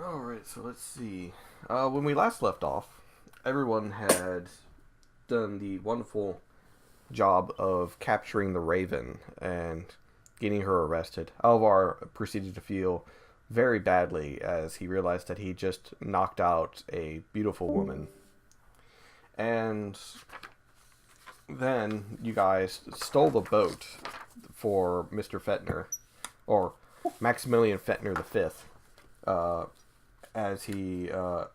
Alright, so let's see. When we last left off, everyone had done the wonderful job of capturing the Raven and getting her arrested. Alvar proceeded to feel very badly as he realized that he just knocked out a beautiful woman. And then you guys stole the boat for Mr. Fetner, or Maximilian Fetner the Fifth, as he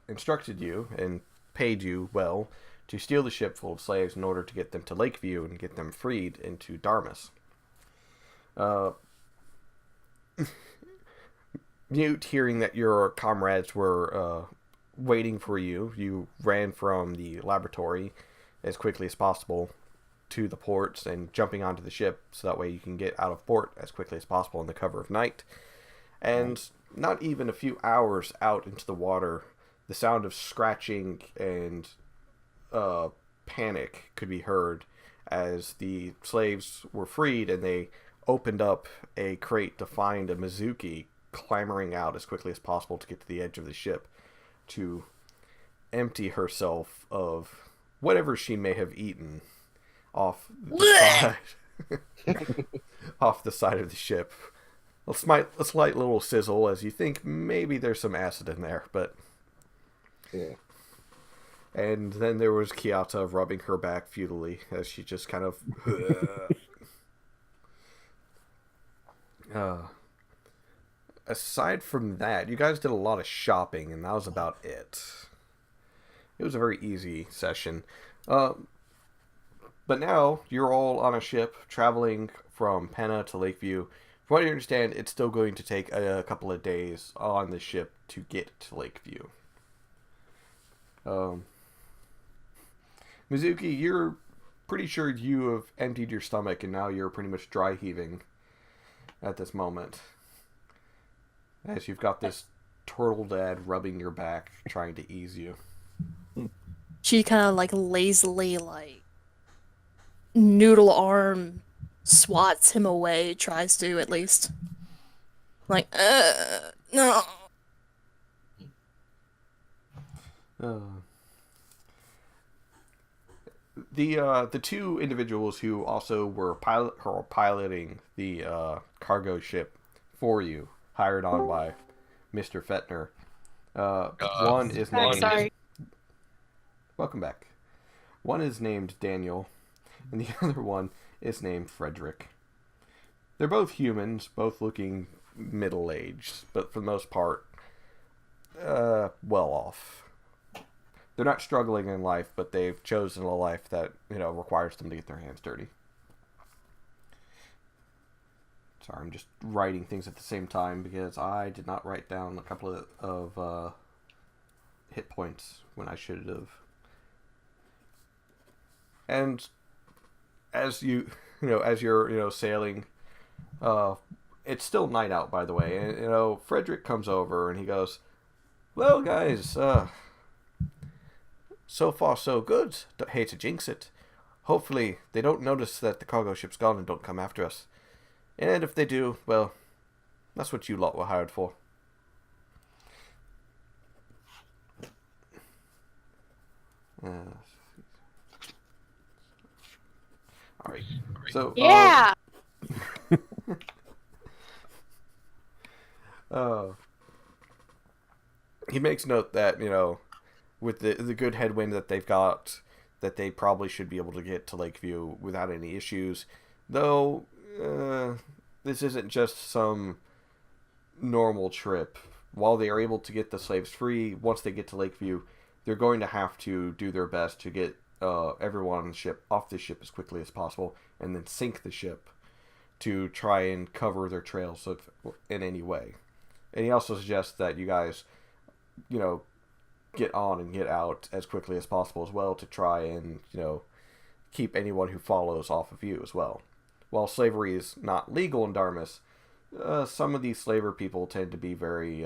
instructed you and paid you well to steal the ship full of slaves in order to get them to Lakeview and get them freed into Darmus. Uh, Mute, hearing that your comrades were waiting for you, you ran from the laboratory as quickly as possible to the ports and jumping onto the ship so that way you can get out of port as quickly as possible in the cover of night. And not even a few hours out into the water, the sound of scratching and panic could be heard as the slaves were freed and they opened up a crate to find a Mizuki clambering out as quickly as possible to get to the edge of the ship to empty herself of whatever she may have eaten off the side off the side of the ship. A slight little sizzle as you think maybe there's some acid in there, but Yeah. and then there was Kiata rubbing her back futilely as she just kind of aside from that, you guys did a lot of shopping and that was about it. It was a very easy session. But now you're all on a ship traveling from Penna to Lakeview. From what I understand, it's still going to take a couple of days on the ship to get to Lakeview. Mizuki, you're pretty sure you have emptied your stomach and now you're pretty much dry heaving at this moment. As you've got this turtle dad rubbing your back, trying to ease you. She kind of like lazily noodle arm swats him away, tries to at least. Like, no. Uh, the two individuals who also were piloting the cargo ship for you, hired on by Mr. Fetner. One is I'm named. sorry. Welcome back. One is named Daniel, and the other one is named Frederick. They're both humans, both looking middle-aged, but for the most part, well off. They're not struggling in life, but they've chosen a life that, requires them to get their hands dirty. Sorry, I'm just writing things at the same time because I did not write down a couple of hit points when I should have. And as as you're sailing, it's still night out, by the way. And Frederick comes over and he goes, "Well, guys, so far so good. Don't hate to jinx it. Hopefully they don't notice that the cargo ship's gone and don't come after us. And if they do, well, that's what you lot were hired for." Alright. So, Yeah. He makes note that, with the good headwind that they've got, that they probably should be able to get to Lakeview without any issues. Though, this isn't just some normal trip. While they are able to get the slaves free, once they get to Lakeview, they're going to have to do their best to get everyone on the ship off the ship as quickly as possible, and then sink the ship to try and cover their trails in any way. And he also suggests that you guys, get on and get out as quickly as possible as well to try and, keep anyone who follows off of you as well. While slavery is not legal in Darmus, some of these slaver people tend to be very,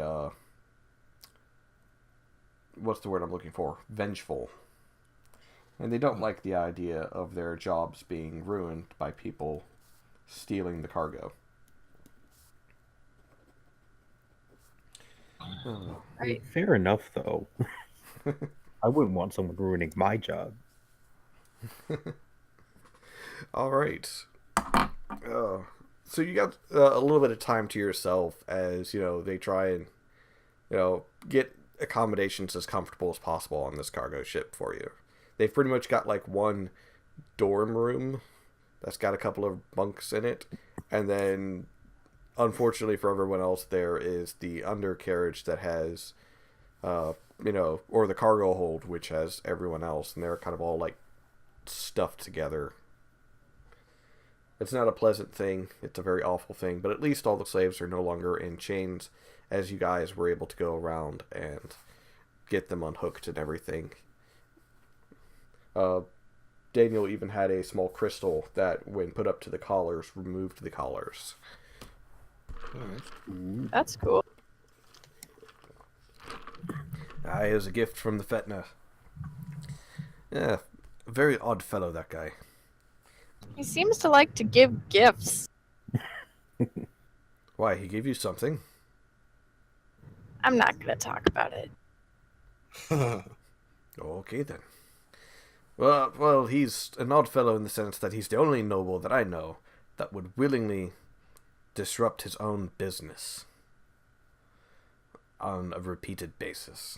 what's the word I'm looking for? Vengeful. And they don't like the idea of their jobs being ruined by people stealing the cargo. Oh. Right. Fair enough, though. I wouldn't want someone ruining my job. All right. So you got a little bit of time to yourself as they try and get accommodations as comfortable as possible on this cargo ship for you. They've pretty much got like one dorm room that's got a couple of bunks in it, and then unfortunately for everyone else, there is the undercarriage that has, or the cargo hold, which has everyone else, and they're kind of all like stuffed together. It's not a pleasant thing. It's a very awful thing, but at least all the slaves are no longer in chains, as you guys were able to go around and get them unhooked and everything. Daniel even had a small crystal that, when put up to the collars, removed the collars. Alright. That's cool. It was a gift from the Fetna. Yeah, a very odd fellow, that guy. He seems to like to give gifts. Why, he gave you something? I'm not gonna talk about it. Okay, then. Well, he's an odd fellow in the sense that he's the only noble that I know that would willingly disrupt his own business on a repeated basis.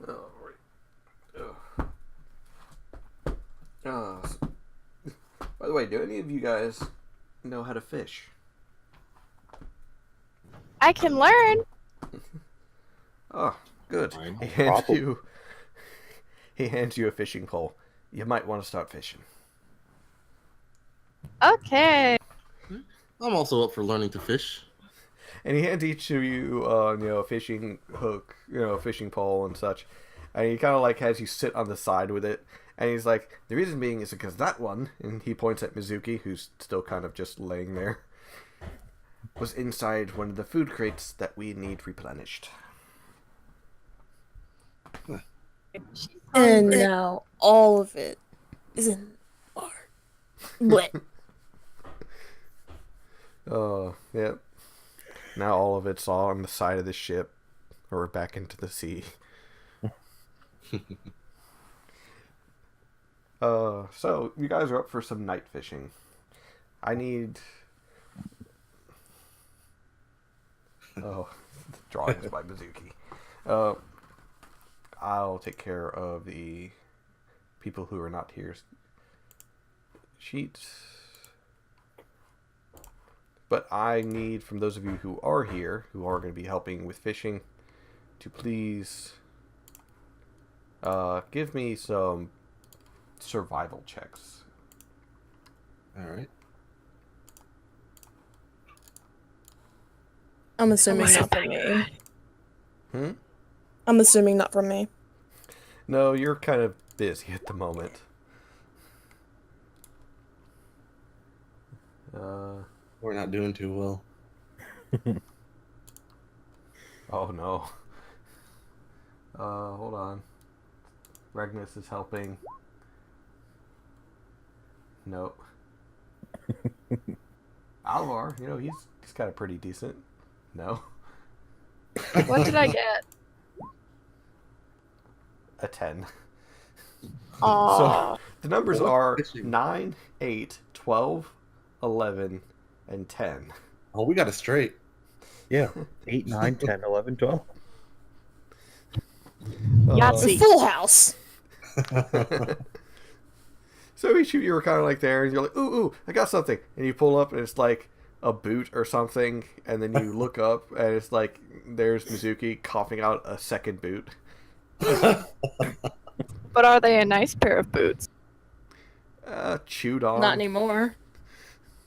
Oh, right. By the way, do any of you guys know how to fish? I can learn. Oh, good. Fine. He hands you a fishing pole. You might want to start fishing. Okay. I'm also up for learning to fish. And he hands each of you, a fishing hook, a fishing pole and such. And he kind of like has you sit on the side with it. And he's like, the reason being is because that one, and he points at Mizuki, who's still kind of just laying there, was inside one of the food crates that we need replenished. And now all of it is in our Blech. Yeah. Now all of it's all on the side of the ship, or back into the sea. So you guys are up for some night fishing. I need. Oh, drawings by Mizuki. I'll take care of the people who are not here. Sheets. But I need from those of you who are here, who are going to be helping with fishing, to please give me some survival checks. Alright. I'm assuming not from me. Hmm? I'm assuming not from me. No, you're kind of busy at the moment. We're not doing too well. Oh no. Hold on. Magnus is helping. Nope. Alvar, he's kind of pretty decent. No. What did I get? A 10. Aw. So the numbers What are fishing? 9, 8, 12, 11, and 10. Oh, we got it straight. Yeah. 8, 9, 10, 11, 12. Yahtzee. Full house. So each of you were kind of like there, and you're like, ooh, I got something. And you pull up, and it's like a boot or something, and then you look up, and it's like, there's Mizuki coughing out a second boot. But are they a nice pair of boots? Chewed on. Not anymore.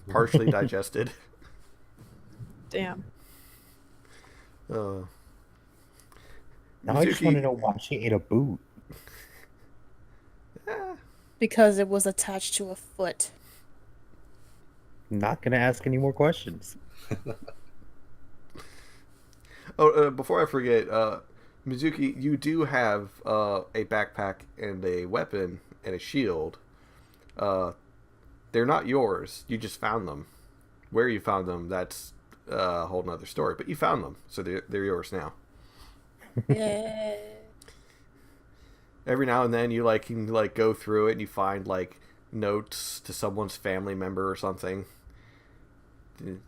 Partially digested. Damn. Now I just want to know why she ate a boot. Because it was attached to a foot. Not gonna ask any more questions. Before I forget, Mizuki, you do have a backpack and a weapon and a shield. They're not yours. You just found them. Where you found them, that's a whole nother story. But you found them, so they're yours now. Yay. Every now and then you like can like go through it and you find like notes to someone's family member or something.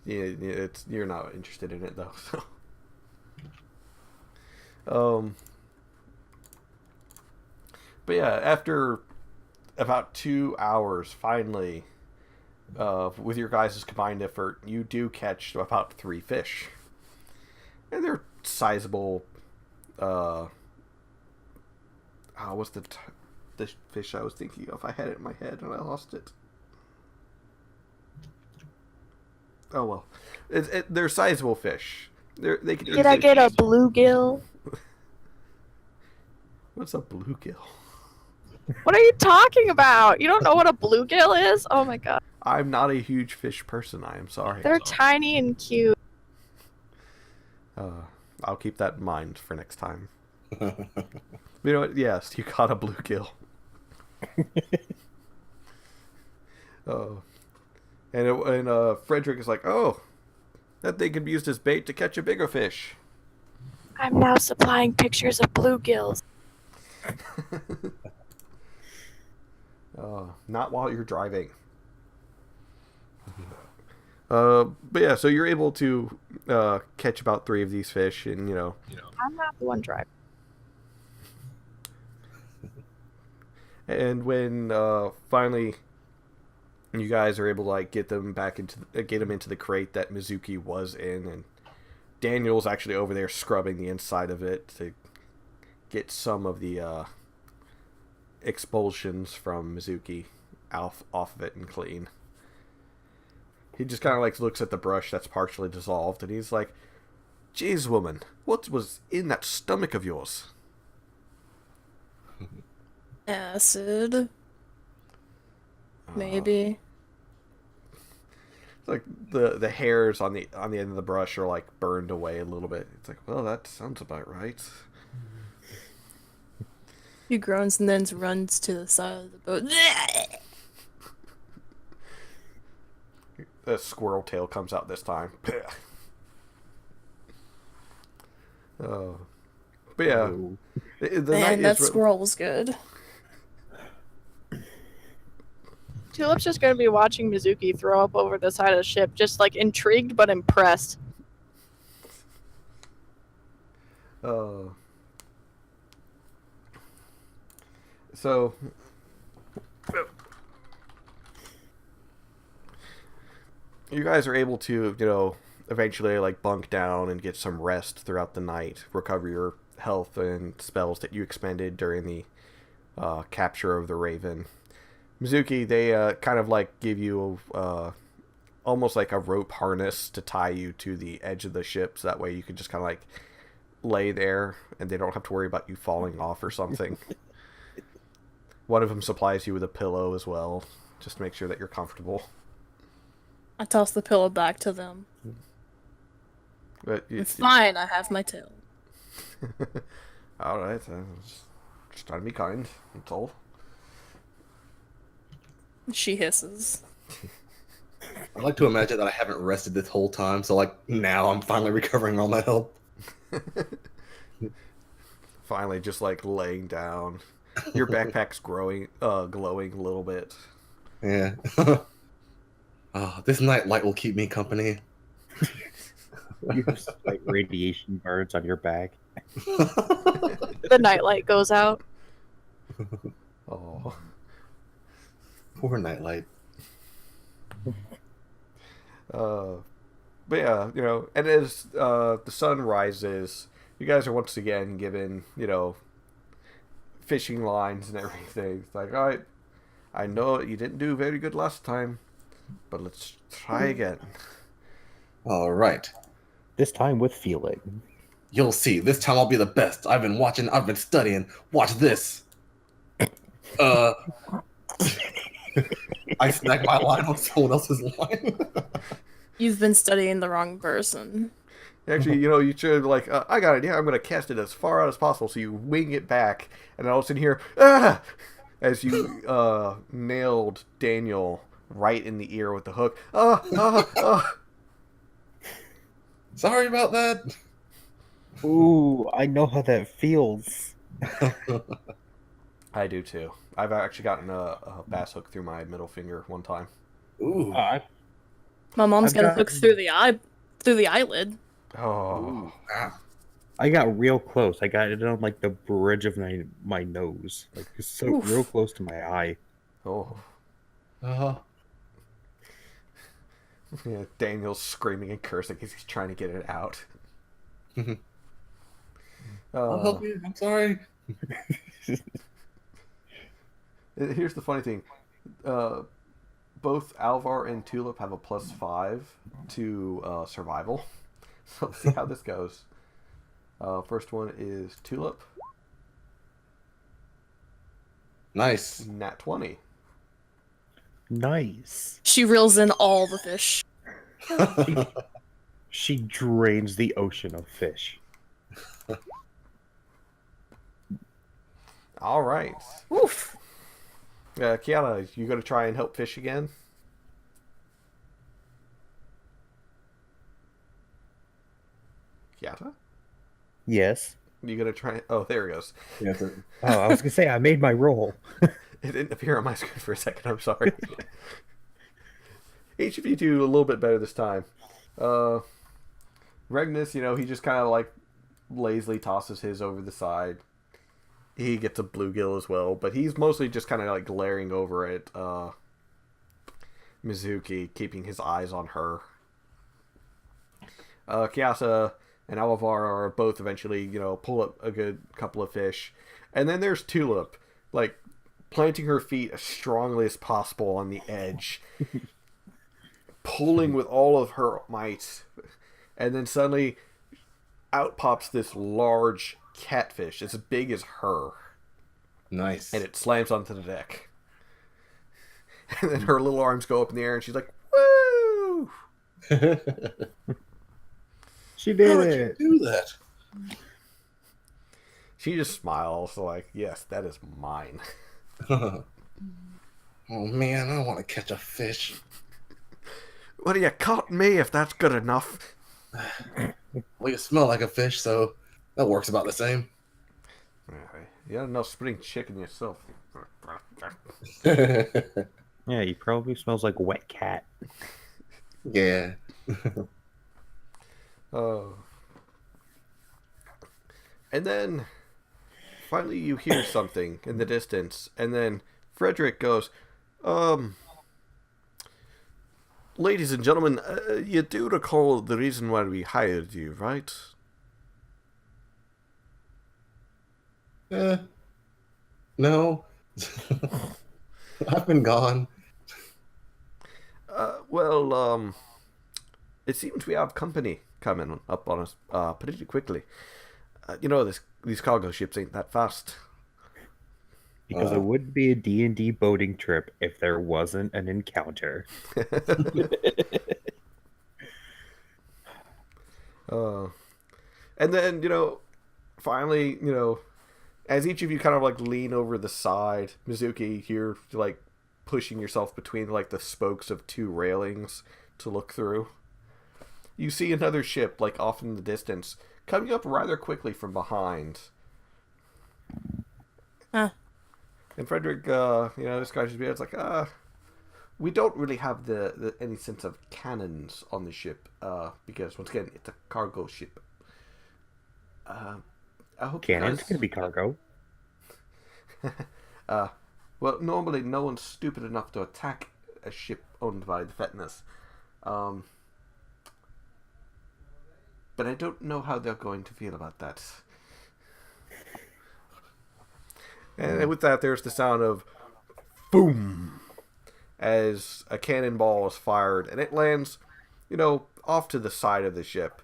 You're not interested in it though. So. But yeah, after about 2 hours, finally, with your guys' combined effort, you do catch about 3 fish, and they're sizable. What's the fish I was thinking of? I had it in my head and I lost it. Oh well, they're sizable fish. They can. Did I get a bluegill? What's a bluegill? What are you talking about? You don't know what a bluegill is? Oh my god. I'm not a huge fish person. I am sorry. They're tiny and cute. I'll keep that in mind for next time. You know what? Yes, you caught a bluegill. Oh. And Frederick is like, oh, that thing can be used as bait to catch a bigger fish. I'm now supplying pictures of bluegills. Not while you're driving. But yeah, so you're able to catch about 3 of these fish, and I'm not the one driving. And when finally you guys are able to like get them into the crate that Mizuki was in, and Daniel's actually over there scrubbing the inside of it to get some of the expulsions from Mizuki off of it and clean. He just kind of like looks at the brush that's partially dissolved, and he's like, "Jeez, woman, what was in that stomach of yours?" Acid. Maybe. Like the hairs on the end of the brush are like burned away a little bit. It's like, well, that sounds about right. He groans and then runs to the side of the boat. The squirrel tail comes out this time. Oh, but yeah, Man, that squirrel was good. Tulip's just gonna be watching Mizuki throw up over the side of the ship, just like intrigued but impressed. So you guys are able to, eventually like bunk down and get some rest throughout the night, recover your health and spells that you expended during the capture of the Raven. Mizuki, they kind of like give you almost like a rope harness to tie you to the edge of the ship, so that way you can just kind of like lay there and they don't have to worry about you falling off or something. One of them supplies you with a pillow as well, just to make sure that you're comfortable. I toss the pillow back to them. But It's fine, I have my tail. Alright, just trying to be kind, that's all. She hisses. I like to imagine that I haven't rested this whole time, so like now I'm finally recovering all my health. Finally, just like laying down. Your backpack's glowing a little bit. Yeah. This night light will keep me company. You have like radiation birds on your back. The nightlight goes out. Oh. Poor nightlight. But yeah, and as the sun rises, you guys are once again given, fishing lines and everything. It's like, all right, I know you didn't do very good last time, but let's try again. All right. This time with feeling. You'll see. This time I'll be the best. I've been watching. I've been studying. Watch this. I snagged my line on someone else's line. You've been studying the wrong person. Actually, you should like, I got an idea. I'm going to cast it as far out as possible, so you wing it back, and all of a sudden hear, ah! As you nailed Daniel right in the ear with the hook. Sorry about that. Ooh, I know how that feels. I do too. I've actually gotten a bass hook through my middle finger one time. Ooh. I, My mom's I've got a got hook through the eyelid. Oh, Ooh. Ah. I got real close. I got it on like the bridge of my nose, like so Oof. real close to my eye. oh. Uh-huh. Yeah, Daniel's screaming and cursing as he's trying to get it out. I'll help you. I'm sorry. Here's the funny thing. Both Alvar and Tulip have a +5 to survival. So let's see how this goes. First one is Tulip. Nice. Nat 20. Nice. She reels in all the fish. She drains the ocean of fish. All right. Oof. Kiana, you gonna try and help fish again? Kiana? Yes. You gonna try? Oh, there he goes. Yeah, that's it. Oh, I was gonna say I made my roll. It didn't appear on my screen for a second. I'm sorry. Each of you do a little bit better this time. Regnus, he just kind of like lazily tosses his over the side. He gets a bluegill as well, but he's mostly just kind of like glaring over at Mizuki, keeping his eyes on her. Kiasa and Alavar are both eventually, pull up a good couple of fish. And then there's Tulip, like, planting her feet as strongly as possible on the edge, pulling with all of her might. And then suddenly, out pops this large catfish, as big as her. Nice. And it slams onto the deck. And then her little arms go up in the air, and she's like, "Woo!" She did How did it. you do that? She just smiles, like, "Yes, that is mine." Oh man, I want to catch a fish. Well, you caught me, if that's good enough. Well, you smell like a fish, so that works about the same. You don't know spring chicken yourself. Yeah, he probably smells like wet cat. Yeah. Oh. And then, finally you hear something in the distance, and then Frederick goes, ladies and gentlemen, you do recall the reason why we hired you, right? No. I've been gone. Well, it seems we have company coming up on us pretty quickly. These cargo ships ain't that fast. Because it wouldn't be a D&D boating trip if there wasn't an encounter. And then, finally, as each of you kind of like lean over the side, Mizuki, you're like pushing yourself between like the spokes of two railings to look through. You see another ship like off in the distance coming up rather quickly from behind. Huh. And Frederick, this guy just be it's like, we don't really have the any sense of cannons on the ship, because once again it's a cargo ship. I hope Cannon's gonna be cargo. Well, normally no one's stupid enough to attack a ship owned by the Fetness. But I don't know how they're going to feel about that. And with that, there's the sound of boom as a cannonball is fired, and it lands, off to the side of the ship.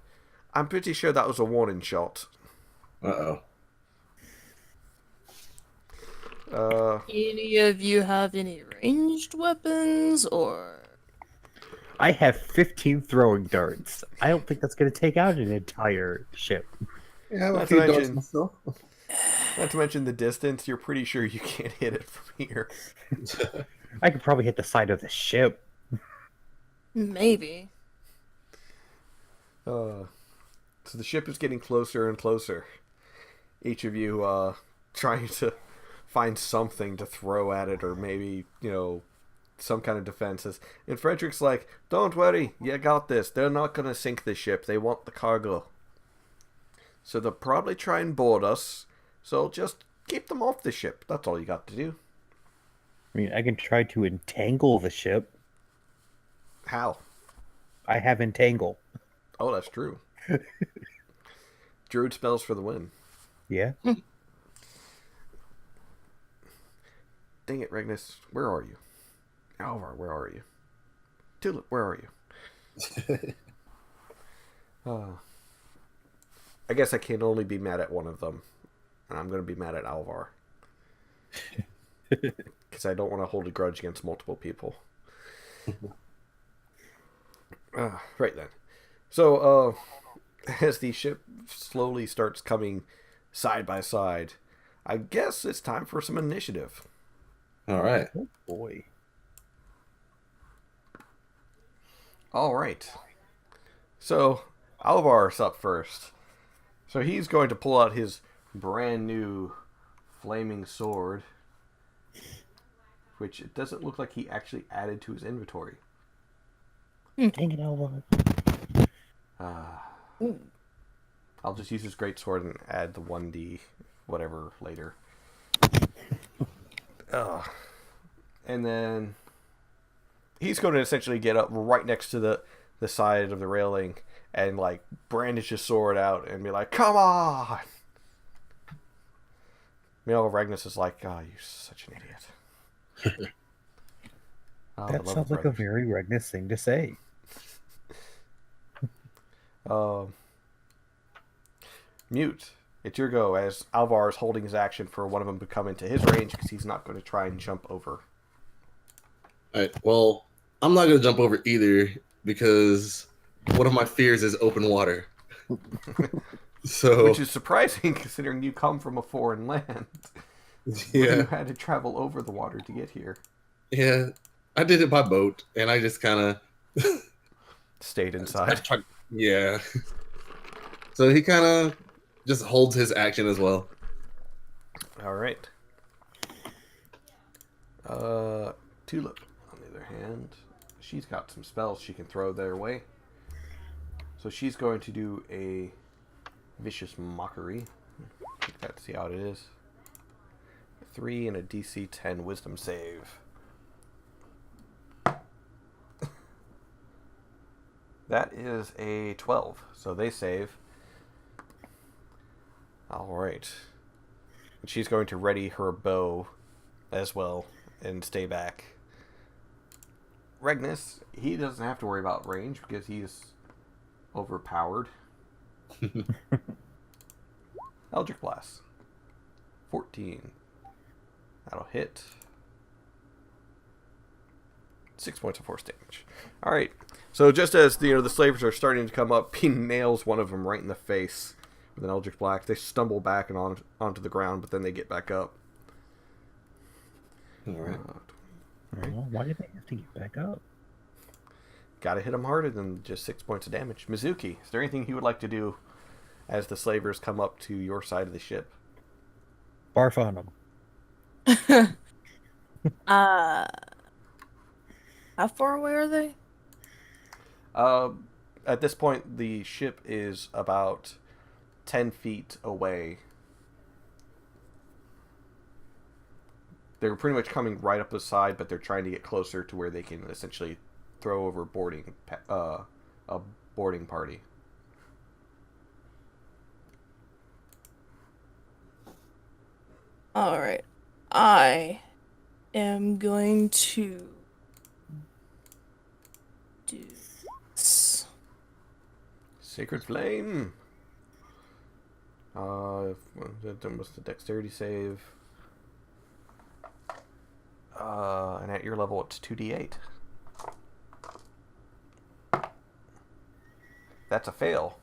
I'm pretty sure that was a warning shot. Uh-oh. Any of you have any ranged weapons, or? I have 15 throwing darts. I don't think that's going to take out an entire ship. Yeah, I have a Not few to darts mention- myself. Not to mention the distance, you're pretty sure you can't hit it from here. I could probably hit the side of the ship. Maybe. So the ship is getting closer and closer. Each of you trying to find something to throw at it, or maybe, some kind of defenses. And Frederick's like, don't worry, you got this. They're not going to sink the ship. They want the cargo. So they'll probably try and board us. So just keep them off the ship. That's all you got to do. I mean, I can try to entangle the ship. How? I have entangle. Oh, that's true. Druid spells for the win. Yeah. Dang it, Regnus. Where are you? Alvar, where are you? Tulip, where are you? I guess I can only be mad at one of them. And I'm going to be mad at Alvar. Because I don't want to hold a grudge against multiple people. Right then. So, as the ship slowly starts coming side by side, I guess it's time for some initiative. All right. Oh boy. All right. So, Alvar's up first. So he's going to pull out his brand new flaming sword, which it doesn't look like he actually added to his inventory. Dang it, Alvar. I'll just use his great sword and add the 1d whatever later. And then he's going to essentially get up right next to the side of the railing and like brandish his sword out and be like, come on! Meanwhile, Ragnus is like, oh, you're such an idiot. That sounds like a very Regnus thing to say. Mute, it's your go as Alvar is holding his action for one of them to come into his range because he's not going to try and jump over. Alright, well, I'm not going to jump over either because one of my fears is open water. So, which is surprising considering you come from a foreign land. Yeah. You had to travel over the water to get here. Yeah, I did it by boat, and I just kind of stayed inside. Yeah. So he kind of just holds his action as well. All right. Tulip, on the other hand, she's got some spells she can throw their way. So she's going to do a vicious mockery. Let's see how it is. 3 and a DC 10 wisdom save. That is a 12, so they save. Alright. And she's going to ready her bow as well and stay back. Regnus, he doesn't have to worry about range because he's overpowered. Eldritch Blast. 14. That'll hit. 6 points of force damage. Alright. So just as the slavers are starting to come up, he nails one of them right in the face with an Eldritch Blast. They stumble back and onto the ground, but then they get back up. Alright. Well, why did they have to get back up? Gotta hit them harder than just 6 points of damage. Mizuki, is there anything you would like to do as the slavers come up to your side of the ship? Barf on them. How far away are they? At this point, the ship is about 10 feet away. They're pretty much coming right up the side, but they're trying to get closer to where they can essentially throw over a boarding party. Alright. I am going to do this. Sacred Flame. What's the dexterity save? And at your level, it's 2d8. That's a fail.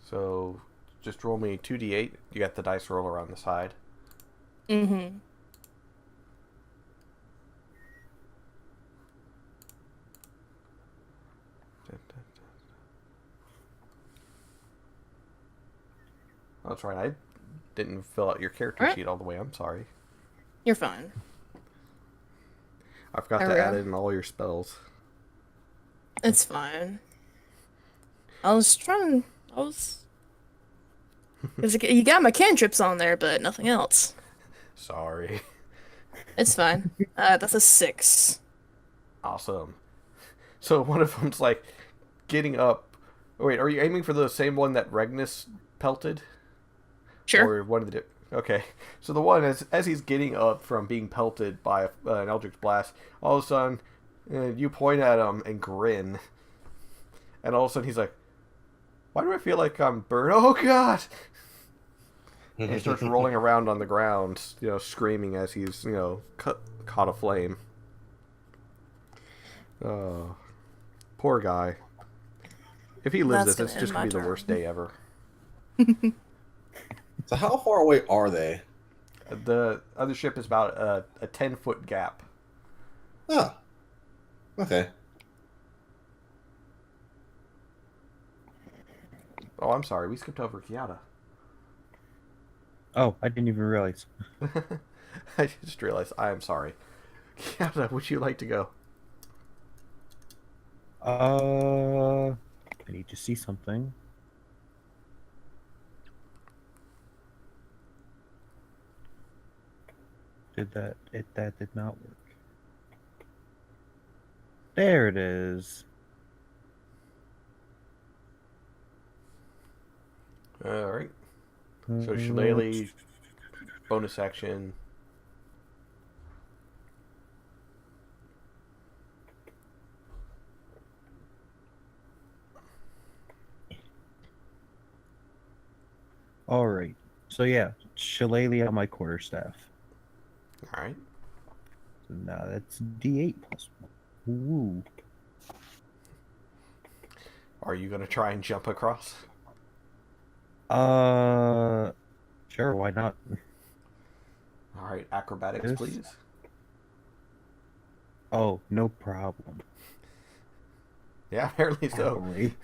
So, just roll me 2d8. You got the dice roller on the side. Mm-hmm. That's right. I didn't fill out your character Alright. sheet all the way. I'm sorry. You're fine. I forgot There to we add go. in all your spells. It's fine. I was trying. I was. Cause you got my cantrips on there, but nothing else. Sorry. It's fine. That's a 6. Awesome. So one of them's like getting up. Oh, wait, are you aiming for the same one that Regnus pelted? Sure. Or one of the... Okay. So the one, as he's getting up from being pelted by an Eldritch Blast, all of a sudden, you point at him and grin. And all of a sudden he's like, why do I feel like I'm burned? Oh, God! And he starts rolling around on the ground, screaming as he's, caught aflame. Oh, poor guy. If he lives That's this, it's gonna just end going my to be the turn. worst day ever. So how far away are they? The other ship is about a 10-foot gap. Oh. Okay. Oh, I'm sorry. We skipped over Kiata. Oh, I didn't even realize. I just realized. I am sorry. Kiata, would you like to go? I need to see something. That did not work. There it is. All right. So Shillelagh, bonus action. All right. So yeah, Shillelagh on my quarterstaff. All right. So now that's D8 plus 1. Woo. Are you going to try and jump across? Sure, why not? All right. Acrobatics, Yes. please. Oh, no problem. Yeah, apparently so. Happily.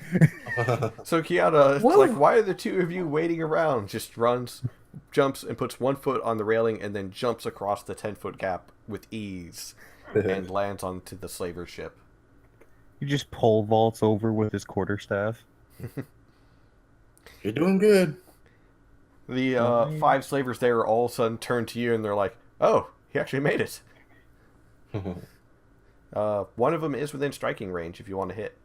So Kiata, it's Whoa. like, why are the two of you waiting around? Just runs, jumps, and puts one foot on the railing, and then jumps across the 10-foot gap with ease, and lands onto the slaver ship. He just pole vaults over with his quarterstaff. You're doing good. The Nice. 5 slavers there all of a sudden turn to you, and they're like, "Oh, he actually made it." One of them is within striking range if you want to hit.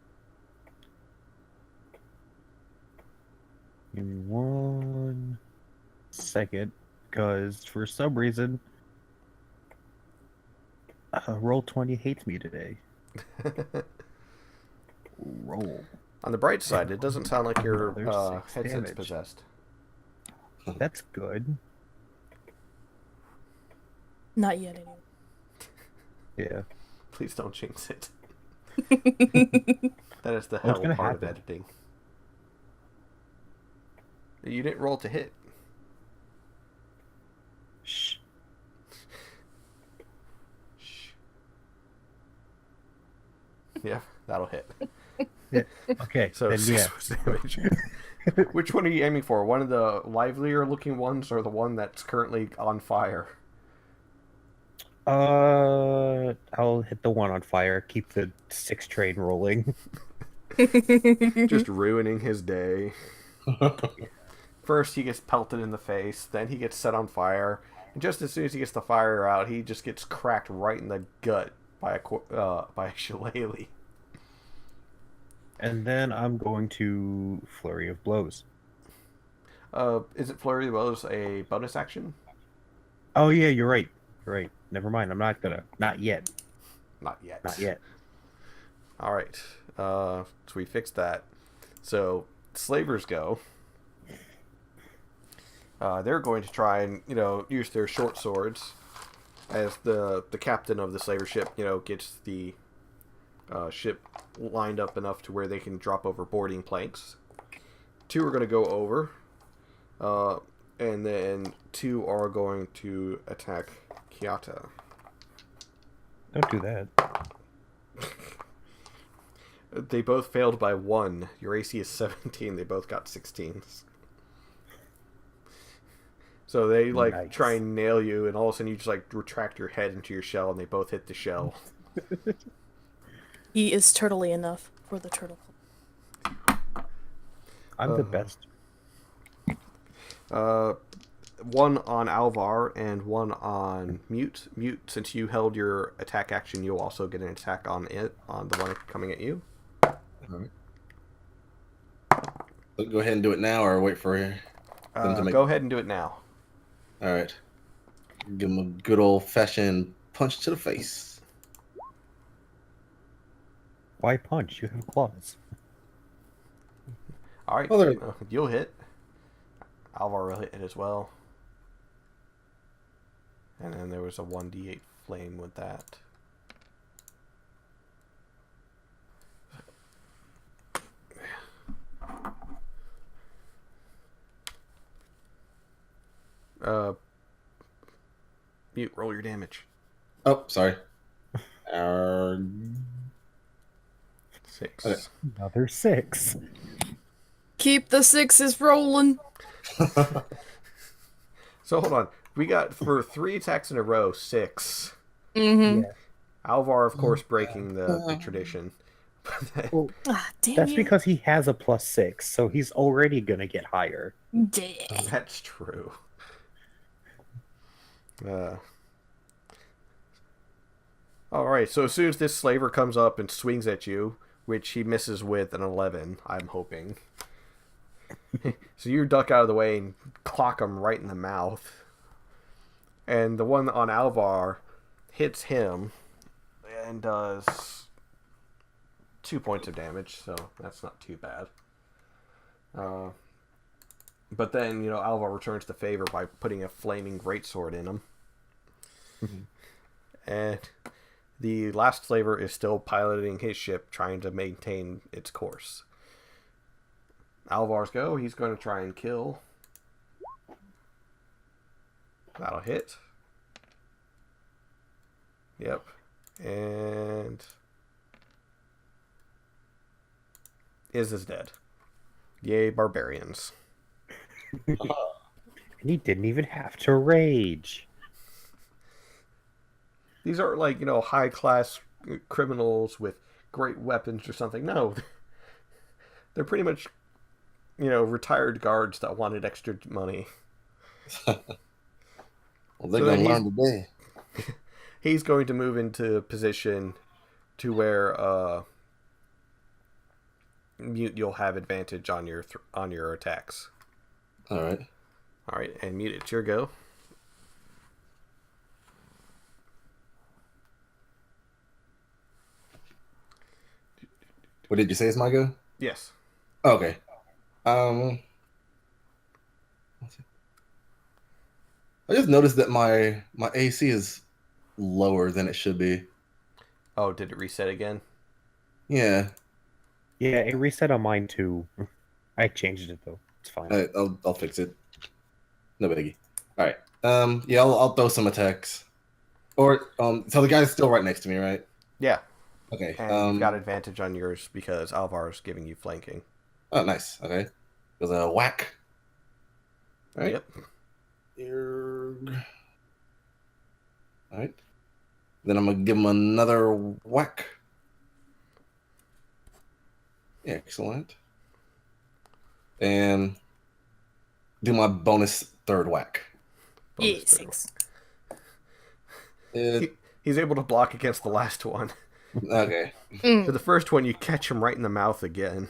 Give me 1 second, because for some reason, Roll20 hates me today. Roll. On the bright side, it doesn't sound like your Another 6 headset's damage. possessed. That's good. Not yet, anyway. Yeah. Please don't jinx it. That is the What's hell gonna part of happen? editing. You didn't roll to hit. Shh. Shh. Yeah, that'll hit. Yeah. Okay. So then yeah. 6 damage. Which one are you aiming for? One of the livelier looking ones, or the one that's currently on fire? I'll hit the one on fire. Keep the 6 train rolling. Just ruining his day. First, he gets pelted in the face. Then he gets set on fire. And just as soon as he gets the fire out, he just gets cracked right in the gut by a shillelagh. And then I'm going to Flurry of Blows. Is it Flurry of Blows a bonus action? Oh yeah, you're right. You're right. Never mind. I'm not gonna. Not yet. Not yet. Not yet. All right. So we fixed that. So slavers go. They're going to try and use their short swords as the captain of the slaver ship gets the ship lined up enough to where they can drop over boarding planks. 2 are going to go over, and then 2 are going to attack Kiata. Don't do that. They both failed by 1. Your AC is 17. They both got 16s. So they like Nice. try and nail you, and all of a sudden you just like retract your head into your shell, and they both hit the shell. He is turtly enough for the turtle. I'm the best. One on Alvar and one on Mute. Mute, since you held your attack action, you'll also get an attack on it, on the one coming at you. Alright. Go ahead and do it now, or wait for them to make. Go ahead and do it now. All right. Give him a good old-fashioned punch to the face. Why punch? You have claws. All right, Oh, there you go. you'll hit. Alvar will hit it as well. And then there was a 1d8 flame with that. Mute, roll your damage. Oh, sorry. 6. Okay. Another 6. Keep the sixes rolling. So hold on. We got, for 3 attacks in a row, 6. Mm-hmm. Yeah. Alvar, of course, breaking the tradition. Well, Ah, damn that's you. because he has a +6, so he's already gonna get higher. Yeah. That's true. Alright, so as soon as this slaver comes up and swings at you, which he misses with an 11, I'm hoping. So you duck out of the way and clock him right in the mouth. And the one on Alvar hits him and does 2 points of damage, so that's not too bad. But then, Alvar returns the favor by putting a flaming greatsword in him. And the last slaver is still piloting his ship, trying to maintain its course. Alvar's go. He's going to try and kill. That'll hit. Yep. And is dead. Yay, barbarians. And he didn't even have to rage. These aren't like, high-class criminals with great weapons or something. No. They're pretty much, retired guards that wanted extra money. Well, they're So going then to learn today. He's going to move into position to where Mute, you'll have advantage on your attacks. All right. All right, and Mute, it's your go. What did you say is my go? Yes. Okay. I just noticed that my AC is lower than it should be. Oh, did it reset again? Yeah. Yeah, it reset on mine too. I changed it though. It's fine. I'll fix it. No biggie. All right. Yeah, I'll throw some attacks. Or so the guy's still right next to me, right? Yeah. Okay. And you've got advantage on yours because Alvar's giving you flanking. Oh, nice. Okay. There's a whack. All right. Yep. All right. Then I'm gonna give him another whack. Excellent. And do my bonus third whack. Yeah, Bonus third 6. He's able to block against the last one. Okay. For the first one, you catch him right in the mouth again.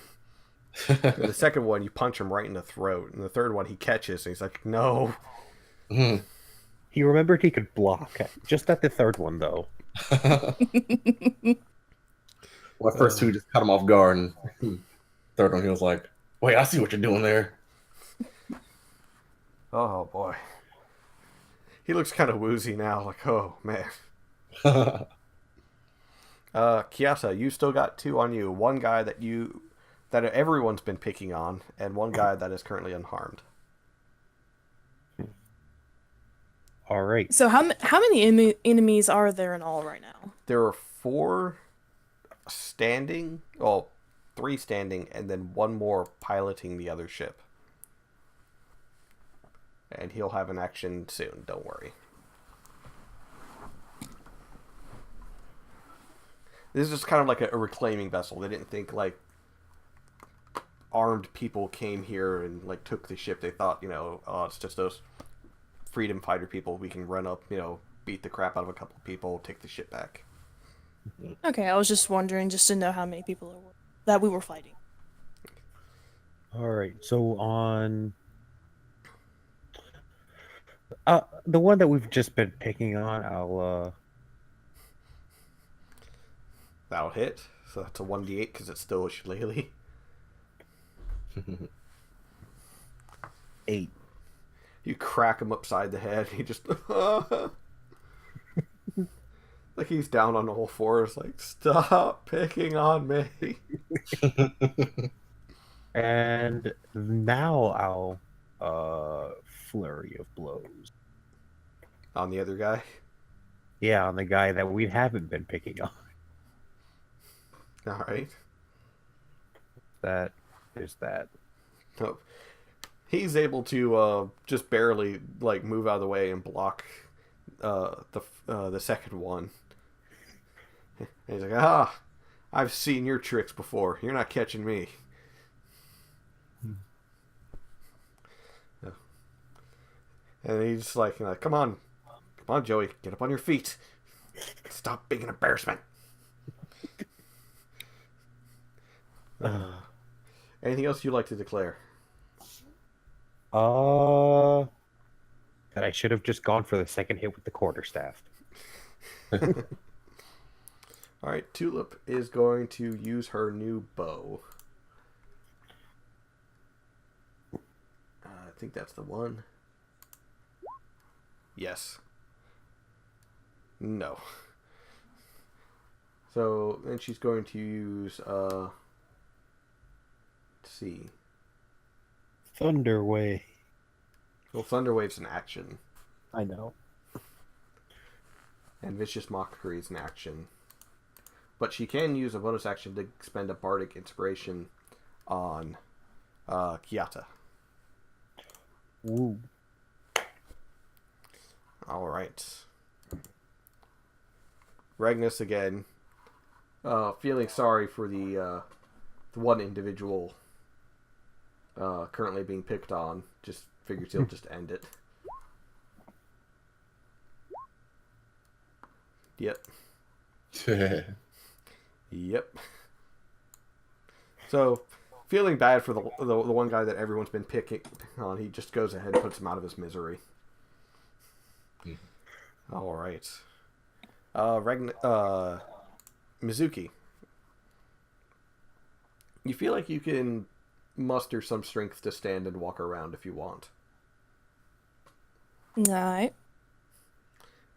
And the second one, you punch him right in the throat. And the third one, he catches, and he's like, no. He remembered he could block. Just at the third one, though. Well, first two just cut him off guard, and third one he was like, "Wait, I see what you're doing there." Oh, boy. He looks kind of woozy now, like, oh, man. Kiata, you still got 2 on you. One guy that everyone's been picking on, and one guy that is currently unharmed. All right. So how many enemies are there in all right now? There are 4 standing, 3 standing, and then 1 more piloting the other ship. and he'll have an action soon. Don't worry. This is just kind of like a reclaiming vessel. They didn't think like armed people came here and like took the ship. They thought, oh, it's just those freedom fighter people. We can run up, beat the crap out of a couple of people, take the ship back. Okay, I was just wondering, just to know how many people that we were fighting. All right, so on the one that we've just been picking on, That'll hit. So that's a 1d8 because it's still a shillelagh. 8. You crack him upside the head. He just like he's down on all fours. Like, stop picking on me. And now I'll flurry of blows. On the other guy. Yeah, on the guy that we haven't been picking on. All right. That is that. Oh. He's able to just barely like move out of the way and block the second one. And he's like, I've seen your tricks before. You're not catching me. And he's like, come on, Joey, get up on your feet. Stop being an embarrassment. Anything else you'd like to declare? That I should have just gone for the second hit with the quarterstaff. All right, Tulip is going to use her new bow. I think that's the one. Yes. No. So then she's going to use let's see. Thunderwave. Well, Thunderwave's an action. I know. And Vicious Mockery is an action. But she can use a bonus action to spend a Bardic Inspiration on Kiata. Ooh. Alright. Regnus again. Feeling sorry for the one individual currently being picked on. Just figures he'll just end it. Yep. Yep. So, feeling bad for the one guy that everyone's been picking on, he just goes ahead and puts him out of his misery. All right. Mizuki. You feel like you can muster some strength to stand and walk around if you want. Right.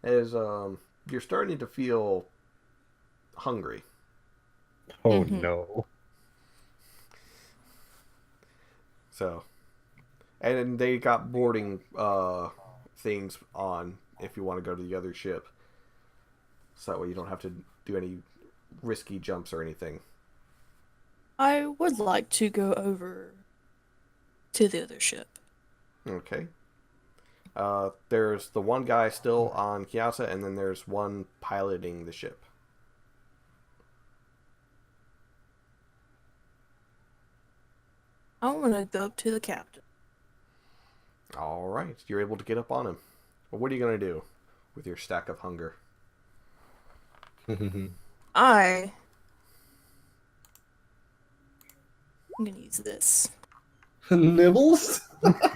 As you're starting to feel hungry. Oh no. So, and they got boarding things on if you want to go to the other ship. So that way you don't have to do any risky jumps or anything. I would like to go over to the other ship. Okay. There's the one guy still on Kiasa, and then there's one piloting the ship. I want to go up to the captain. All right. You're able to get up on him. Well, what are you going to do with your stack of hunger? I'm going to use this. Nibbles?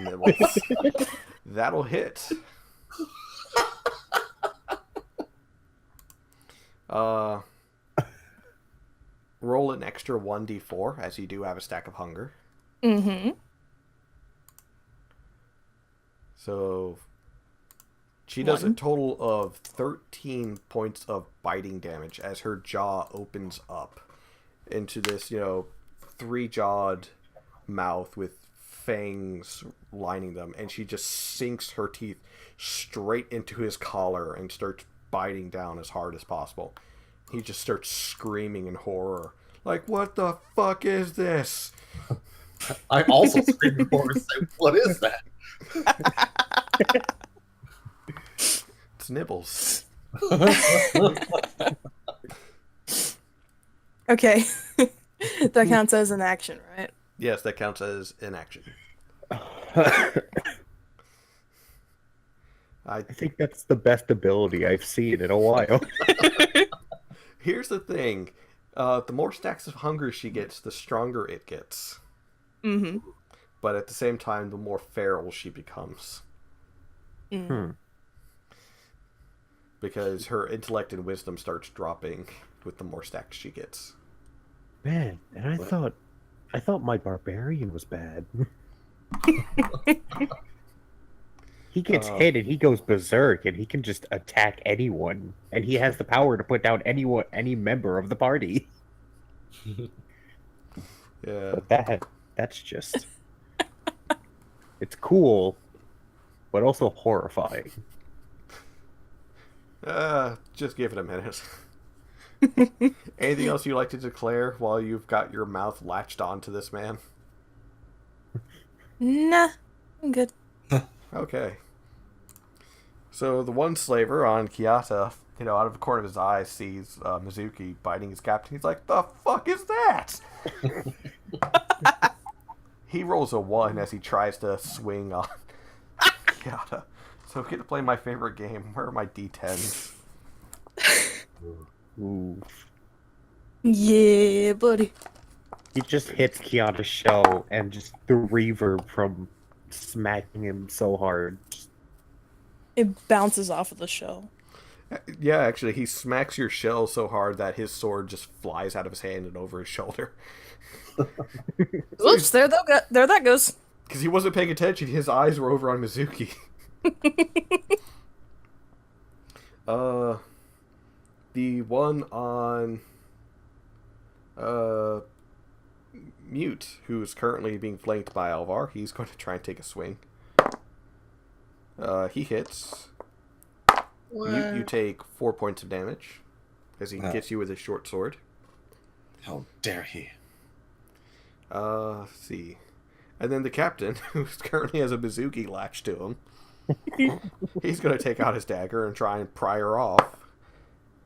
Nibbles. That'll hit. Roll an extra 1d4 as you do have a stack of hunger. Mm-hmm. So she does a One. total of 13 points of biting damage as her jaw opens up into this, three-jawed mouth with fangs lining them, and she just sinks her teeth straight into his collar and starts biting down as hard as possible. He just starts screaming in horror. Like, what the fuck is this? I also screamed before and said, what is that? It's Nibbles. Okay. That counts as an action, right? Yes, that counts as an action. I think that's the best ability I've seen in a while. Here's the thing. The more stacks of hunger she gets, the stronger it gets. Mm-hmm. But at the same time, the more feral she becomes. Mm. Because her intellect and wisdom starts dropping with the more stacks she gets. Man, and I thought my barbarian was bad. He gets hit and he goes berserk and he can just attack anyone. And he has the power to put down any member of the party. Yeah. But that's just... It's cool, but also horrifying. Just give it a minute. Anything else you'd like to declare while you've got your mouth latched onto this man? Nah, I'm good. Okay. So the one slaver on Kiata, out of the corner of his eye, sees Mizuki biting his captain. He's like, "The fuck is that?" He rolls a 1 as he tries to swing on Kiata. So get to play my favorite game. Where are my D10s? Ooh. Yeah, buddy. He just hits Kiana's shell and just the reverb from smacking him so hard. It bounces off of the shell. Yeah, actually, he smacks your shell so hard that his sword just flies out of his hand and over his shoulder. Oops, there that goes. Because he wasn't paying attention. His eyes were over on Mizuki. The one on Mute, who's currently being flanked by Alvar, he's going to try and take a swing. He hits. Mute, you take 4 points of damage as he hits you with his short sword. How dare he? Let's see. And then the captain, who currently has a Mizuki latched to him, he's going to take out his dagger and try and pry her off.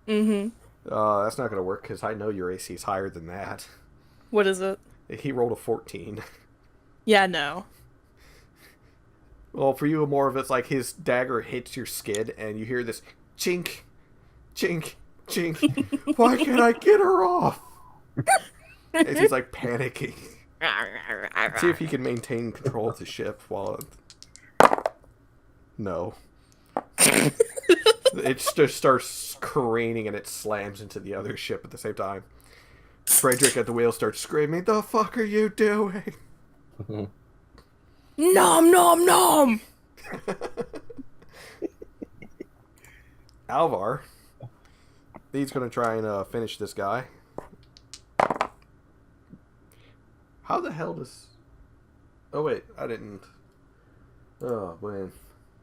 Mm-hmm. That's not going to work because I know your AC is higher than that. What is it? He rolled a 14. Yeah, no. Well, for you, more of it's like his dagger hits your skin and you hear this chink, chink, chink. Why can't I get her off? As he's like panicking. See if he can maintain control of the ship while... No. It just starts careening and it slams into the other ship at the same time. Frederick at the wheel starts screaming, "The fuck are you doing?" Nom nom nom! Alvar, he's going to try and finish this guy. How the hell does... Oh wait, I didn't... Oh man,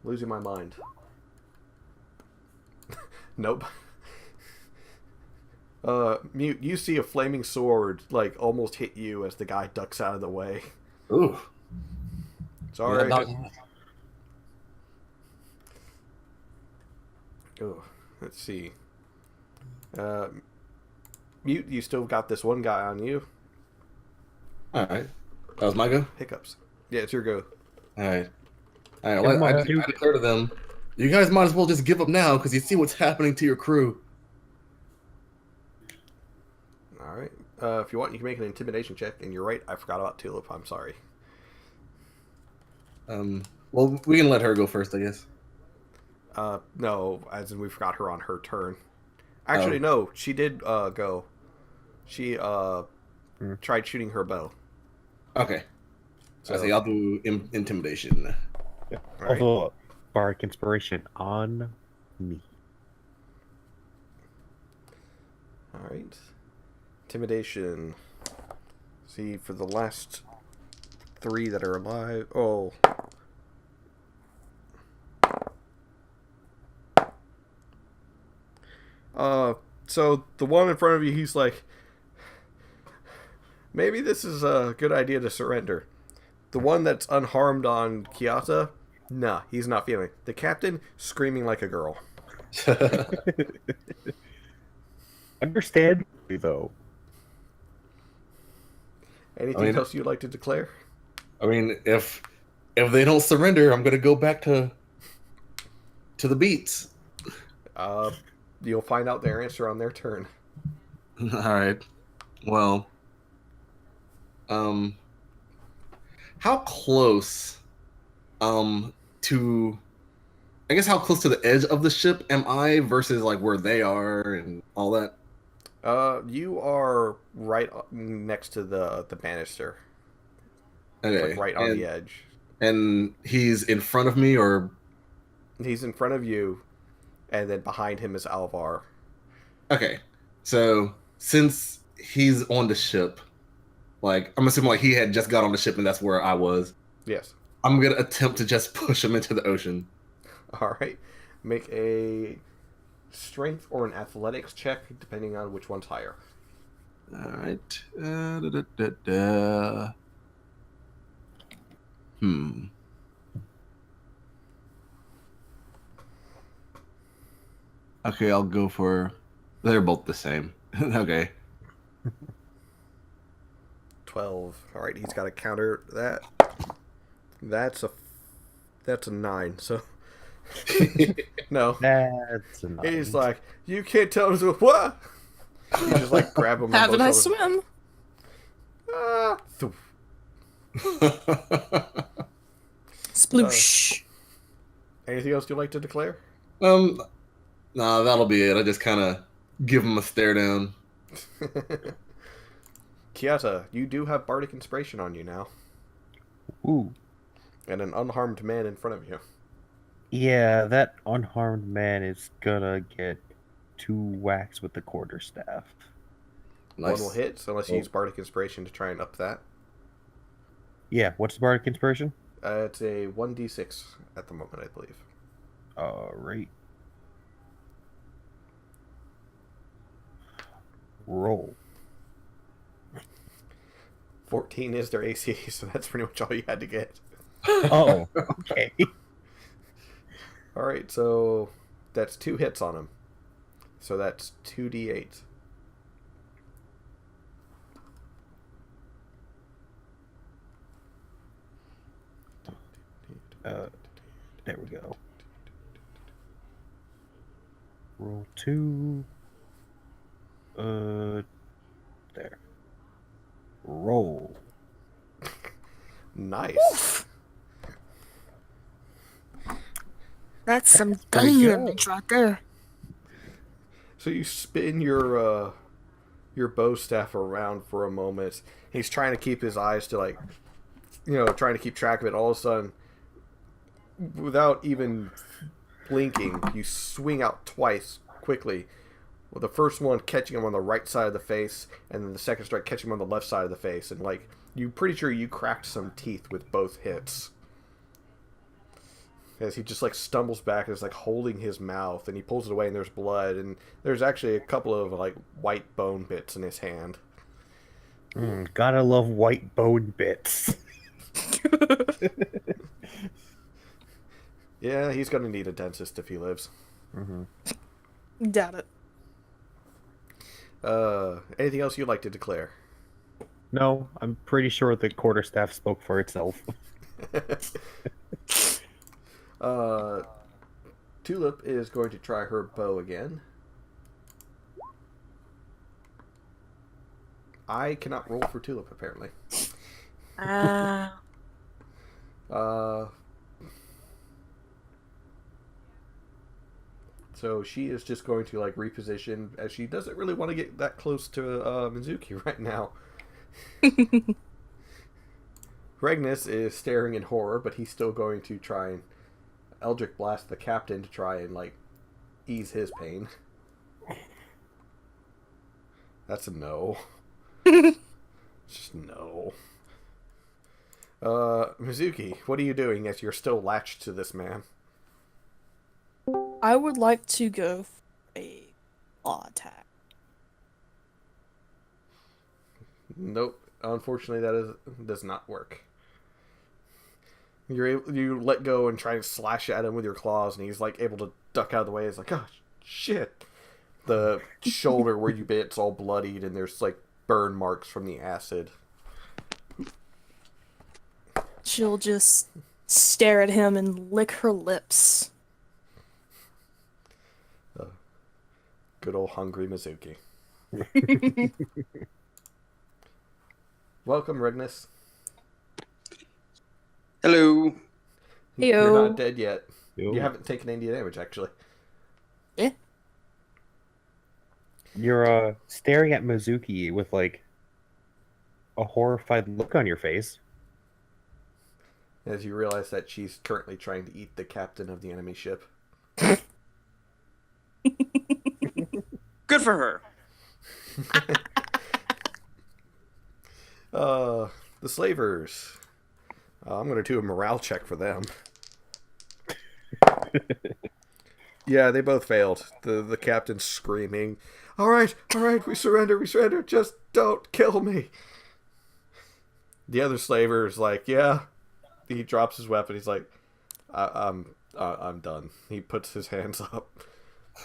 losing my mind. Nope. Mute, you see a flaming sword, like, almost hit you as the guy ducks out of the way. Ooh. Sorry. Yeah, Oh, let's see. Mute, you still got this one guy on you. Alright. That was my go? Hiccups. Yeah, it's your go. Alright. Alright, I declare to them, you guys might as well just give up now because you see what's happening to your crew. Alright. If you want, you can make an intimidation check. And you're right, I forgot about Tulip. I'm sorry. Well, we can let her go first, I guess. No, as in we forgot her on her turn. Actually, no, she did go. She tried shooting her bow. Okay. So I So- say I'll do intimidation. Yeah. Right. Also, bardic inspiration on me. Alright. Intimidation. See, for the last 3 that are alive... Oh. So the one in front of you, he's like, maybe this is a good idea to surrender. The one that's unharmed on Kiata, Nah, he's not feeling. The captain screaming like a girl. Understandably, though. Anything else you'd like to declare? I mean, if they don't surrender, I'm gonna go back to the beats. You'll find out their answer on their turn. All right. Well, how close, to, I guess, how close to the edge of the ship am I versus like where they are and all that? You are right next to the banister, Okay. like right on the edge. And he's in front of me, or He's in front of you, and then behind him is Alvar. okay. So since he's on the ship, like I'm assuming like he had just got on the ship and that's where I was. Yes. I'm gonna attempt to just push him into the ocean. All right. Make a strength or an athletics check, depending on which one's higher. All right. Hmm. Okay, I'll go for. They're both the same. Okay. 12. All right, he's got to counter that. That's a 9. So no. That's enough. He's like, you can't tell us what. You just like grab him. Have a both nice shoulders. swim. Sploosh. Anything else you'd like to declare? Nah, that'll be it. I just kind of give him a stare down. Kiata, you do have bardic inspiration on you now, Ooh. and an unharmed man in front of you. Yeah, that unharmed man is gonna get 2 whacks with the quarterstaff. Nice. One will hit, so unless you use bardic inspiration to try and up that. Yeah, what's the bardic inspiration? It's a 1d6 at the moment, I believe. Alright. Roll. 14 is their AC, so that's pretty much all you had to get. Oh, okay. Alright, so that's 2 hits on him. So that's 2d8. There we go. Roll 2. There. Roll. Nice. Oof. That's some Pretty gunning good. damage right there. So you spin your bow staff around for a moment. He's trying to keep his eyes to trying to keep track of it. All of a sudden, without even blinking, you swing out twice quickly. Well, the first one catching him on the right side of the face, and then the second strike catching him on the left side of the face. And you're pretty sure you cracked some teeth with both hits. As he just stumbles back and is holding his mouth, and he pulls it away, and there's blood, and there's actually a couple of white bone bits in his hand. Gotta love white bone bits. Yeah, he's gonna need a dentist if he lives. Mm-hmm. Doubt it. Anything else you'd like to declare? No, I'm pretty sure the quarterstaff spoke for itself. Tulip is going to try her bow again. I cannot roll for Tulip, apparently. So she is just going to reposition, as she doesn't really want to get that close to Mizuki right now. Regnus is staring in horror, but he's still going to try and Eldritch Blast the captain to try and ease his pain. That's a no. Just no. Mizuki, what are you doing as you're still latched to this man? I would like to go for a claw attack. Nope. Unfortunately, that does not work. You let go and try and slash at him with your claws, and he's like able to duck out of the way. He's like, oh shit! The shoulder where you bit's all bloodied, and there's like burn marks from the acid. She'll just stare at him and lick her lips. Good old hungry Mizuki. Welcome, Regnus. Hello. You're Heyo. not dead yet. Yo. You haven't taken any damage, actually. Yeah. You're staring at Mizuki with like a horrified look on your face. As you realize that she's currently trying to eat the captain of the enemy ship. Good for her. The slavers. I'm going to do a morale check for them. Yeah, they both failed. The captain's screaming, all right, we surrender, just don't kill me. The other slaver is like, yeah. He drops his weapon, he's like, I'm done. He puts his hands up.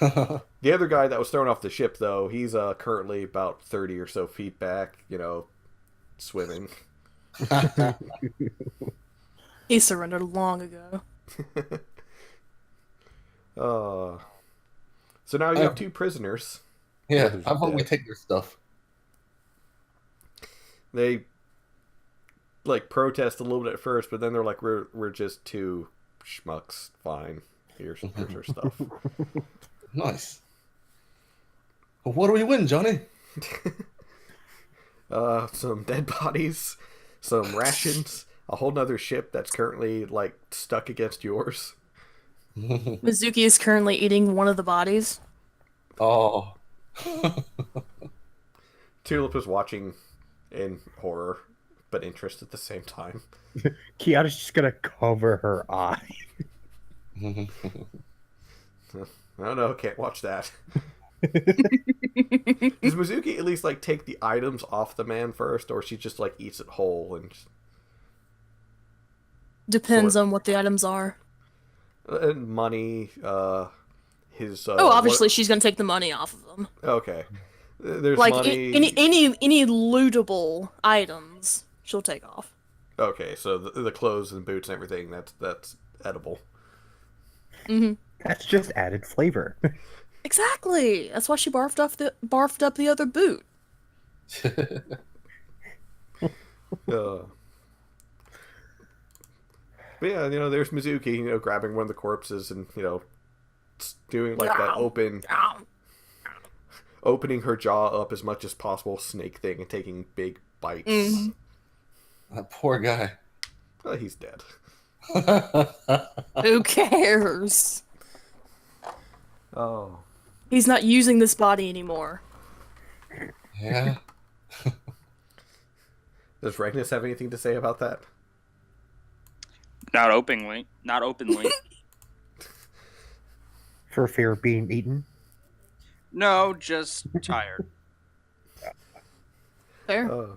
The other guy that was thrown off the ship, though, he's currently about 30 or so feet back, swimming. He surrendered long ago. So now you have 2 prisoners. Yeah, Others how are about we dead. take their stuff? They protest a little bit at first, but then they're like, we're just 2 schmucks. Fine, here's our stuff. Nice. Well, what do we win, Johnny? Some dead bodies, some rations, a whole nother ship that's currently stuck against yours. Mizuki is currently eating one of the bodies. Oh. Tulip is watching in horror, but interest at the same time. Kiana's just gonna cover her eye. I don't know, can't watch that. Does Mizuki at least take the items off the man first, or she just eats it whole Depends on what the items are. and money, his Obviously she's gonna take the money off of them. okay. There's Like money. any lootable items, she'll take off. Okay, so the clothes and boots and everything, that's edible. Mm-hmm. That's just added flavor. Exactly. That's why she barfed up the other boot. But yeah, there's Mizuki, grabbing one of the corpses and doing that opening her jaw up as much as possible, snake thing, and taking big bites. Mm-hmm. That poor guy. Oh, he's dead. Who cares? Oh. He's not using this body anymore. Yeah. Does Regnus have anything to say about that? Not openly. For fear of being eaten. No, just tired. Fair.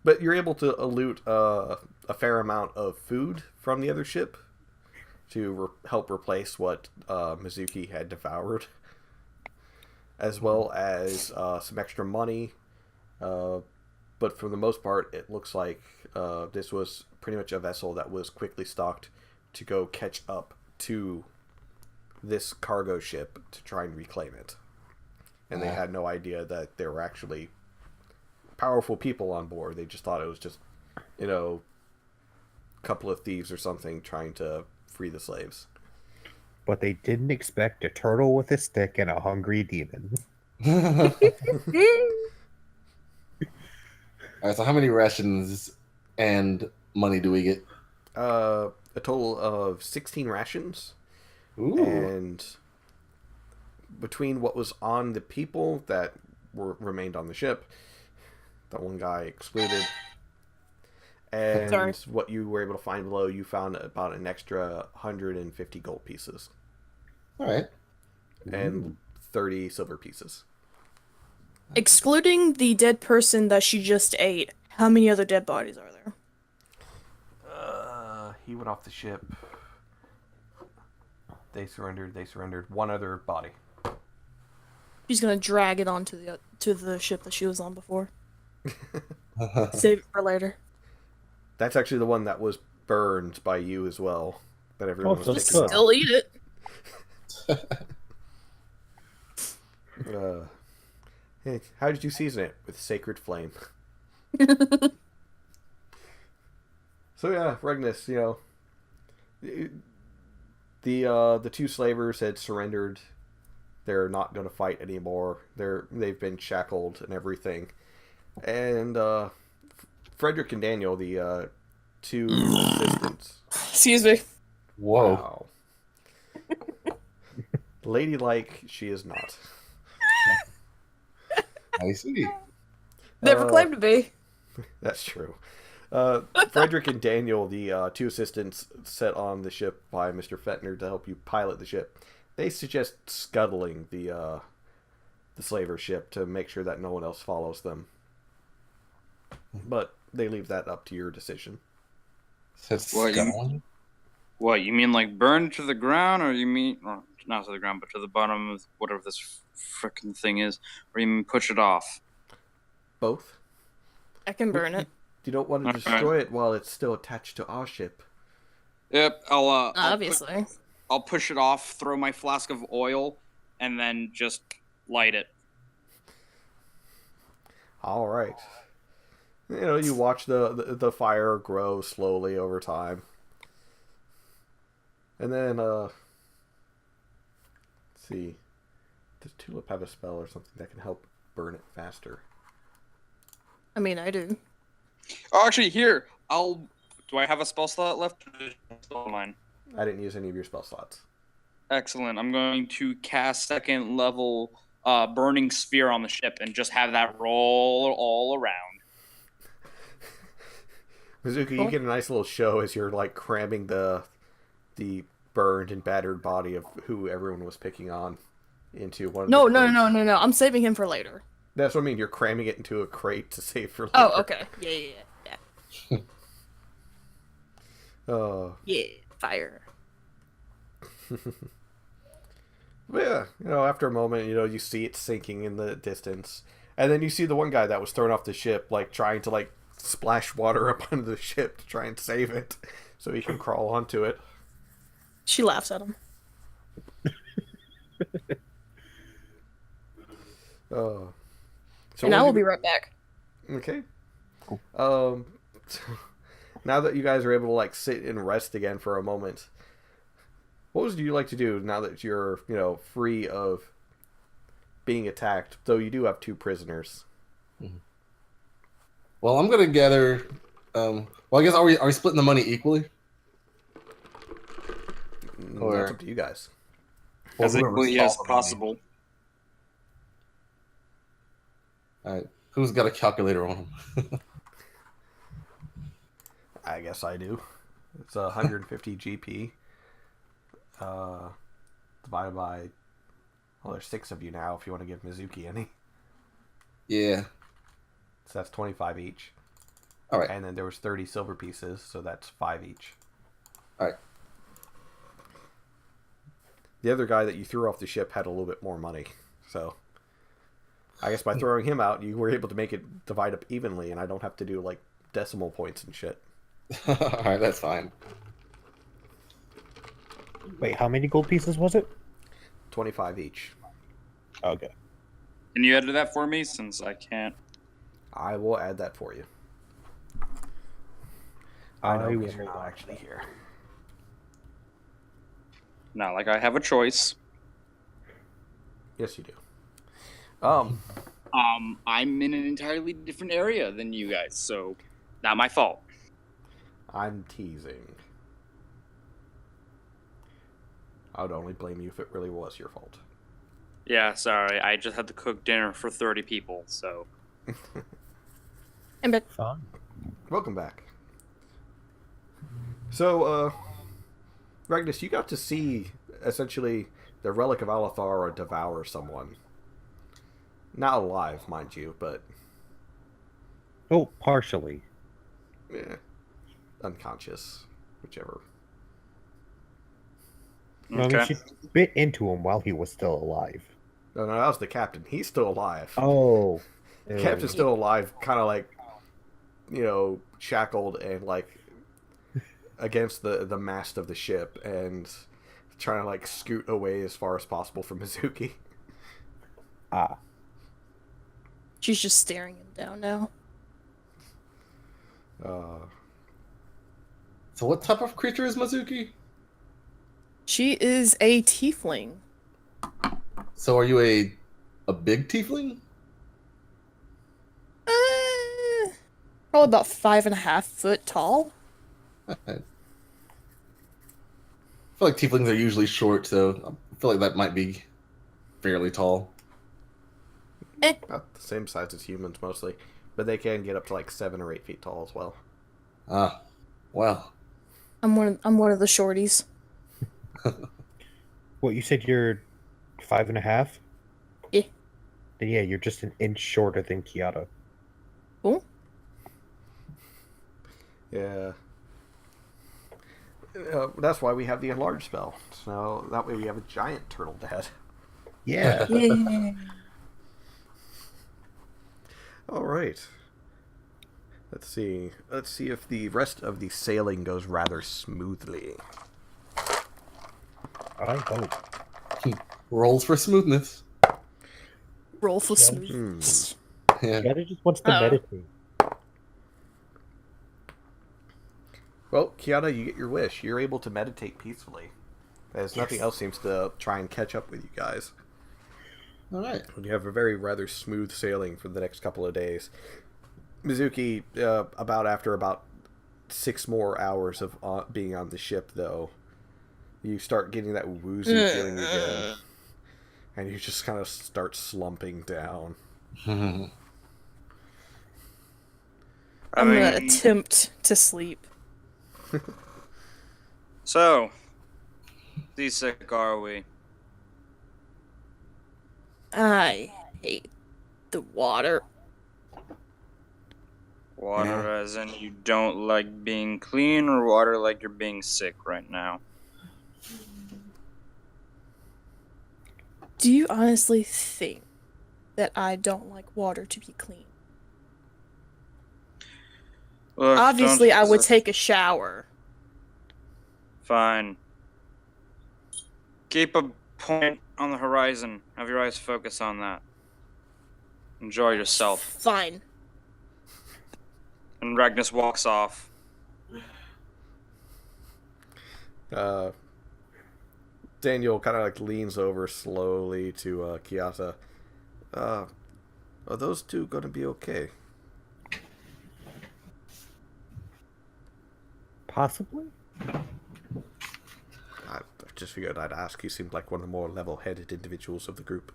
But you're able to loot a fair amount of food from the other ship to help replace what Mizuki had devoured, as well as some extra money. But for the most part, it looks like this was pretty much a vessel that was quickly stocked to go catch up to this cargo ship to try and reclaim it. And they had no idea that there were actually powerful people on board. They just thought it was just, a couple of thieves or something trying to free the slaves. But they didn't expect a turtle with a stick and a hungry demon. All right, so how many rations and money do we get? A total of 16 rations. Ooh. And between what was on the people that remained on the ship, that one guy excluded, and what you were able to find below, you found about an extra 150 gold pieces. All right. And 30 silver pieces. Excluding the dead person that she just ate, how many other dead bodies are there? he went off the ship. They surrendered. One other body. She's gonna drag it onto the ship that she was on before. Save it for later. That's actually the one that was burned by you as well. That everyone so was it's picking good. off. Still eat it. Hey, how did you season it? With sacred flame. So yeah, Regnus, the two slavers had surrendered. They're not going to fight anymore. They've been shackled and everything. And Frederick and Daniel, the two assistants. Excuse me. Whoa. Wow. Ladylike, she is not. I see. Never claimed to be. That's true. Frederick and Daniel, the two assistants set on the ship by Mr. Fettner to help you pilot the ship, they suggest scuttling the slaver ship to make sure that no one else follows them. But they leave that up to your decision. Says What, scuttling? What, you mean like burn to the ground, or you mean, or not to the ground, but to the bottom of whatever this frickin' thing is, or you mean push it off? Both? I can burn it. You don't want to Okay. destroy it while it's still attached to our ship. Yep, Obviously. I'll push it off, throw my flask of oil, and then just light it. All right. You watch the fire grow slowly over time. And then, let's see. Does Tulip have a spell or something that can help burn it faster? I mean, I do. Oh, actually, here, do I have a spell slot left? Mine. I didn't use any of your spell slots. Excellent. I'm going to cast second level burning sphere on the ship and just have that roll all around. Mizuki, you get a nice little show as you're like cramming the burned and battered body of who everyone was picking on into one of No. the crates. I'm saving him for later. That's what I mean. You're cramming it into a crate to save for later. Oh, okay. Yeah. Oh. Yeah. Fire. But yeah, after a moment, you see it sinking in the distance. And then you see the one guy that was thrown off the ship, like, trying to, like, splash water up onto the ship to try and save it so he can crawl onto it. She laughs at him. So And I will be right back. Okay. Now that you guys are able to, like, sit and rest again for a moment, what would you like to do now that you're, free of being attacked, though you do have two prisoners? Well, I'm gonna gather. Well, I guess are we splitting the money equally? Or- That's up to you guys. As whoever equally stole as the money. possible. All right. Who's got a calculator on him? I guess I do. It's 150 GP. Divided by... Well, there's 6 of you now if you want to give Mizuki any. Yeah. So that's 25 each. All right. And then there was 30 silver pieces, so that's 5 each. All right. The other guy that you threw off the ship had a little bit more money, so... I guess by throwing him out, you were able to make it divide up evenly, and I don't have to do, like, decimal points and shit. All right, that's fine. Wait, how many gold pieces was it? 25 each. Okay. Can you edit that for me, since I can't? I will add that for you. I know, I because you're will. not actually here. Not like I have a choice. Yes, you do. I'm in an entirely different area than you guys, so not my fault. I'm teasing. I would only blame you if it really was your fault. Yeah, sorry. I just had to cook dinner for 30 people, so. I'm back. Fine. Welcome back. So, Ragnus, you got to see, essentially, the Relic of Alethar devour someone. Not alive, mind you, but... Oh, partially. unconscious. whichever. No, I mean, Okay. she bit into him while he was still alive. No, that was the captain. He's still alive. Oh. The captain's still alive, kind of like, shackled and like against the mast of the ship and trying to like scoot away as far as possible from Mizuki. Ah. She's just staring him down now. So what type of creature is Mizuki? She is a tiefling. So are you a big tiefling? Probably about 5.5 foot tall. I feel like tieflings are usually short, so I feel like that might be fairly tall. About the same size as humans mostly, but they can get up to like 7 or 8 feet tall as well. Ah, well. I'm one of the shorties. What, you said you're 5.5? Yeah. Then yeah, you're just an inch shorter than Kiata. Cool. Yeah. That's why we have the enlarge spell. So that way we have a giant turtle dad. Yeah. Yeah. All right. Let's see. Let's see if the rest of the sailing goes rather smoothly. I hope. Rolls for smoothness. Roll for Yeah. smooth. Yeah. Kiata just wants to Oh. meditate. Well, Kiata, you get your wish. You're able to meditate peacefully, as nothing else seems to try and catch up with you guys. All right. And you have a rather smooth sailing for the next couple of days. Mizuki, after about 6 more hours of being on the ship, though, you start getting that woozy feeling again, and you just kind of start slumping down. I'm gonna attempt to sleep. So, seasick are we? I hate the water. Water as in you don't like being clean, or water like you're being sick right now? Do you honestly think that I don't like water to be clean? Look, Obviously, I would don't- take a shower. Fine. Keep a point on the horizon. Have your eyes focus on that. Enjoy yourself. Fine. And Ragnus walks off. Daniel kind of like leans over slowly to Kiata. Are those two going to be okay? Possibly? I just figured I'd ask. You seemed like one of the more level-headed individuals of the group.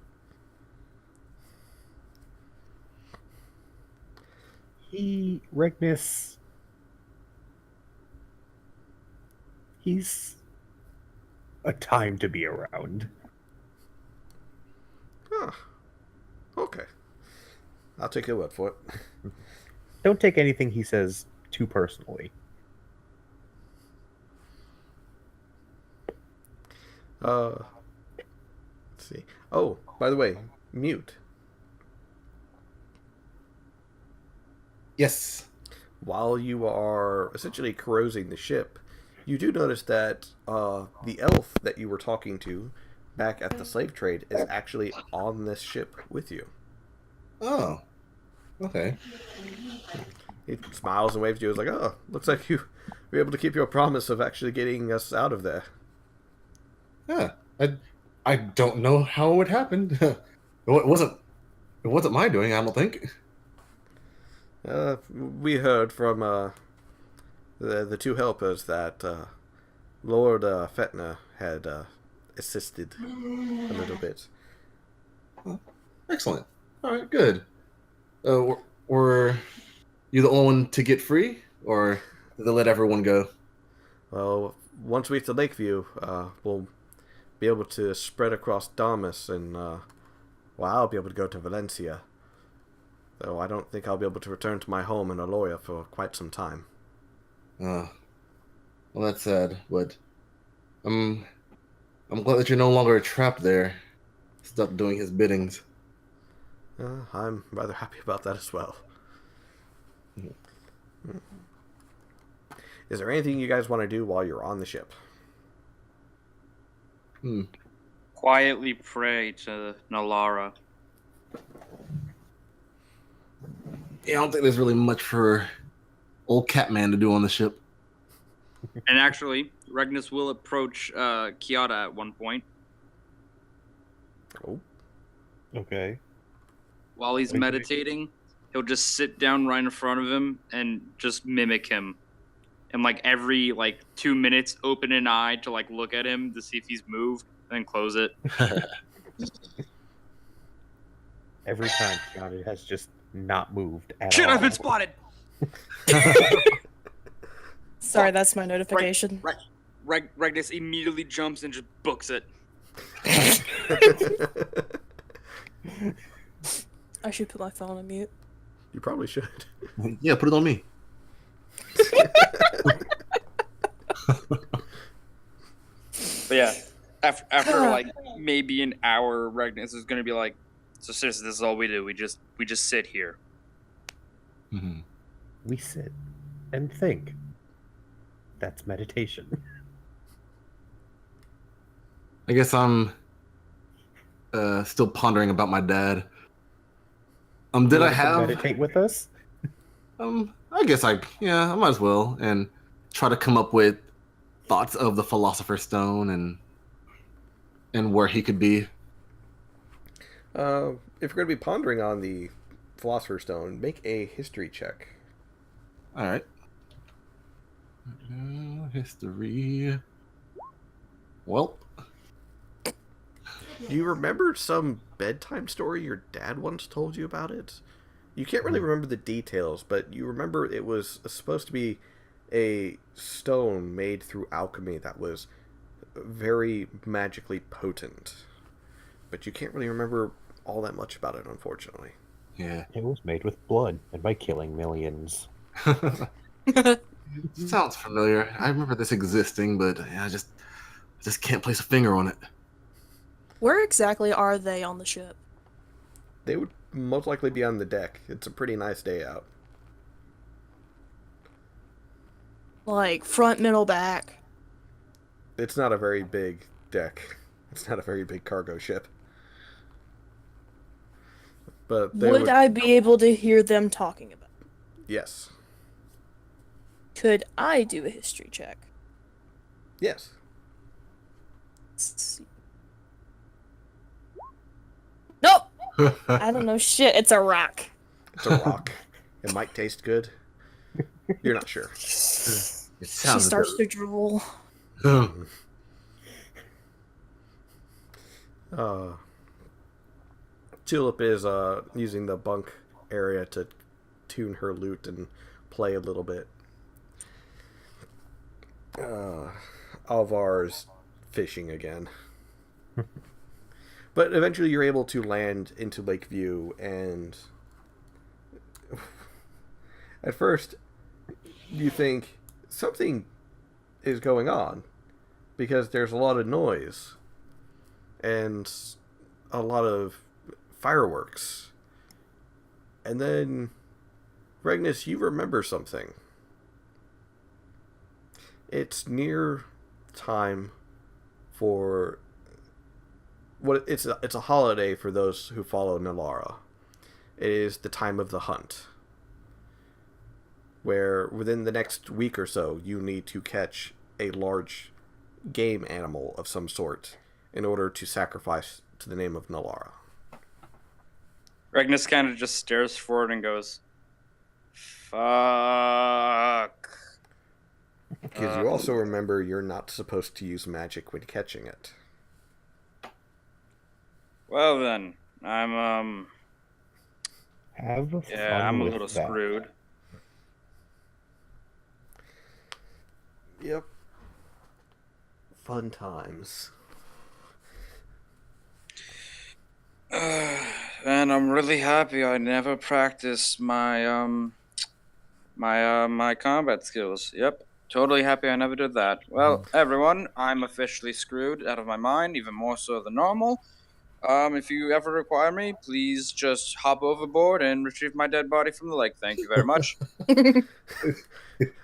Regnus, he's a time to be around. Huh. Okay. I'll take your word for it. Don't take anything he says too personally. Let's see. Oh, by the way, mute. Yes. While you are essentially corrosing the ship, you do notice that the elf that you were talking to back at the slave trade is actually on this ship with you. Oh. Okay. He smiles and waves to you. He's like, "Oh, looks like you were able to keep your promise of actually getting us out of there." Yeah. I don't know how it happened. It wasn't my doing, I don't think. We heard from the two helpers that Lord Fetner had assisted a little bit. Excellent. All right, good. Were you the only one to get free, or did they let everyone go? Well, once we get to Lakeview, we'll be able to spread across Damas, and I'll be able to go to Valencia. Though I don't think I'll be able to return to my home in Aloya for quite some time. Well, that's sad, but I'm I'm glad that you're no longer trapped there. Stop doing his biddings. I'm rather happy about that as well. Is there anything you guys want to do while you're on the ship? Quietly pray to Nalara. Yeah, I don't think there's really much for old Catman to do on the ship. And actually, Regnus will approach Kiata at one point. Oh, Okay. While he's meditating, he'll just sit down right in front of him and just mimic him. And like every 2 minutes, open an eye to look at him to see if he's moved, then close it. Every time Keanu has just not moved at Shit, all. I've been spotted! Sorry, that's my notification. Regnus immediately jumps and just books it. I should put my phone on mute. you probably should. Yeah, put it on me. But yeah, after maybe an hour, Regnus is gonna be like, "So seriously, this is all we do. We just sit here." Mm-hmm. We sit and think. That's meditation. I guess I'm still pondering about my dad. Did You I want to have? meditate with us? I guess I might as well and try to come up with thoughts of the Philosopher's Stone and where he could be. If you're going to be pondering on the Philosopher's Stone, make a history check. All right. History. Well, Do you remember some bedtime story your dad once told you about it? You can't really remember the details, but you remember it was supposed to be a stone made through alchemy that was very magically potent. But you can't really remember all that much about it, unfortunately. yeah. It was made with blood and by killing millions. Sounds familiar. I remember this existing, but I just can't place a finger on it. Where exactly are they on the ship? They would most likely be on the deck. It's a pretty nice day out. Like front, middle, back. It's not a very big deck. It's not a very big cargo ship. But they Would I be able to hear them talking about it? Yes. Could I do a history check? Yes. Let's see. Nope! I don't know shit. It's a rock. It's a rock. It might taste good. You're not sure. It She sounds starts to drool. Tulip is using the bunk area to tune her lute and play a little bit. Alvar's fishing again. But eventually you're able to land into Lakeview, and at first you think something is going on because there's a lot of noise and a lot of fireworks. And then, Regnus, you remember something. It's near time for it's a holiday for those who follow Nalara. It is the time of the hunt, where within the next week or so you need to catch a large game animal of some sort in order to sacrifice to the name of Nalara. Regnus kind of just stares forward and goes, "Fuck." Because you also remember you're not supposed to use magic when catching it. Well then, I'm Have fun I'm a with little that. screwed. Yep. Fun times. And I'm really happy I never practiced my my combat skills. Yep. Totally happy I never did that. Well, everyone, I'm officially screwed out of my mind, even more so than normal. If you ever require me, please just hop overboard and retrieve my dead body from the lake. Thank you very much.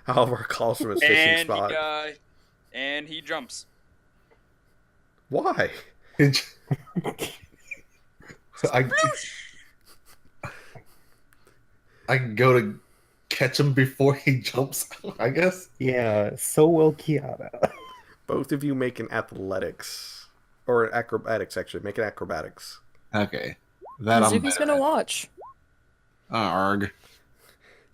Oliver calls from his fishing spot. And he jumps. Why? I can go to catch him before he jumps, I guess. Yeah, so will Kiana. Both of you make an athletics. Or an acrobatics, actually. Make an acrobatics. Okay. That I'm Mizuki's better gonna at. watch. Arg.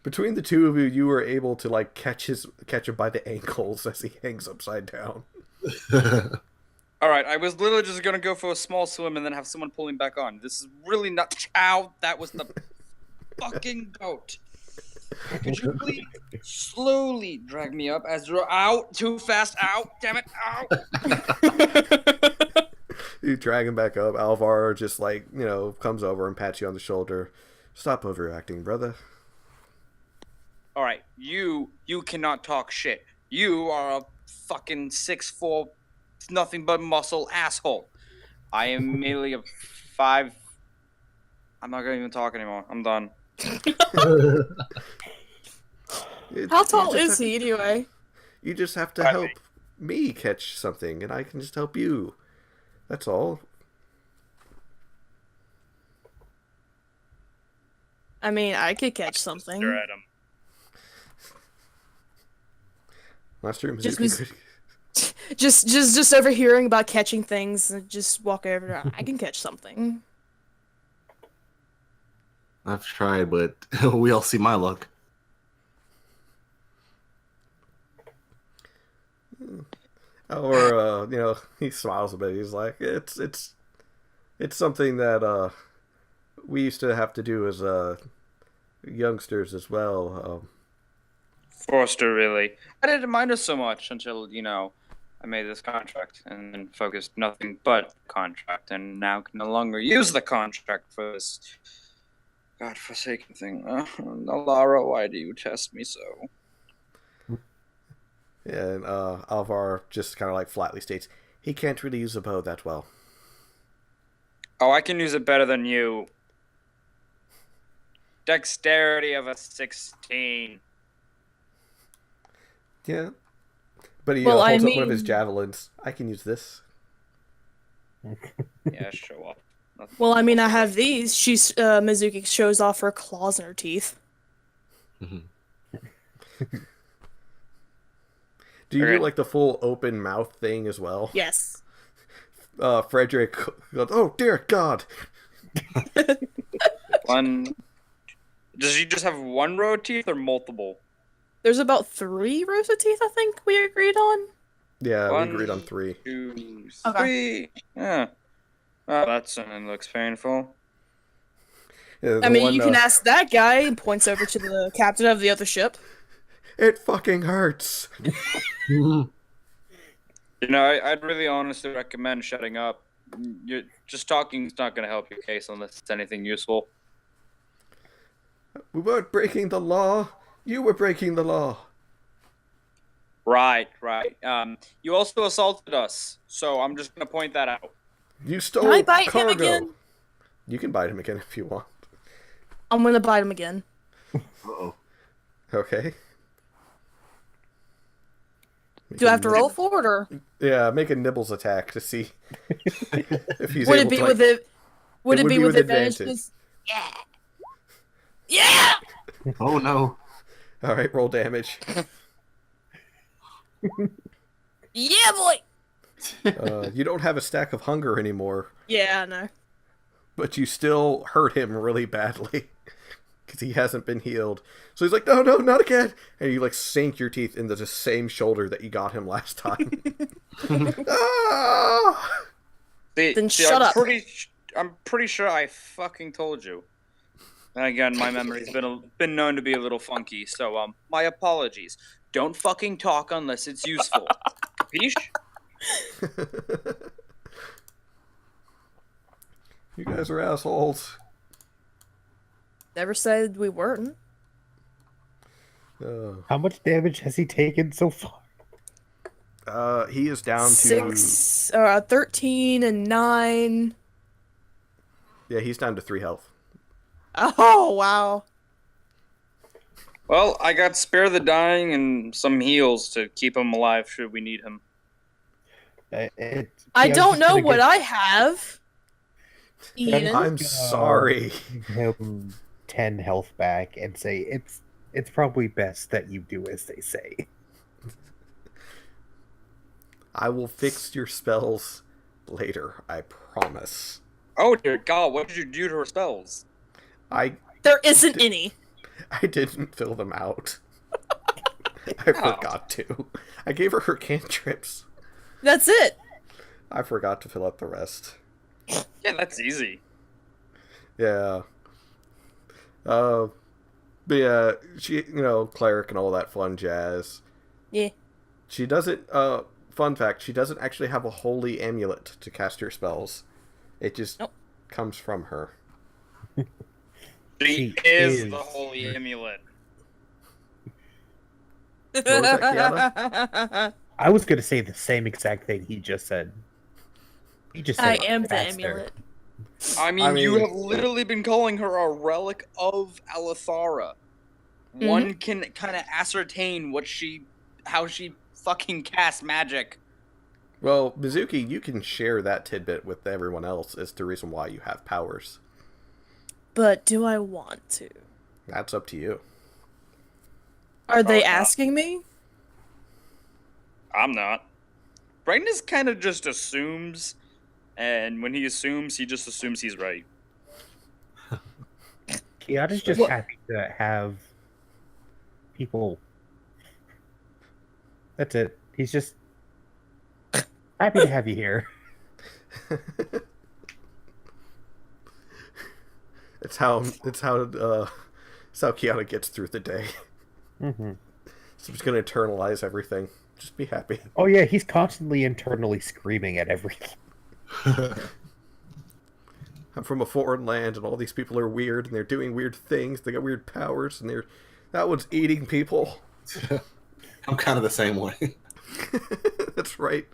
Between the two of you, you were able to like catch him by the ankles as he hangs upside down. All right, I was literally just gonna go for a small swim and then have someone pull him back on. This is really not. Ow! That was the fucking goat. Could you please slowly drag me up as you're out too fast? Ow! Damn it! Ow! You drag him back up. Alvar just like, comes over and pats you on the shoulder. Stop overreacting, brother. All right, you cannot talk shit. You are a fucking 6'4", nothing but muscle asshole. I am merely a 5. I'm not gonna even talk anymore. I'm done. How tall is he anyway? You just have to help me catch something, and I can just help you. That's all. I mean, I could catch something. Stare at him. Master Just Mizuki. Just overhearing about catching things, and just walk over. I can catch something. I've tried, but we all see my luck. Or he smiles a bit. He's like, it's something that we used to have to do as youngsters as well. Forster, really. I didn't mind it so much until, I made this contract and then focused nothing but contract, and now can no longer use the contract for this godforsaken thing. Alara, why do you test me so? And Alvar just kind of like flatly states, he can't really use a bow that well. Oh, I can use it better than you. Dexterity of a 16. Yeah. But he Well, holds I up one of his mean- javelins. I can use this. Yeah, show up. Nothing. Well, I mean, I have these. Mizuki shows off her claws in her teeth. Do you Okay. do like the full open mouth thing as well? Yes. Frederick goes, oh dear God. One. Does he just have one row of teeth or multiple? There's about 3 rows of teeth, I think we agreed on. Yeah, One. we agreed on 3. 2, Okay. 3. Yeah. Oh, that certainly looks painful. Yeah, I mean, one, you can ask that guy. And points over to the captain of the other ship. It fucking hurts. I'd really honestly recommend shutting up. Just talking's not going to help your case unless it's anything useful. We weren't breaking the law. You were breaking the law. Right. You also assaulted us, so I'm just going to point that out. You stole Can I bite cargo. him again? You can bite him again if you want. I'm gonna bite him again. Uh-oh. Okay. Do I have to roll for it, or Yeah, make a nibbles attack to see if he's would able it be to, with it? Would it it would be be with with advantage? advantage. Yeah. Oh no. All right, roll damage. Yeah, boy. You don't have a stack of hunger anymore, Yeah, I know. but you still hurt him really badly because he hasn't been healed. So he's like, no, not again. And you like sink your teeth into the same shoulder that you got him last time. Ah! Then shut up. I'm pretty sure I fucking told you. And again, my memory's been known to be a little funky, so my apologies. Don't fucking talk unless it's useful. Capiche? You guys are assholes. Never said we weren't. How much damage has he taken so far? He is down to 13 and 9. yeah, he's down to 3 health. Oh, wow. Well, I got Spare the Dying and some heals to keep him alive should we need him. I don't know what I have. Yeah, Ian. I'm sorry. Give him 10 health back and say it's probably best that you do as they say. I will fix your spells later, I promise. Oh dear God, what did you do to her spells? There isn't any. I didn't fill them out. I forgot to. I gave her cantrips. That's it. I forgot to fill out the rest. Yeah, that's easy. Yeah. But yeah, she, cleric and all that fun jazz. Yeah. She doesn't, fun fact, she doesn't actually have a holy amulet to cast her spells. It just comes from her. She is the holy amulet. What was that, Kiana? I was gonna say the same exact thing he just said. He just said I am the faster. amulet. I mean, you have literally been calling her a relic of Alethara. One can kind of ascertain how she fucking casts magic. Well, Mizuki, you can share that tidbit with everyone else as the reason why you have powers. But do I want to? That's up to you. Are they not. asking me? I'm not. Brightness kind of just assumes, and when he just assumes he's right. Kiana's just happy to have people. That's it. He's just happy to have you here. It's how Kiana gets through the day. Mm-hmm. So I'm just gonna internalize everything. Just be happy. Oh yeah, he's constantly internally screaming at everything. I'm from a foreign land, and all these people are weird, and they're doing weird things. They got weird powers, and that one's eating people. I'm kind of the same way. That's right.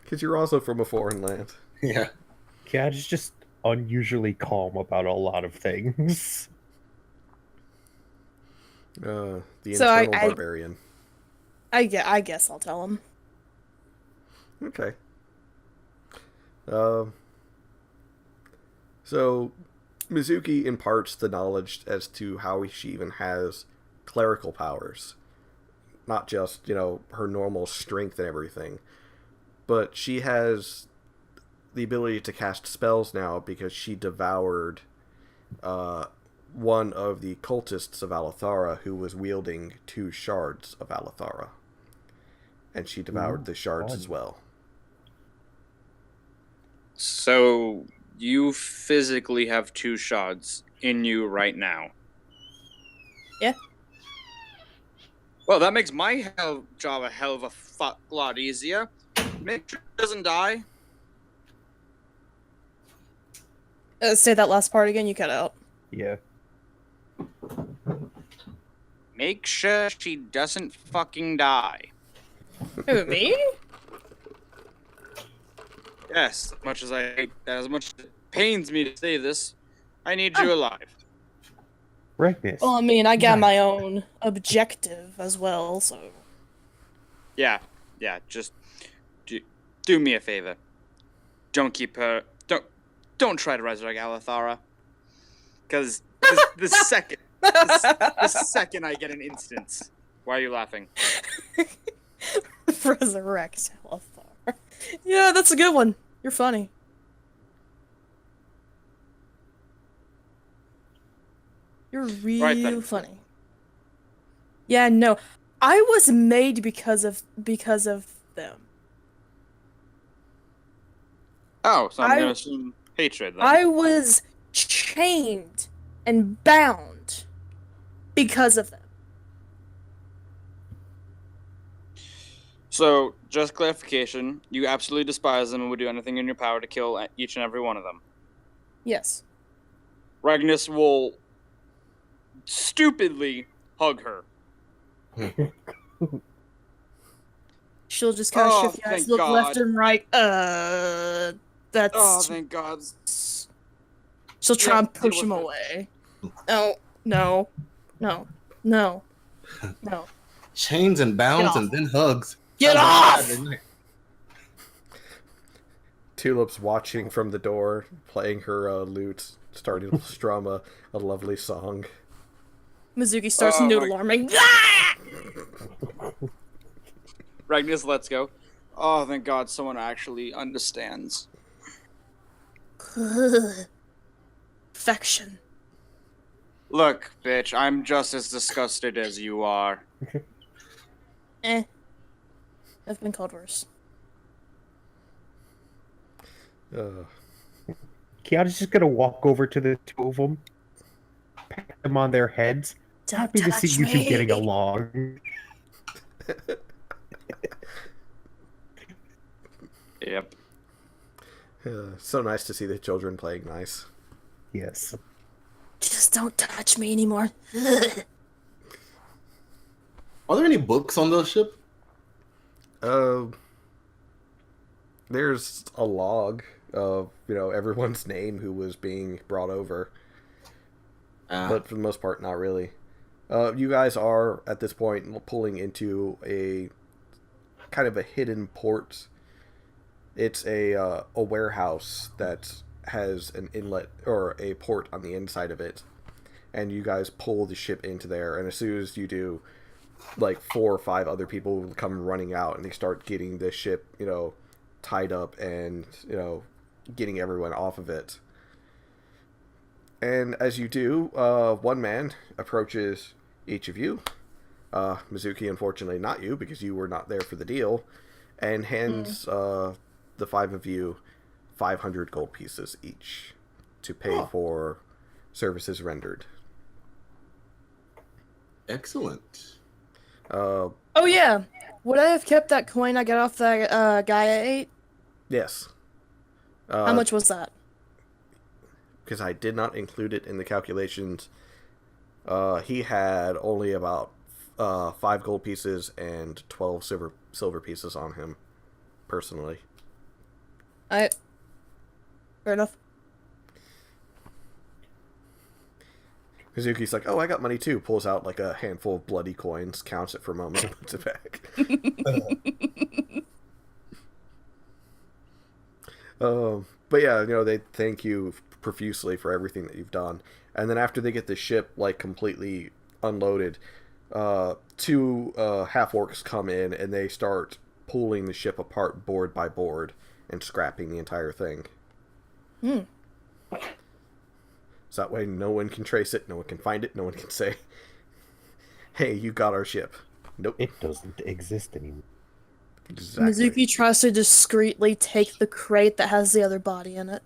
Because you're also from a foreign land. Yeah. Kiana's just unusually calm about a lot of things. The So internal barbarian. I guess I'll tell him. Okay. So Mizuki imparts the knowledge as to how she even has clerical powers. Not just, her normal strength and everything. But she has the ability to cast spells now because she devoured one of the cultists of Alethara who was wielding 2 shards of Alethara. And she devoured the shards as well. So you physically have 2 shards in you right now. Yeah. Well, that makes my job a hell of a lot easier. Make sure it doesn't die. Say that last part again, you cut out. Yeah. Make sure she doesn't fucking die. Who, me? Yes, as much as it pains me to say this, I need you alive. Brightness. Well, I mean, I got my own objective as well, so... Yeah, just do me a favor. Don't keep her... Don't try to resurrect Alethara. Because the second I get an instance... Why are you laughing? Resurrect Alethar. Yeah, that's a good one. You're funny. You're real funny. Yeah, no. I was made because of them. Oh, so I'm going to assume hatred then. I was chained and bound because of them. So, just clarification, you absolutely despise them and would do anything in your power to kill each and every one of them. Yes. Ragnus will stupidly hug her She'll just kind of Oh, shift your eyes, thank look God. left and right. That's. Oh, thank God. She'll try Yeah, and push deal him with it. away. No. No. Chains and bounds Get and then hugs. Get Sounds like a off! Saturday night. Tulip's watching from the door, playing her lute, starting to strum a lovely song. Mizuki starts Oh, noodle my- arming. Ragnus lets go. Oh, thank God someone actually understands. Affection. Look, bitch, I'm just as disgusted as you are. I've been called worse. Kiana's just gonna walk over to the two of them, pat them on their heads. Don't Happy to see touch you two me. getting along. Yep. So nice to see the children playing nice. Yes. Just don't touch me anymore. Are there any books on the ship? There's a log of everyone's name who was being brought over, but for the most part, not really. You guys are at this point pulling into a kind of a hidden port. It's a warehouse that has an inlet or a port on the inside of it, and you guys pull the ship into there. And as soon as you do, like 4 or 5 other people will come running out, and they start getting the ship, tied up and getting everyone off of it. And as you do, one man approaches each of you. Mizuki, unfortunately, not you, because you were not there for the deal, and hands the 5 of you 500 gold pieces each to pay for services rendered. Excellent. Oh yeah. Would I have kept that coin I got off that guy I ate? Yes. How much was that? Because I did not include it in the calculations. He had only about 5 gold pieces and 12 silver pieces on him, personally. Fair enough. Mizuki's like, oh, I got money too. Pulls out like a handful of bloody coins, counts it for a moment, and puts it back. But yeah, they thank you profusely for everything that you've done. And then after they get the ship like completely unloaded, 2 half orcs come in and they start pulling the ship apart board by board and scrapping the entire thing. So that way no one can trace it, no one can find it, no one can say, hey, you got our ship. Nope. It doesn't exist anymore. Exactly. Mizuki tries to discreetly take the crate that has the other body in it.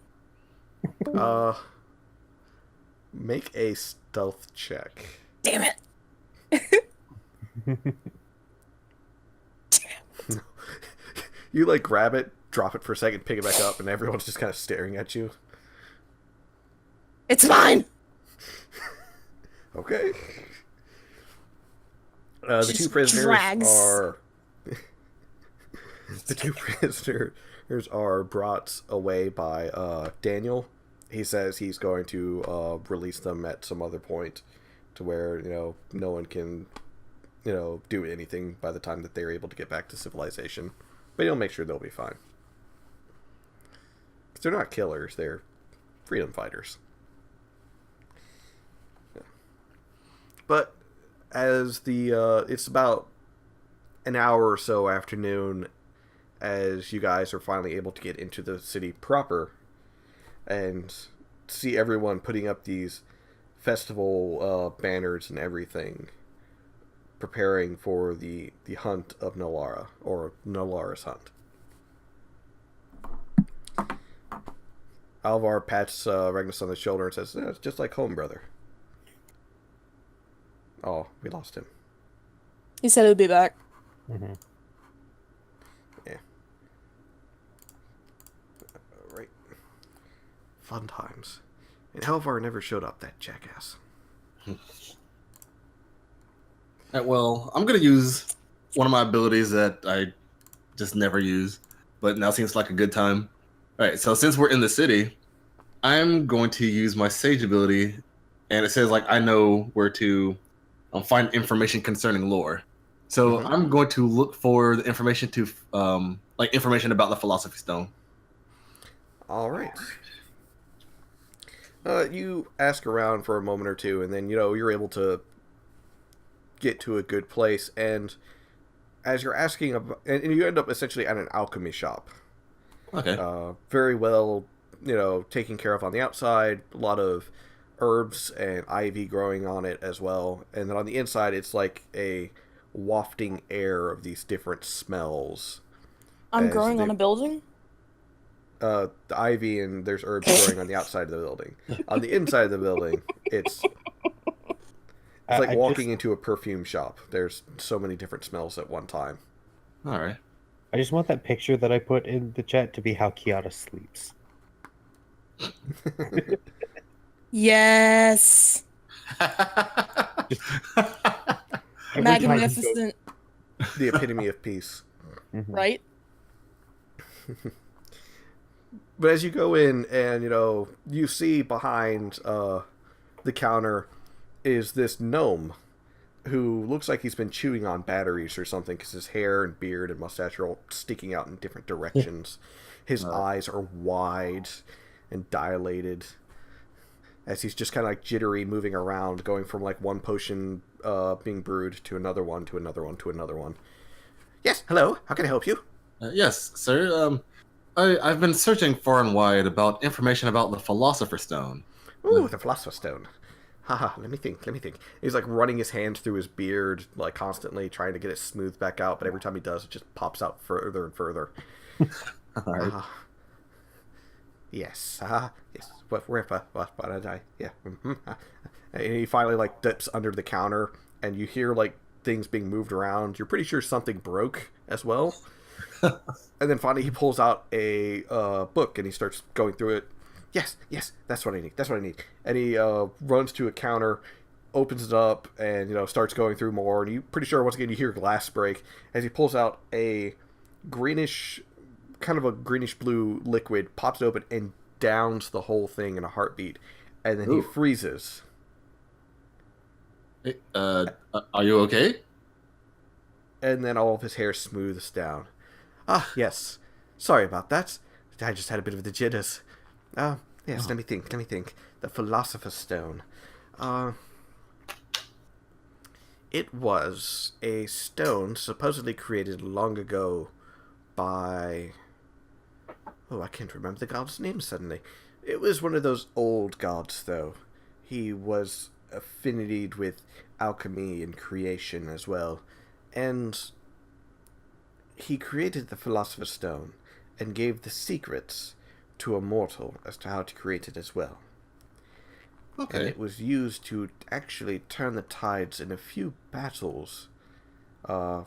Make a stealth check. Damn it! You like grab it, drop it for a second, pick it back up, and everyone's just kind of staring at you. It's mine! Okay. The Just 2 prisoners drags. are... The 2 prisoners are brought away by Daniel. He says he's going to release them at some other point to where, no one can, do anything by the time that they're able to get back to civilization. But he'll make sure they'll be fine. 'Cause they're not killers, they're freedom fighters. Yeah. But as it's about an hour or so afternoon as you guys are finally able to get into the city proper and see everyone putting up these festival banners and everything, preparing for the hunt of Nalara, or Nalara's hunt. Alvar pats Regnus on the shoulder and says, it's just like home, brother. Oh, we lost him. He said he'd be back. Mm-hmm. Yeah. Right. Fun times. And Alvar never showed up, that jackass. Well, I'm gonna use one of my abilities that I just never use, but now seems like a good time. All right, so since we're in the city, I'm going to use my Sage ability, and it says like I know where to find information concerning lore. So Mhm. I'm going to look for the information to like information about the Philosophy Stone. All right. You ask around for a moment or two, and then you're able to get to a good place. And as you're asking about, and you end up essentially at an alchemy shop. Okay. Very well, taken care of on the outside. A lot of herbs and ivy growing on it as well. And then on the inside, it's like a wafting air of these different smells. I'm As growing they- on a building. The ivy and there's herbs growing on the outside of the building. On the inside of the building, it's like I walking just, into a perfume shop. There's so many different smells at one time. All right. I just want that picture that I put in the chat to be how Kiara sleeps. Yes. Every time he goes- Magnificent, The epitome of peace. Mhm. right? But as you go in and, you see behind the counter is this gnome who looks like he's been chewing on batteries or something because his hair and beard and mustache are all sticking out in different directions. His eyes are wide and dilated as he's just kind of like jittery moving around, going from like one potion being brewed to another one, to another one, to another one. Yes, hello, how can I help you? Yes, sir. I've been searching far and wide about information about the Philosopher's Stone. Ooh, the Philosopher's Stone. Haha, let me think. He's like running his hand through his beard, like constantly trying to get it smoothed back out, but every time he does, it just pops out further and further. All right. Yes, yes. What did I? Yeah. And he finally like dips under the counter, and you hear like things being moved around. You're pretty sure something broke as well. And then finally he pulls out a book and he starts going through it. Yes, that's what I need. And he runs to a counter, opens it up, and starts going through more. And you're pretty sure once again you hear glass break as he pulls out a greenish, kind of a greenish blue liquid, pops it open, and downs the whole thing in a heartbeat. And then he Ooh. freezes. Hey, are you okay? And then all of his hair smooths down. Ah, yes. Sorry about that. I just had a bit of the jitters. Yes, let me think. The Philosopher's Stone. It was a stone supposedly created long ago by... Oh, I can't remember the god's name suddenly. It was one of those old gods, though. He was affinited with alchemy and creation as well. And he created the Philosopher's Stone and gave the secrets to a mortal as to how to create it as well. Okay. And it was used to actually turn the tides in a few battles a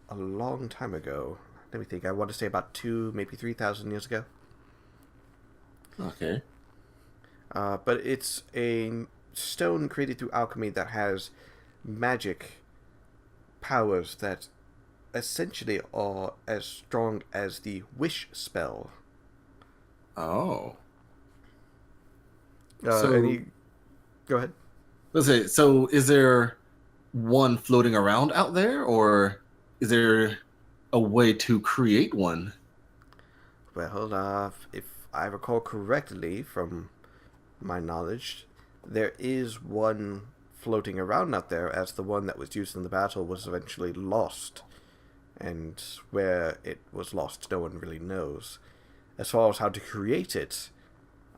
long time ago. Let me think. I want to say about 2, maybe 3,000 years ago. Okay. But it's a stone created through alchemy that has magic powers that essentially are as strong as the wish spell. Oh. Go ahead. Let's say, so is there one floating around out there, or is there a way to create one? Well, if I recall correctly from my knowledge, there is one floating around out there, as the one that was used in the battle was eventually lost. And where it was lost, no one really knows. As far as how to create it,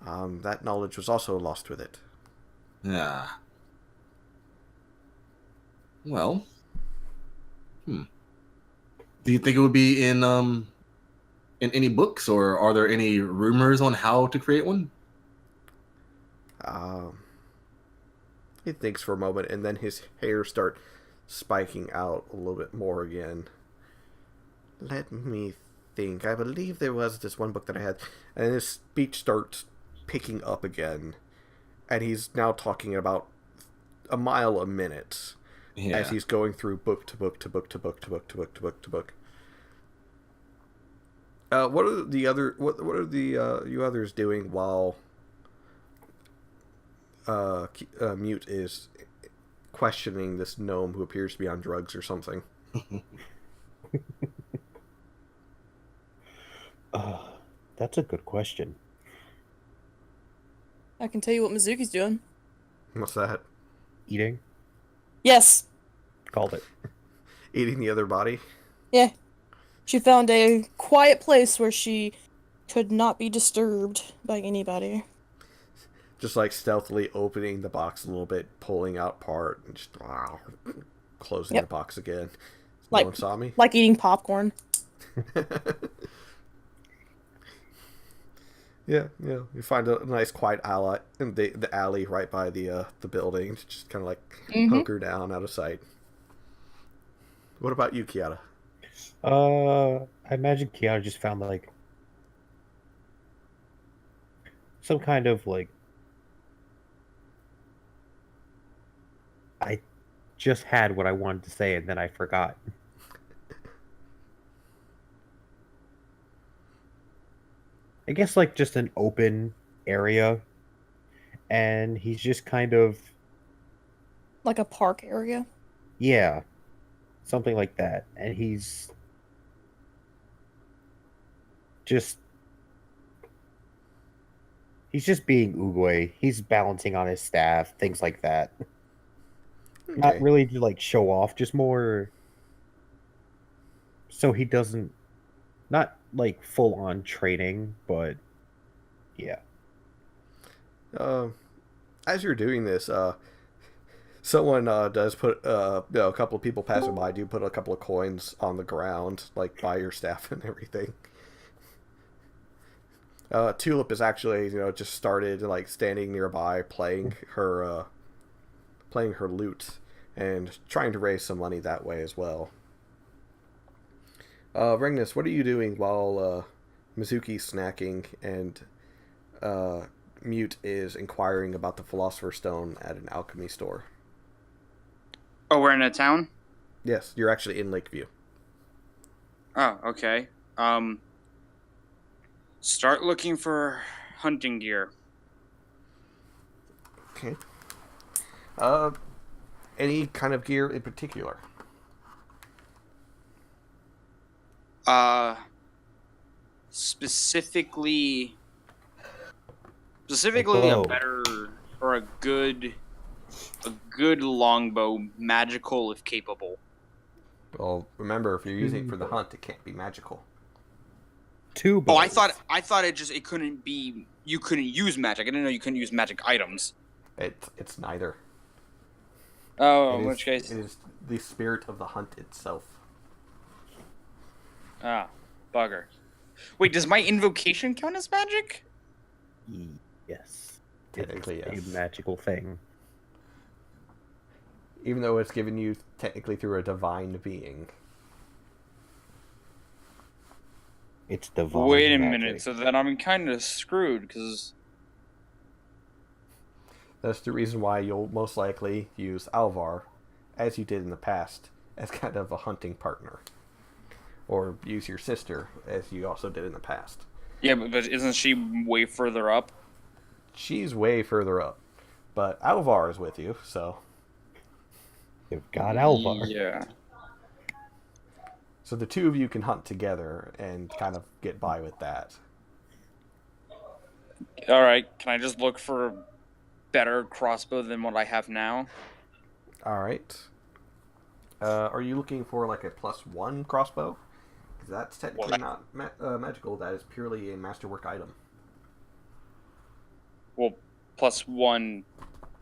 that knowledge was also lost with it. Yeah. Well. Do you think it would be in any books, or are there any rumors on how to create one? He thinks for a moment, and then his hair starts spiking out a little bit more again. Let me think. I believe there was this one book that I had, and his speech starts picking up again, and he's now talking about a mile a minute. Yeah. as he's going through book to book to book to book to book to book to book to book. What are the other what are the you others doing while Mute is questioning this gnome who appears to be on drugs or something? That's a good question. I can tell you what Mizuki's doing. What's that? Eating? Yes. Called it. Eating the other body? Yeah. She found a quiet place where she could not be disturbed by anybody. Just like stealthily opening the box a little bit, pulling out part, and just closing Yep. the box again. Like- No one saw me? Like eating popcorn. Yeah. You find a nice quiet alley in the alley right by the building. Just kind of like hunker down out of sight. What about you, Kiara? I imagine Kiara just found like some kind of like I just had what I wanted to say and then I forgot. I guess like just an open area and he's just kind of Like a park area. yeah, something like that. And he's just being Oogway. He's balancing on his staff, things like that. Not Okay. really to like show off, just more so he doesn't not like full on training, but yeah. As you're doing this, someone does put a couple of people passing by do put a couple of coins on the ground, like by your staff and everything. Tulip is actually just started like standing nearby playing her lute and trying to raise some money that way as well. Rengnus, what are you doing while Mizuki's snacking and Mute is inquiring about the Philosopher's Stone at an alchemy store? Oh, we're in a town? Yes, you're actually in Lakeview. Oh, okay. Start looking for hunting gear. Okay. Any kind of gear in particular? Specifically a bow. better or a good longbow, magical if capable. Well, remember, if you're using it for the hunt, it can't be magical. Two Oh, I bows. thought it couldn't be. You couldn't use magic. I didn't know you couldn't use magic items. It's neither. Oh, It in which is- case, it is the spirit of the hunt itself. bugger. Wait, does my invocation count as magic? Yes. Technically, It's yes. a magical thing. Even though it's given you technically through a divine being. It's divine. Wait a magic. minute. So then I'm kind of screwed because That's the reason why you'll most likely use Alvar, as you did in the past, as kind of a hunting partner. Or use your sister, as you also did in the past. yeah, but isn't she way further up? She's way further up. But Alvar is with you, so... You've got Alvar. Yeah. So the two of you can hunt together and kind of get by with that. All right. Can I just look for a better crossbow than what I have now? Alright. Are you looking for like a +1 crossbow? Because that's technically not magical. That is purely a masterwork item. Well, +1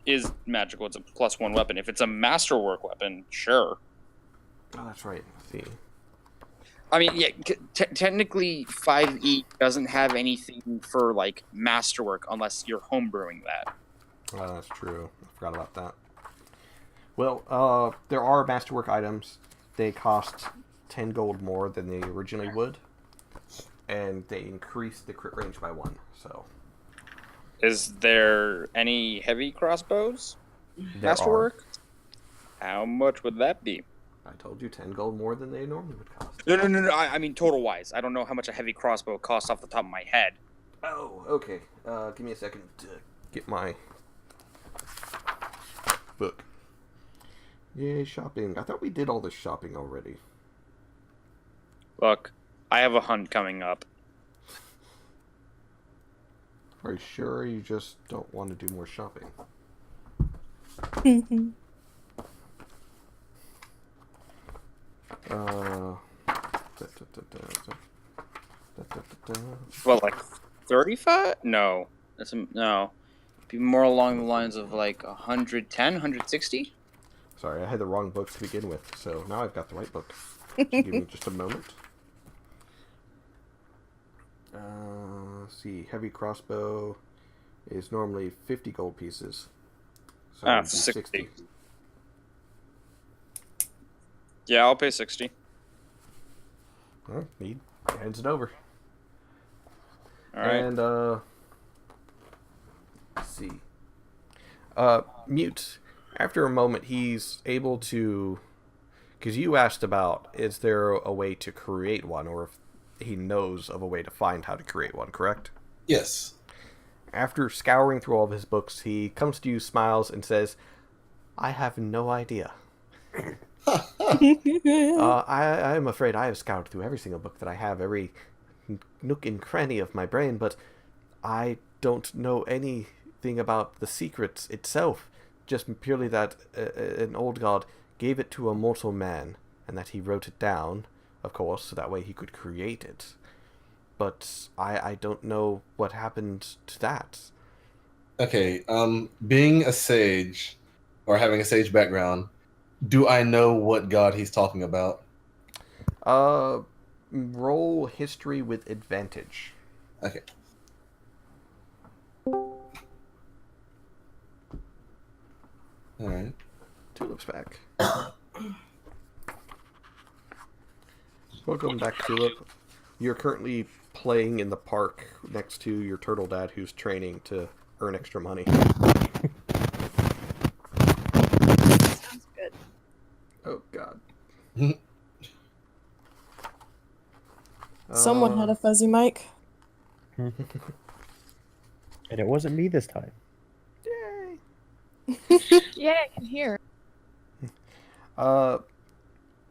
is magical. It's a +1 weapon. If it's a masterwork weapon, sure. Oh, that's right. Let's see. I mean, yeah. Technically, 5e doesn't have anything for like masterwork unless you're homebrewing that. Oh, that's true. I forgot about that. Well, there are masterwork items. They cost 10 gold more than they originally would. And they increase the crit range by 1, so... Is there any heavy crossbows? There Masterwork? are. How much would that be? I told you 10 gold more than they normally would cost. No. I mean total wise. I don't know how much a heavy crossbow costs off the top of my head. Oh, okay. Give me a second to get my book. Yay, shopping. I thought we did all this shopping already. Look, I have a hunt coming up. Are you sure you just don't want to do more shopping? Well, like 35? No. No. Be more along the lines of like 110, 160? Sorry, I had the wrong book to begin with, so now I've got the right book. So give me just a moment. Let's see, heavy crossbow is normally 50 gold pieces. So it'd be 60. Yeah, I'll pay 60. Well, he hands it over. Alright. And, let's see. Mute. After a moment, he's able to... Because you asked about, is there a way to create one, or if he knows of a way to find how to create one, correct? Yes. After scouring through all of his books, he comes to you, smiles, and says, I have no idea. I am afraid I have scoured through every single book that I have, every nook and cranny of my brain, but I don't know anything about the secrets itself. Just purely that an old god gave it to a mortal man, and that he wrote it down, of course, so that way he could create it. But I don't know what happened to that. Okay, being a sage, or having a sage background, do I know what god he's talking about? Roll history with advantage. Okay. Alright. Tulip's back. Welcome back, Tulip. You're currently playing in the park next to your turtle dad who's training to earn extra money. Sounds good. Oh, God. Someone had a fuzzy mic. And it wasn't me this time. Yay! Yeah, I can hear.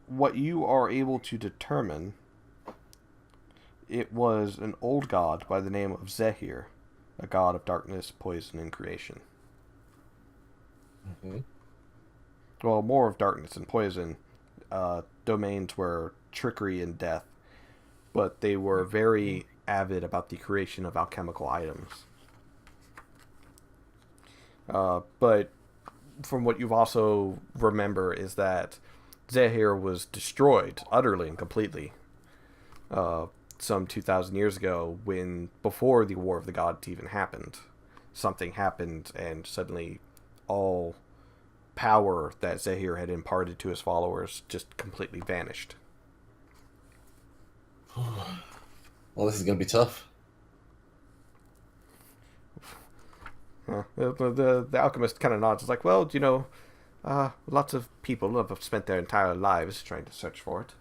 What you are able to determine, it was an old god by the name of Zehir, a god of darkness, poison, and creation. Mm-hmm. Well, more of darkness and poison. Domains were trickery and death, but they were very avid about the creation of alchemical items. But from what you've also remember is that Zehir was destroyed utterly and completely some 2,000 years ago, when before the War of the Gods even happened. Something happened and suddenly all power that Zehir had imparted to his followers just completely vanished. Well, this is gonna be tough. The alchemist kind of nods. It's like, well, you know, lots of people have spent their entire lives trying to search for it.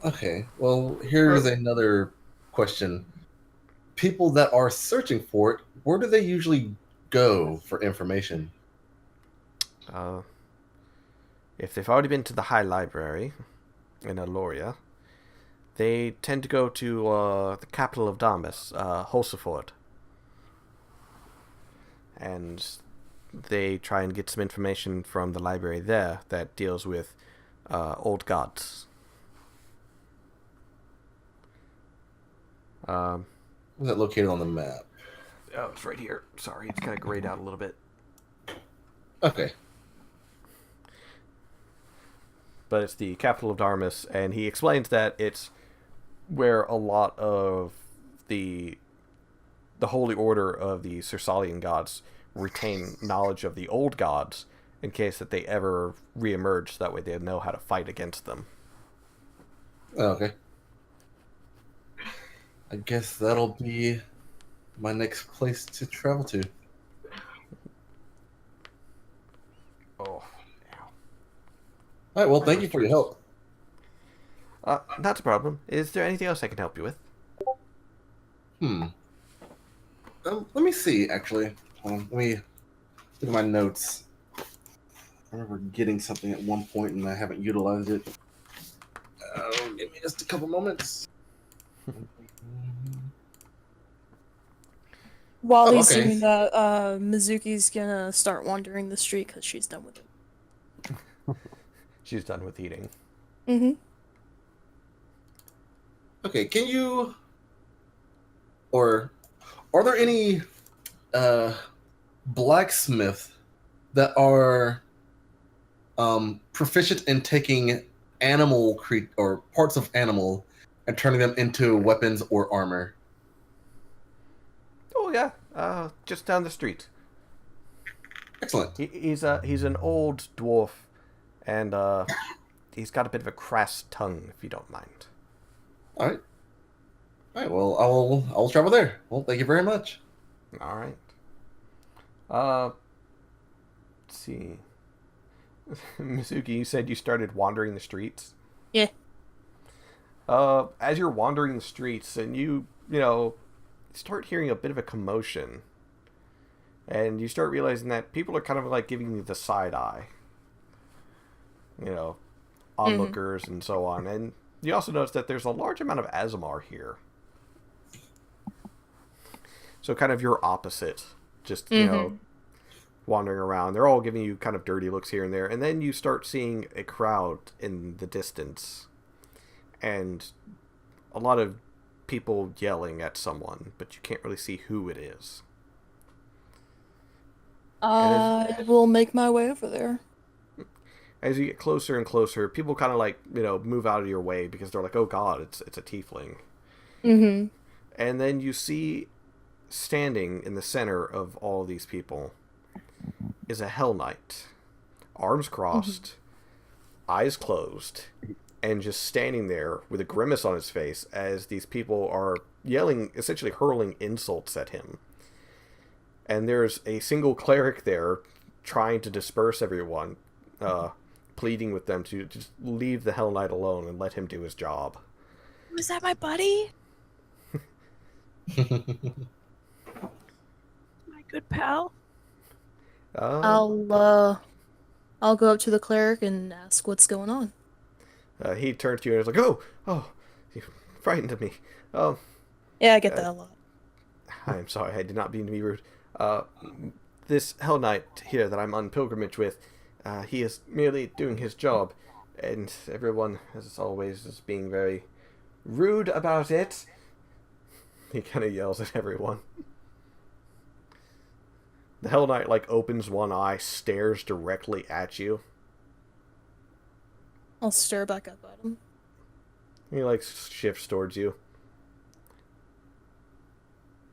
Okay, well, here's another question. People that are searching for it, where do they usually go for information? If they've already been to the High Library in Aloria, they tend to go to the capital of Damas, Holseford. And they try and get some information from the library there that deals with old gods. Where's that located on the map? Oh, it's right here. Sorry, it's kind of grayed out a little bit. Okay. But it's the capital of Darmus, and he explains that it's where a lot of the holy order of the Cersalian gods retain knowledge of the old gods in case that they ever reemerge, so that way they know how to fight against them. Okay. I guess that'll be my next place to travel to. Oh, All right. Well, thank you for your help. Not a problem. Is there anything else I can help you with? Let me see. Actually, let me look at my notes. I remember getting something at one point and I haven't utilized it. Give me just a couple moments. While Oh, he's okay. doing that, Mizuki's gonna start wandering the street because she's done with it. She's done with eating. Mm-hmm. Okay, can you, or are there any blacksmith that are proficient in taking or parts of animal and turning them into weapons or armor? Oh yeah, just down the street. Excellent. He's an old dwarf, and he's got a bit of a crass tongue, if you don't mind. All right. All right. Well, I'll travel there. Well, thank you very much. All right. Let's see. Mizuki, you said you started wandering the streets. Yeah. As you're wandering the streets, and you start hearing a bit of a commotion, and you start realizing that people are kind of like giving you the side eye. Onlookers and so on, and you also notice that there's a large amount of Azamar here. So kind of your opposite, just wandering around. They're all giving you kind of dirty looks here and there, and then you start seeing a crowd in the distance, and a lot of people yelling at someone, but you can't really see who it is. I will make my way over there. As you get closer and closer, people kind of like move out of your way because they're like, "Oh God, it's a tiefling." Mm-hmm. And then you see, standing in the center of all these people, is a Hell Knight, arms crossed, eyes closed, and just standing there with a grimace on his face as these people are yelling, essentially hurling insults at him. And there's a single cleric there trying to disperse everyone, pleading with them to just leave the Hell Knight alone and let him do his job. Was that my buddy? My good pal. I'll go up to the cleric and ask what's going on. He turned to you and was like, "Oh, you frightened me. Yeah, I get that a lot. I'm sorry, I did not mean to be rude. This Hell Knight here that I'm on pilgrimage with, he is merely doing his job, and everyone, as always, is being very rude about it." He kind of yells at everyone. The Hell Knight, opens one eye, stares directly at you. I'll stare back up at him. He, shifts towards you.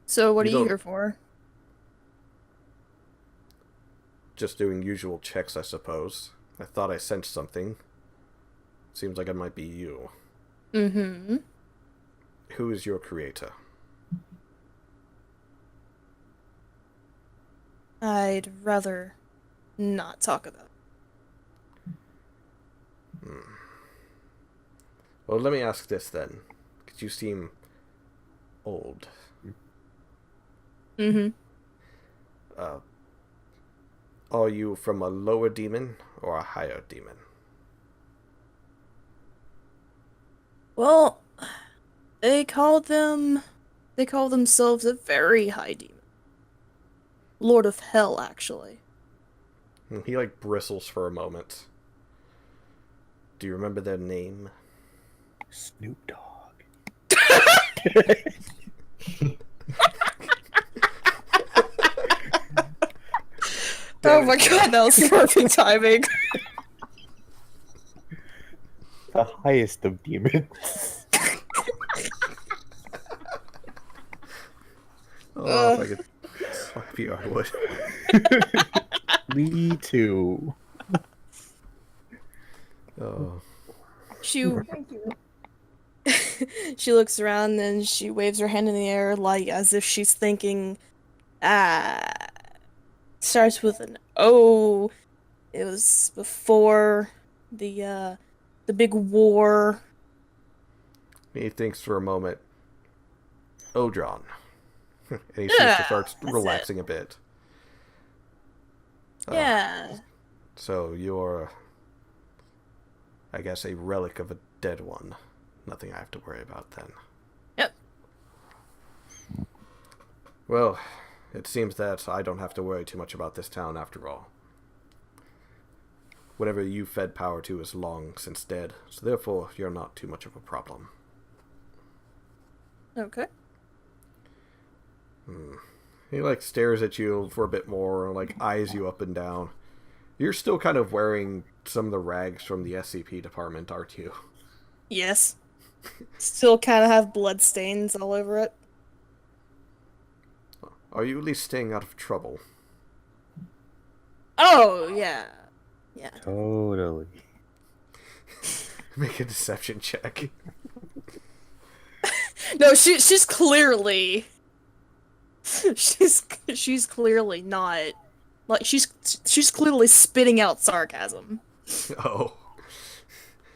So what are you don't- here for? Just doing usual checks, I suppose. I thought I sensed something. Seems like it might be you. Mm-hmm. Who is your creator? I'd rather not talk about it. Well, let me ask this then. Because you seem old. Mm-hmm. Are you from a lower demon or a higher demon? Well, they call themselves a very high demon. Lord of Hell, actually. He bristles for a moment. Do you remember their name? Snoop Dogg. Oh my god, that was perfect timing. The highest of demons. Oh, if I could slap you, I would. Me too. Oh. She she looks around and she waves her hand in the air as if she's thinking, starts with an O. It was before the big war. He thinks for a moment. Odron. And he seems to start relaxing a bit. Yeah. So you're, I guess, a relic of a dead one. Nothing I have to worry about then. Yep. Well, it seems that I don't have to worry too much about this town after all. Whatever you fed power to is long since dead, so therefore you're not too much of a problem. Okay. He, like, stares at you for a bit more, and, like, eyes you up and down. You're still kind of wearing some of the rags from the SCP department, aren't you? Yes. Still kind of have blood stains all over it. Are you at least staying out of trouble? Oh, yeah. Yeah. Totally. Make a deception check. No, she's clearly... She's clearly not... Like, she's clearly spitting out sarcasm. Oh.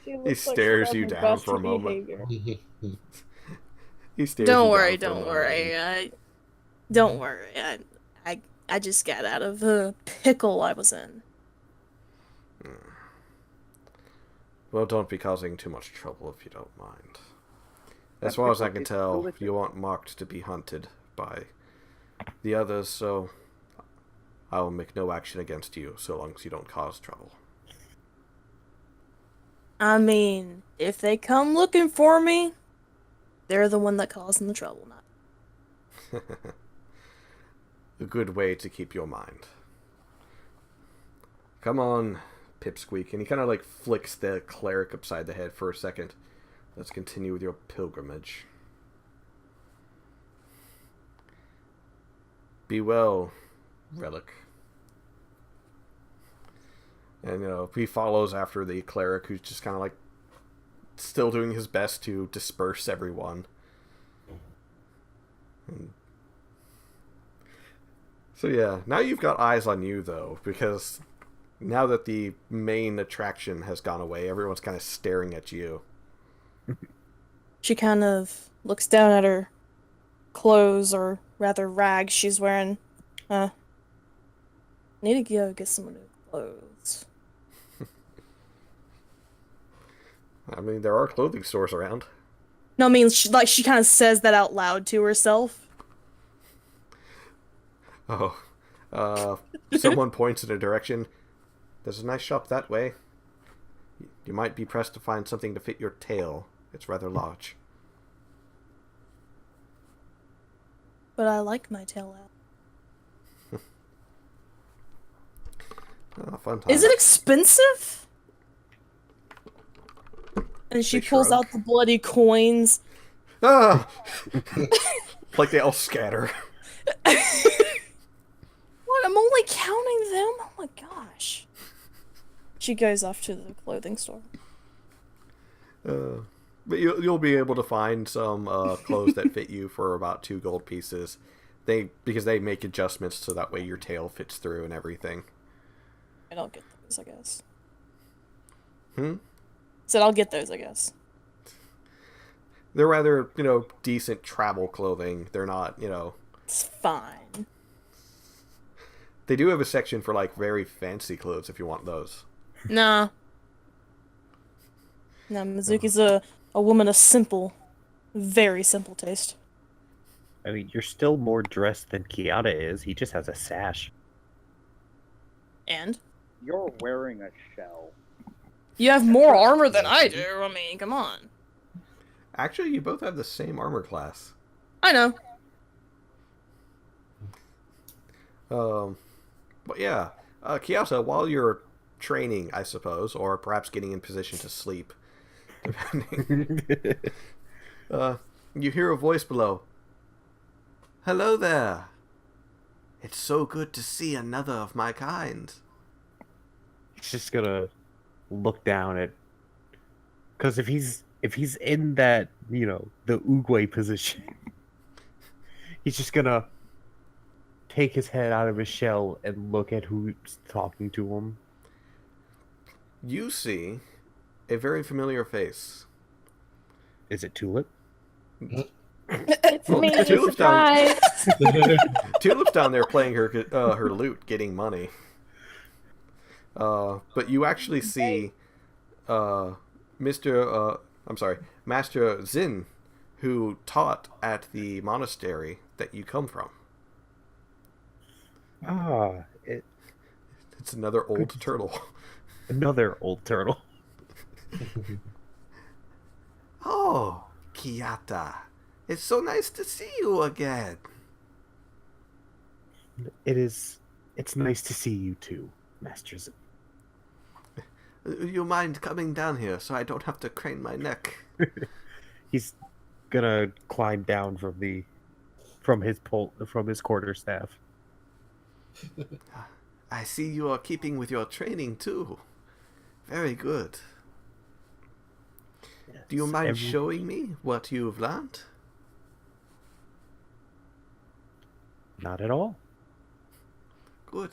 She He looks like stares she you has down best for a moment. behavior. He stares Don't you worry, down for a don't moment. worry. Don't worry. I just got out of a pickle I was in. Well, don't be causing too much trouble if you don't mind. As far as I can tell, you aren't marked to be hunted by the others, so I will make no action against you so long as you don't cause trouble. I mean, if they come looking for me, they're the one that causing the trouble, not. A good way to keep your mind. Come on, Pipsqueak. And he kind of like flicks the cleric upside the head for a second. Let's continue with your pilgrimage. Be well, Relic. And, you know, he follows after the cleric, who's just kind of like still doing his best to disperse everyone. So yeah, now you've got eyes on you, though, because now that the main attraction has gone away, everyone's kind of staring at you. She kind of looks down at her clothes, or rather rags she's wearing. Need to go get some new clothes. I mean, there are clothing stores around. No, I mean, she kind of says that out loud to herself. Oh, someone points in a direction. There's a nice shop that way. You might be pressed to find something to fit your tail. It's rather large. But I like my tail out. Oh, fun time. Is it expensive? And she They pulls shrug. out the bloody coins. Ah! Like they all scatter. What? I'm only counting them? Oh my gosh. She goes off to the clothing store. But you'll be able to find some clothes that fit you for about 2 gold pieces. Because they make adjustments so that way your tail fits through and everything. And I'll get those, I guess. Hmm? Said I'll get those, I guess. They're rather, decent travel clothing. They're not, It's fine. They do have a section for, like, very fancy clothes if you want those. Nah. No, Mizuki's a woman of simple, very simple taste. I mean, you're still more dressed than Kiata is. He just has a sash. And? You're wearing a shell. You have more armor than I do. I mean, come on. Actually, you both have the same armor class. I know. But yeah, Kiata, while you're training, I suppose, or perhaps getting in position to sleep, depending, you hear a voice below. Hello there. It's so good to see another of my kind. He's just gonna look down at, because if he's in that, the Uguay position, he's just gonna take his head out of his shell and look at who's talking to him. you see a very familiar face. Is it Tulip? It's Well, me, Tulip's down, surprise! Tulip's down there playing her lute, getting money. But you actually see Master Zin, who taught at the monastery that you come from. Ah, It's another old turtle. another old turtle. Oh, Kiyata. It's so nice to see you again. It's nice to see you too, Master Zin. You mind coming down here so I don't have to crane my neck? He's gonna climb down from his quarterstaff. I see you are keeping with your training too. Very good. Do you mind showing me what you've learned? Not at all. Good.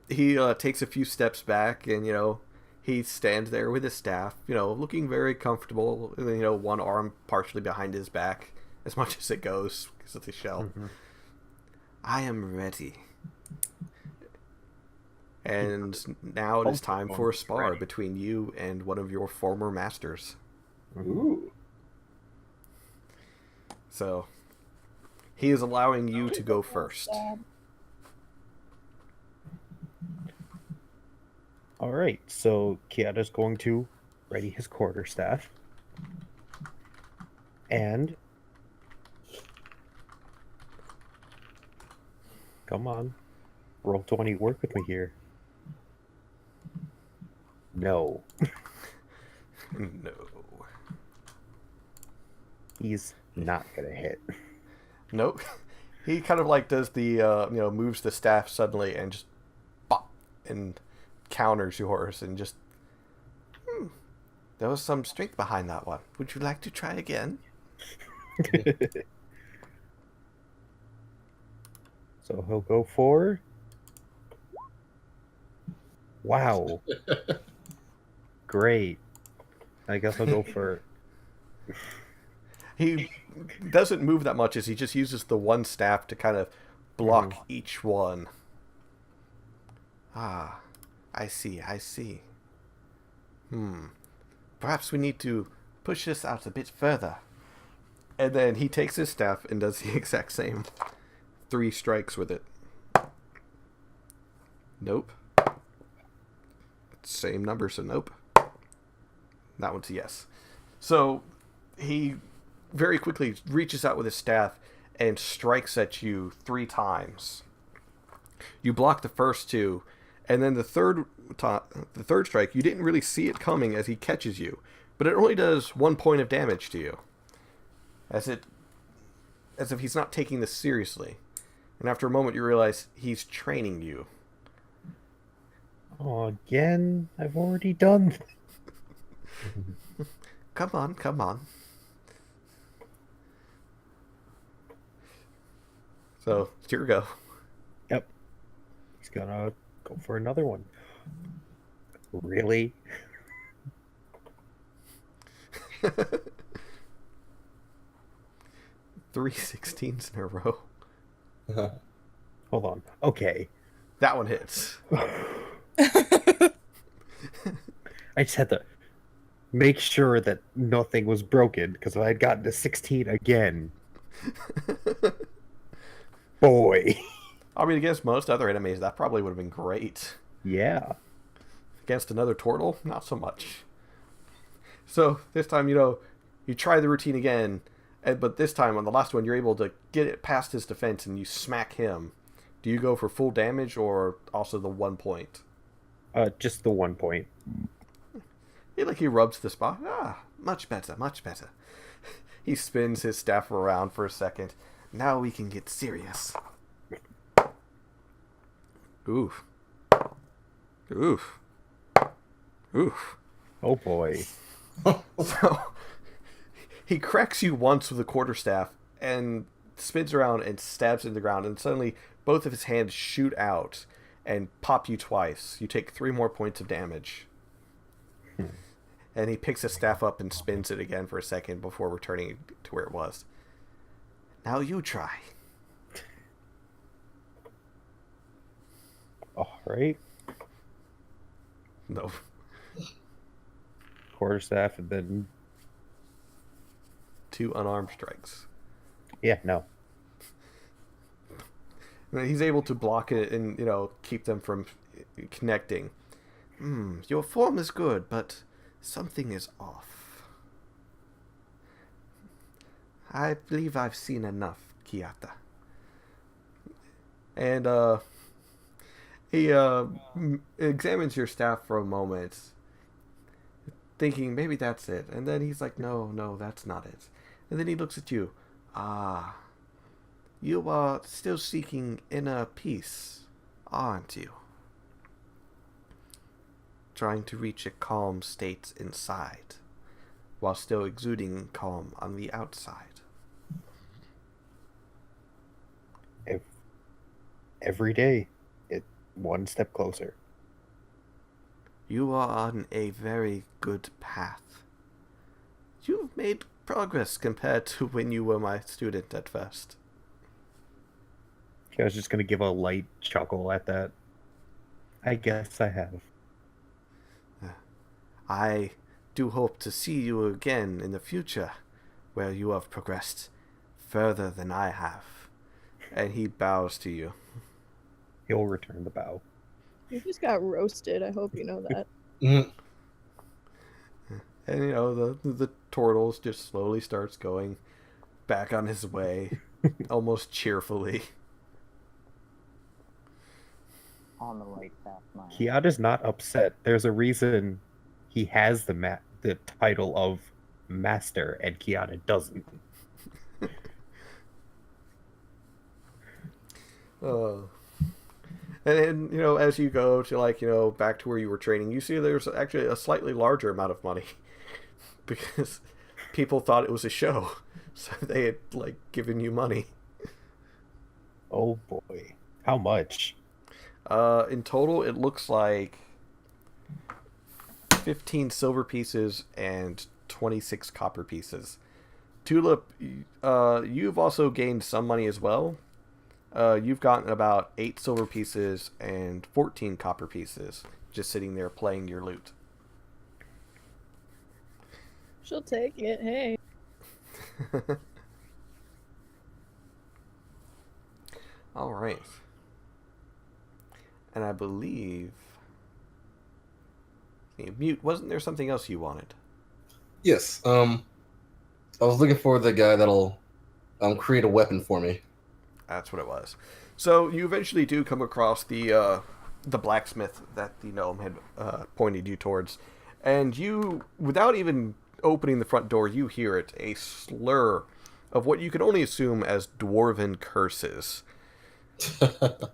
He takes a few steps back, and he stands there with his staff, looking very comfortable. And, one arm partially behind his back, as much as it goes because of the shell. Mm-hmm. I am ready. And now it is time for a spar between you and one of your former masters. Ooh. So, he is allowing you to go first. All right, so Kiata's going to ready his quarterstaff. And come on, roll 20, work with me here. No. No. He's not gonna hit. Nope. He kind of does the, moves the staff suddenly and just pop and counters yours and just, there was some strength behind that one. Would you like to try again? So he'll go for... Wow. Great. I guess I'll go for... He doesn't move that much as he just uses the one staff to kind of block each one. Ah, I see. Perhaps we need to push this out a bit further. And then he takes his staff and does the exact same 3 strikes with it. Nope. Same number, so nope. That one's a yes. So he very quickly reaches out with his staff and strikes at you 3 times. You block the first 2, and then the third strike, you didn't really see it coming as he catches you, but it only does 1 point of damage to you. As if he's not taking this seriously. And after a moment you realize he's training you. Oh, again? I've already done. Come on. So, it's your go. Yep. He's gonna go for another one. Really? 3 16s in a row. Hold on. Okay. That one hits. I just had to make sure that nothing was broken, because if I had gotten to 16 again... Boy. I mean, against most other enemies, that probably would have been great. Yeah. Against another turtle, not so much. So, this time, you try the routine again, but this time, on the last one, you're able to get it past his defense and you smack him. Do you go for full damage or also the 1 point? Just the 1 point. He rubs the spot. Ah, much better. He spins his staff around for a second. Now we can get serious. Oof. Oh boy. So, he cracks you once with a quarterstaff and spins around and stabs in the ground, and suddenly both of his hands shoot out, and pop you twice. You take 3 more points of damage. And he picks his staff up and spins it again for a second before returning it to where it was. Now you try. All right. No. Quarterstaff and then 2 unarmed strikes. yeah, no. He's able to block it and, keep them from connecting. Your form is good, but something is off. I believe I've seen enough, Kiata. And, he examines your staff for a moment, thinking maybe that's it. And then he's like, no, that's not it. And then he looks at you. You are still seeking inner peace, aren't you? Trying to reach a calm state inside, while still exuding calm on the outside. Every day, it one step closer. You are on a very good path. You've made progress compared to when you were my student at first. I was just gonna give a light chuckle at that. I guess I have. I do hope to see you again in the future, where you have progressed further than I have. And he bows to you. He'll return the bow. You just got roasted. I hope you know that. Mhm. And the turtle just slowly starts going back on his way, almost cheerfully. On the right path, man. Kiata's not upset. There's a reason he has the title of master, and Kiata doesn't. And then, as you go to back to where you were training, you see there's actually a slightly larger amount of money because people thought it was a show, so they had given you money. Oh boy, how much? In total, it looks like 15 silver pieces and 26 copper pieces. Tulip, you've also gained some money as well. You've gotten about 8 silver pieces and 14 copper pieces, just sitting there playing your lute. She'll take it. Hey. All right. And I believe... Mute, wasn't there something else you wanted? Yes. I was looking for the guy that'll create a weapon for me. That's what it was. So you eventually do come across the blacksmith that the gnome had pointed you towards. And you, without even opening the front door, you hear it, a slur of what you can only assume as dwarven curses.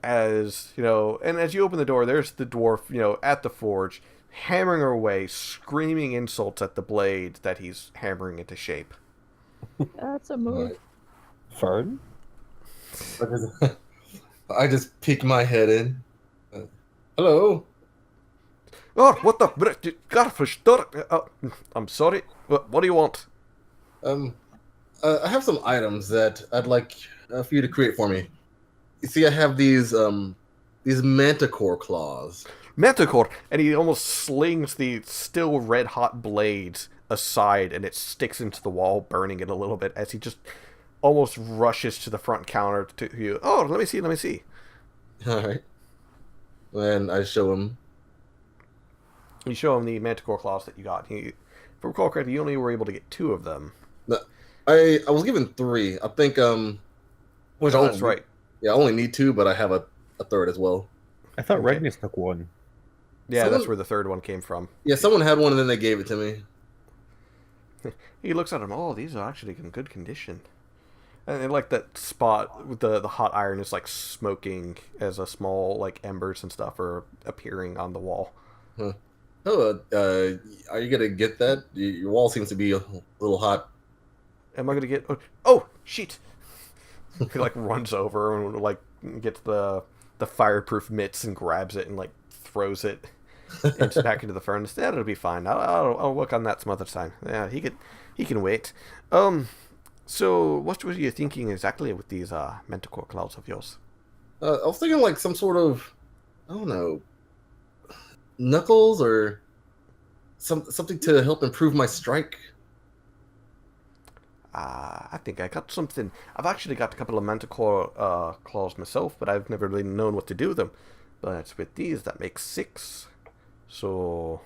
As, and as you open the door, there's the dwarf, at the forge, hammering away, screaming insults at the blade that he's hammering into shape. That's a move. Right. Fern? I just peek my head in. Hello. Oh, what the... I'm sorry. What do you want? I have some items that I'd like for you to create for me. You see, I have these manticore claws. Manticore, and he almost slings the still red-hot blade aside, and it sticks into the wall, burning it a little bit, as he just almost rushes to the front counter to you. Oh, let me see. All right. And I show him. You show him the manticore claws that you got. If I recall correctly, you only were able to get 2 of them. I was given 3. I think which that's right. Yeah, I only need 2, but I have a third as well. I thought Okay. Regnus took one. Yeah, that's where the third one came from. Yeah, someone had one and then they gave it to me. He looks at them. Oh, these are actually in good condition. And that spot with the hot iron is smoking as a small embers and stuff are appearing on the wall. Huh. Oh, are you gonna get that? Your wall seems to be a little hot. Am I gonna get? Oh, shit! He runs over and gets the the fireproof mitts and grabs it and like throws it back into the furnace. Yeah, it'll be fine. I'll work on that some other time. Yeah, he can wait. So what were you thinking exactly with these manticore claws of yours? I was thinking like some sort of, I don't know, knuckles or something to help improve my strike. I think I got something. I've actually got a couple of manticore claws myself, but I've never really known what to do with them. But with these, that makes 6. So,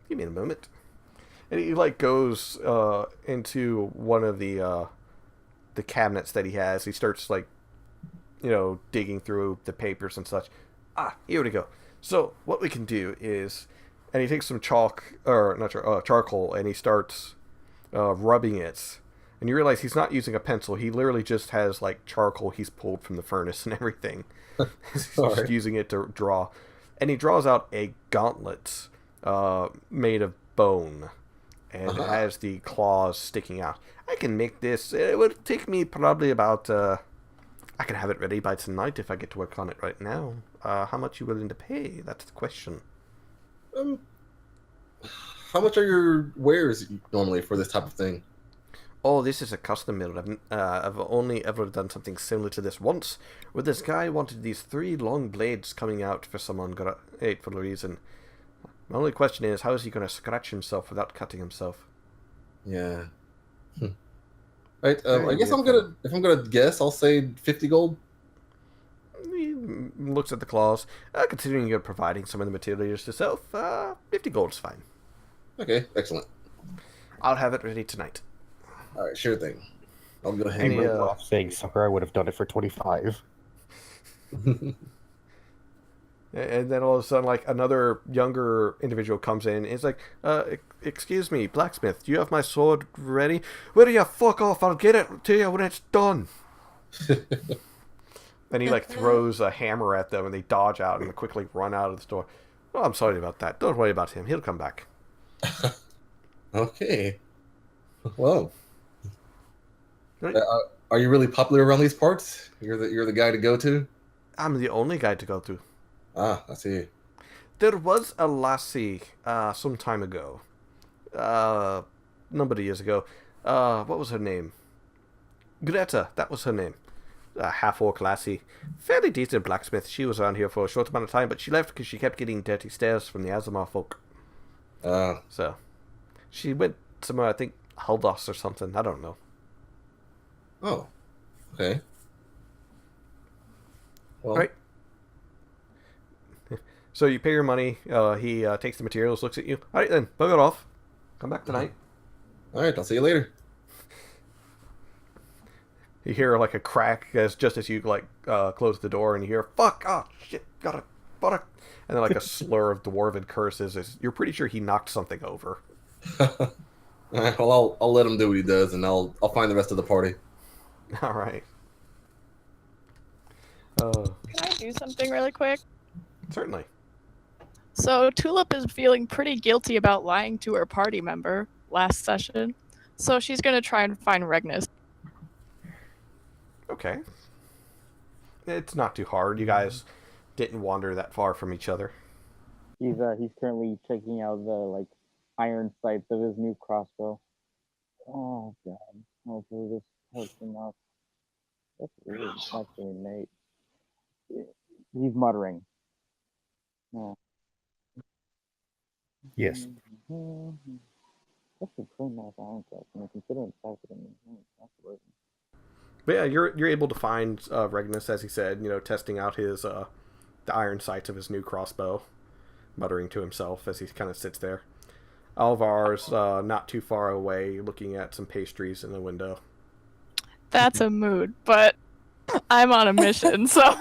give me a moment. And he like goes into one of the cabinets that he has. He starts like, digging through the papers and such. Here we go. So what we can do is, and he takes some charcoal, and he starts rubbing it. And you realize he's not using a pencil. He literally just has like charcoal he's pulled from the furnace and everything. He's just using it to draw. And he draws out a gauntlet made of bone. And it has the claws sticking out. I can make this. It would take me probably about... I can have it ready by tonight if I get to work on it right now. How much you willing to pay? That's the question. How much are your wares normally for this type of thing? Oh, this is a custom build. I've only ever done something similar to this once, where this guy wanted these 3 long blades coming out for some ungrateful reason. My only question is, how is he going to scratch himself without cutting himself? Yeah. Right. I guess if I'm gonna guess, I'll say 50 gold. He looks at the claws. Considering you're providing some of the materials yourself, 50 gold is fine. Okay, excellent. I'll have it ready tonight. All right, sure thing. I'll go ahead And and off saying, "Sucker, I would have done it for 25." And then all of a sudden, like, another younger individual comes in and is like, excuse me, blacksmith, do you have my sword ready? Will you fuck off? I'll get it to you when it's done. And he, like, throws a hammer at them, and they dodge out and quickly run out of the store. Oh, I'm sorry about that. Don't worry about him. He'll come back. Okay. Well, Right. are you really popular around these parts? You're the guy to go to? I'm the only guy to go to. I see. There was a lassie some time ago. Number of years ago. What was her name? Greta, that was her name. Half-orc lassie. Fairly decent blacksmith. She was around here for a short amount of time, but she left because she kept getting dirty stares from the Azamar folk. So, she went somewhere, I think, Haldos or something. I don't know. Oh, okay. Well, All right. So you pay your money. He takes the materials, looks at you. All right, then. Bug it off. Come back tonight. all right, I'll see you later. You hear like a crack just as you like close the door, and you hear "fuck, oh shit, got a butter," and then like a slur of dwarven curses. You're pretty sure he knocked something over. All right, well, I'll let him do what he does, and I'll find the rest of the party. All right. Can I do something really quick? Certainly. So Tulip is feeling pretty guilty about lying to her party member last session, so she's gonna try and find Regnus. Okay. It's not too hard. You guys didn't wander that far from each other. He's currently checking out the iron sights of his new crossbow. Oh god. Hopefully this helps him out. That's weird, actually, Nate. He's muttering. Oh. Yes. That's a pretty nice iron sight. Considering the fact that that's working. But yeah, you're able to find Regnus, as he said, testing out his the iron sights of his new crossbow, muttering to himself as he kind of sits there. Alvar's not too far away, looking at some pastries in the window. That's a mood, but I'm on a mission, so.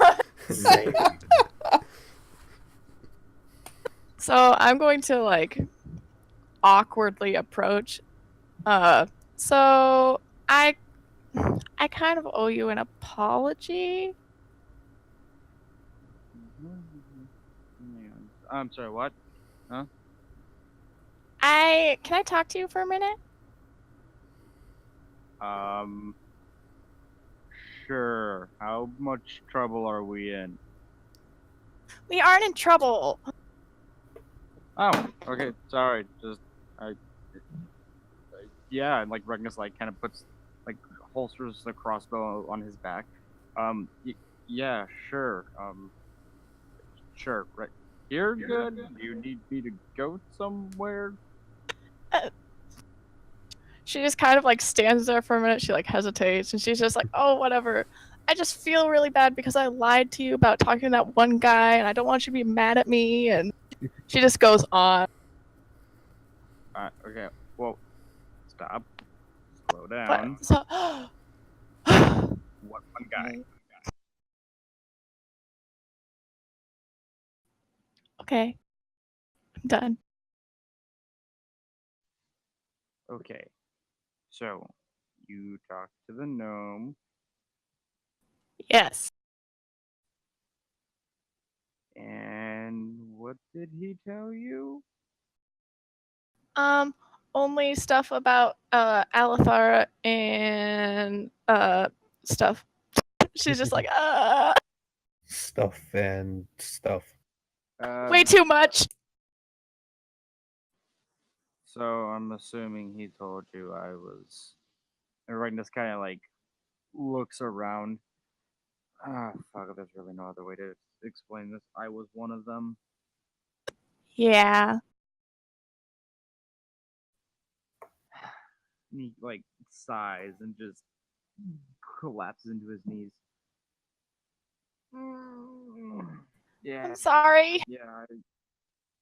So I'm going to awkwardly approach. So I kind of owe you an apology. I'm sorry, what? Huh? Can I talk to you for a minute? Sure. How much trouble are we in? We aren't in trouble. Oh, okay, sorry. Yeah, and like Regnus like kind of puts like holsters the crossbow on his back. Yeah, sure. Sure. Right. You're good. Do you need me to go somewhere? She just kind of like stands there for a minute. She like hesitates, and she's just like, "Oh, whatever. I just feel really bad because I lied to you about talking to that one guy, and I don't want you to be mad at me." And she just goes on. Okay. Well, stop. Slow But down. so, What one guy? okay, I'm done. Okay. So, you talked to the gnome. Yes. And what did he tell you? Only stuff about Alethar and stuff. She's just like, Stuff and stuff. way too much. So I'm assuming he told you I was. And Regnus kind of like looks around. Ah, fuck. There's really no other way to explain this. I was one of them. Yeah. He like sighs and just collapses into his knees. Yeah, I'm sorry. yeah.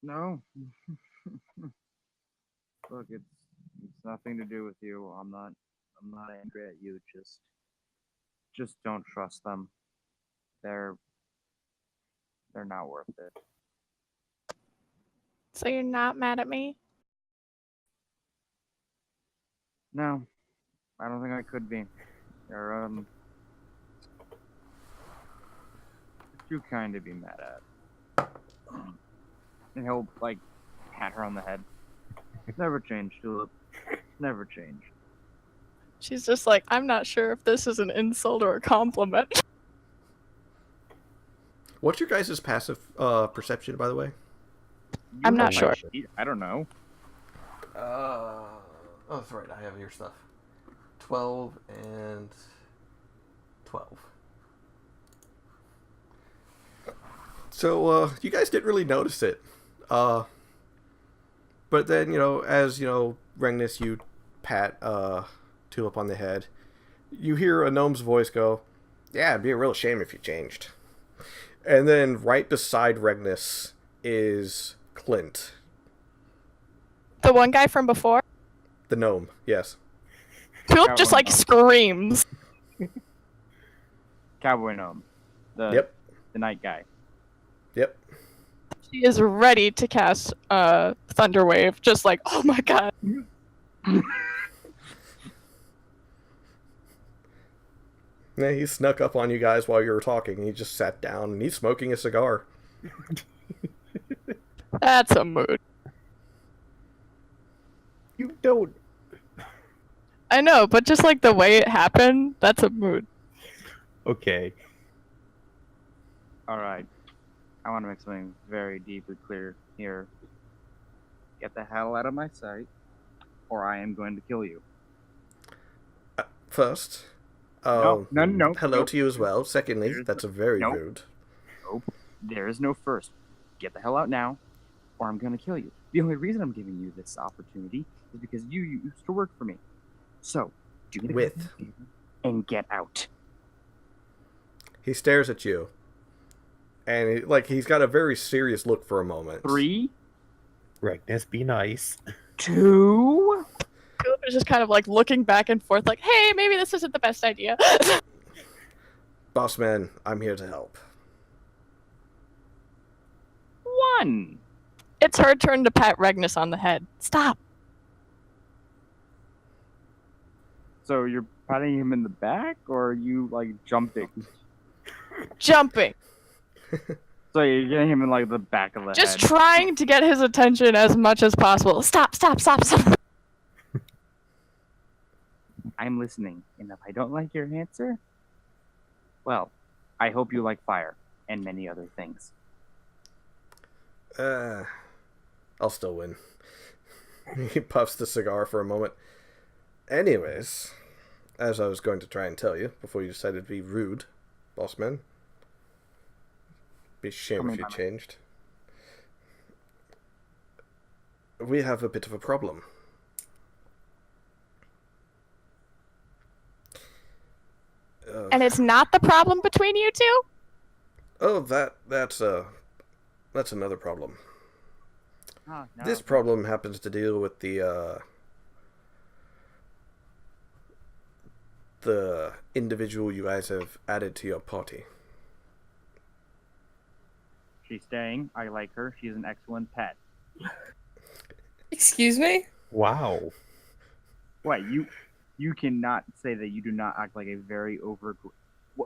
No. Look, it's nothing to do with you. I'm not angry at you. Just don't trust them. They're not worth it. So you're not mad at me? No, I don't think I could be. They're too kind to be mad at. And he'll like pat her on the head. Never change, Tulip. Never change. She's just like, I'm not sure if this is an insult or a compliment. What's your guys' passive perception, by the way? I'm not sure. I don't know. Oh, that's right. I have your stuff. 12 and 12. So, you guys didn't really notice it. But then, as, Rengnus, you pat Tulip on the head, you hear a gnome's voice go, "Yeah, it'd be a real shame if you changed." And then right beside Rengnus is Clint. The one guy from before? The gnome, yes. Tulip just like screams. Cowboy gnome. The night guy. Yep. She is ready to cast Thunder Wave, just like, oh my god. Yeah, he snuck up on you guys while you were talking. He just sat down and he's smoking a cigar. That's a mood. You don't. I know, but just like the way it happened, that's a mood. Okay. Alright. I want to make something very deeply clear here. Get the hell out of my sight, or I am going to kill you. First, No. hello to you as well. Secondly, that's a very rude. Nope. There is no first. Get the hell out now, or I'm going to kill you. The only reason I'm giving you this opportunity is because you used to work for me. So, do me a favor and get out. He stares at you. And he's got a very serious look for a moment. 3. Regnus, be nice. 2. Tulip is just kind of like looking back and forth, like, hey, maybe this isn't the best idea. Bossman, I'm here to help. 1. It's her turn to pat Regnus on the head. Stop. So you're patting him in the back, or are you like jumping? Jumping. So you're getting him in like the back of the head. Just trying to get his attention as much as possible. Stop. I'm listening, and if I don't like your answer, well, I hope you like fire and many other things. I'll still win. He puffs the cigar for a moment. Anyways, as I was going to try and tell you before you decided to be rude, boss man. Be a shame if you changed. We have a bit of a problem. And it's not the problem between you two? Oh, that's another problem. Oh, no. This problem happens to deal with the individual you guys have added to your party. She's staying. I like her. She's an excellent pet. Excuse me? Wow. Wait, you cannot say that you do not act like a very overgrown.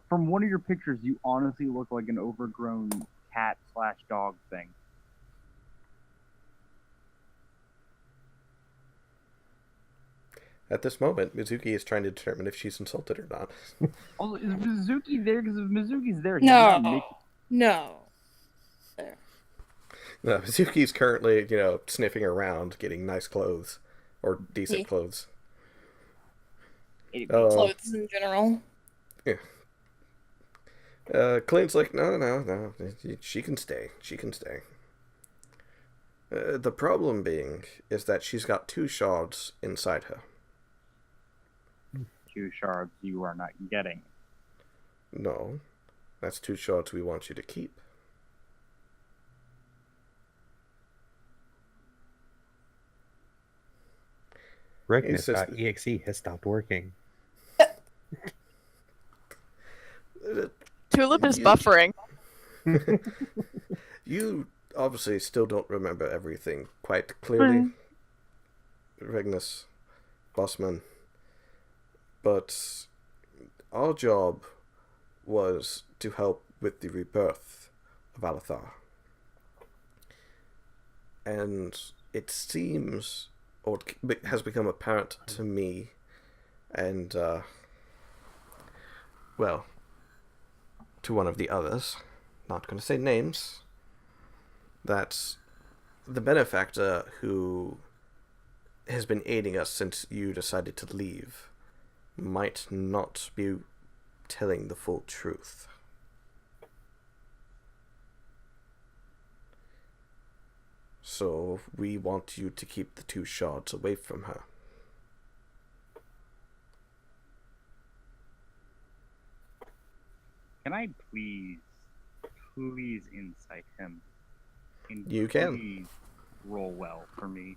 From one of your pictures, you honestly look like an overgrown cat/dog thing. At this moment, Mizuki is trying to determine if she's insulted or not. Also, is Mizuki there? Because if Mizuki's there, he's not No. making... No. There. No, Mizuki's currently, sniffing around, getting nice clothes. Or decent clothes. Clothes in general. Yeah. Clint's like, no. She can stay. She can stay. The problem being is that she's got 2 shards inside her. 2 shards you are not getting. No. That's 2 shards we want you to keep. Regnus.exe has stopped working. Tulip is buffering. You obviously still don't remember everything quite clearly, Regnus, Bossman. But our job was to help with the rebirth of Alathar. And it seems, or it has become apparent to me, and, well, to one of the others, not going to say names, that the benefactor who has been aiding us since you decided to leave might not be telling the full truth. So we want you to keep the 2 shards away from her. Can I please insight him? And You can. please roll well for me.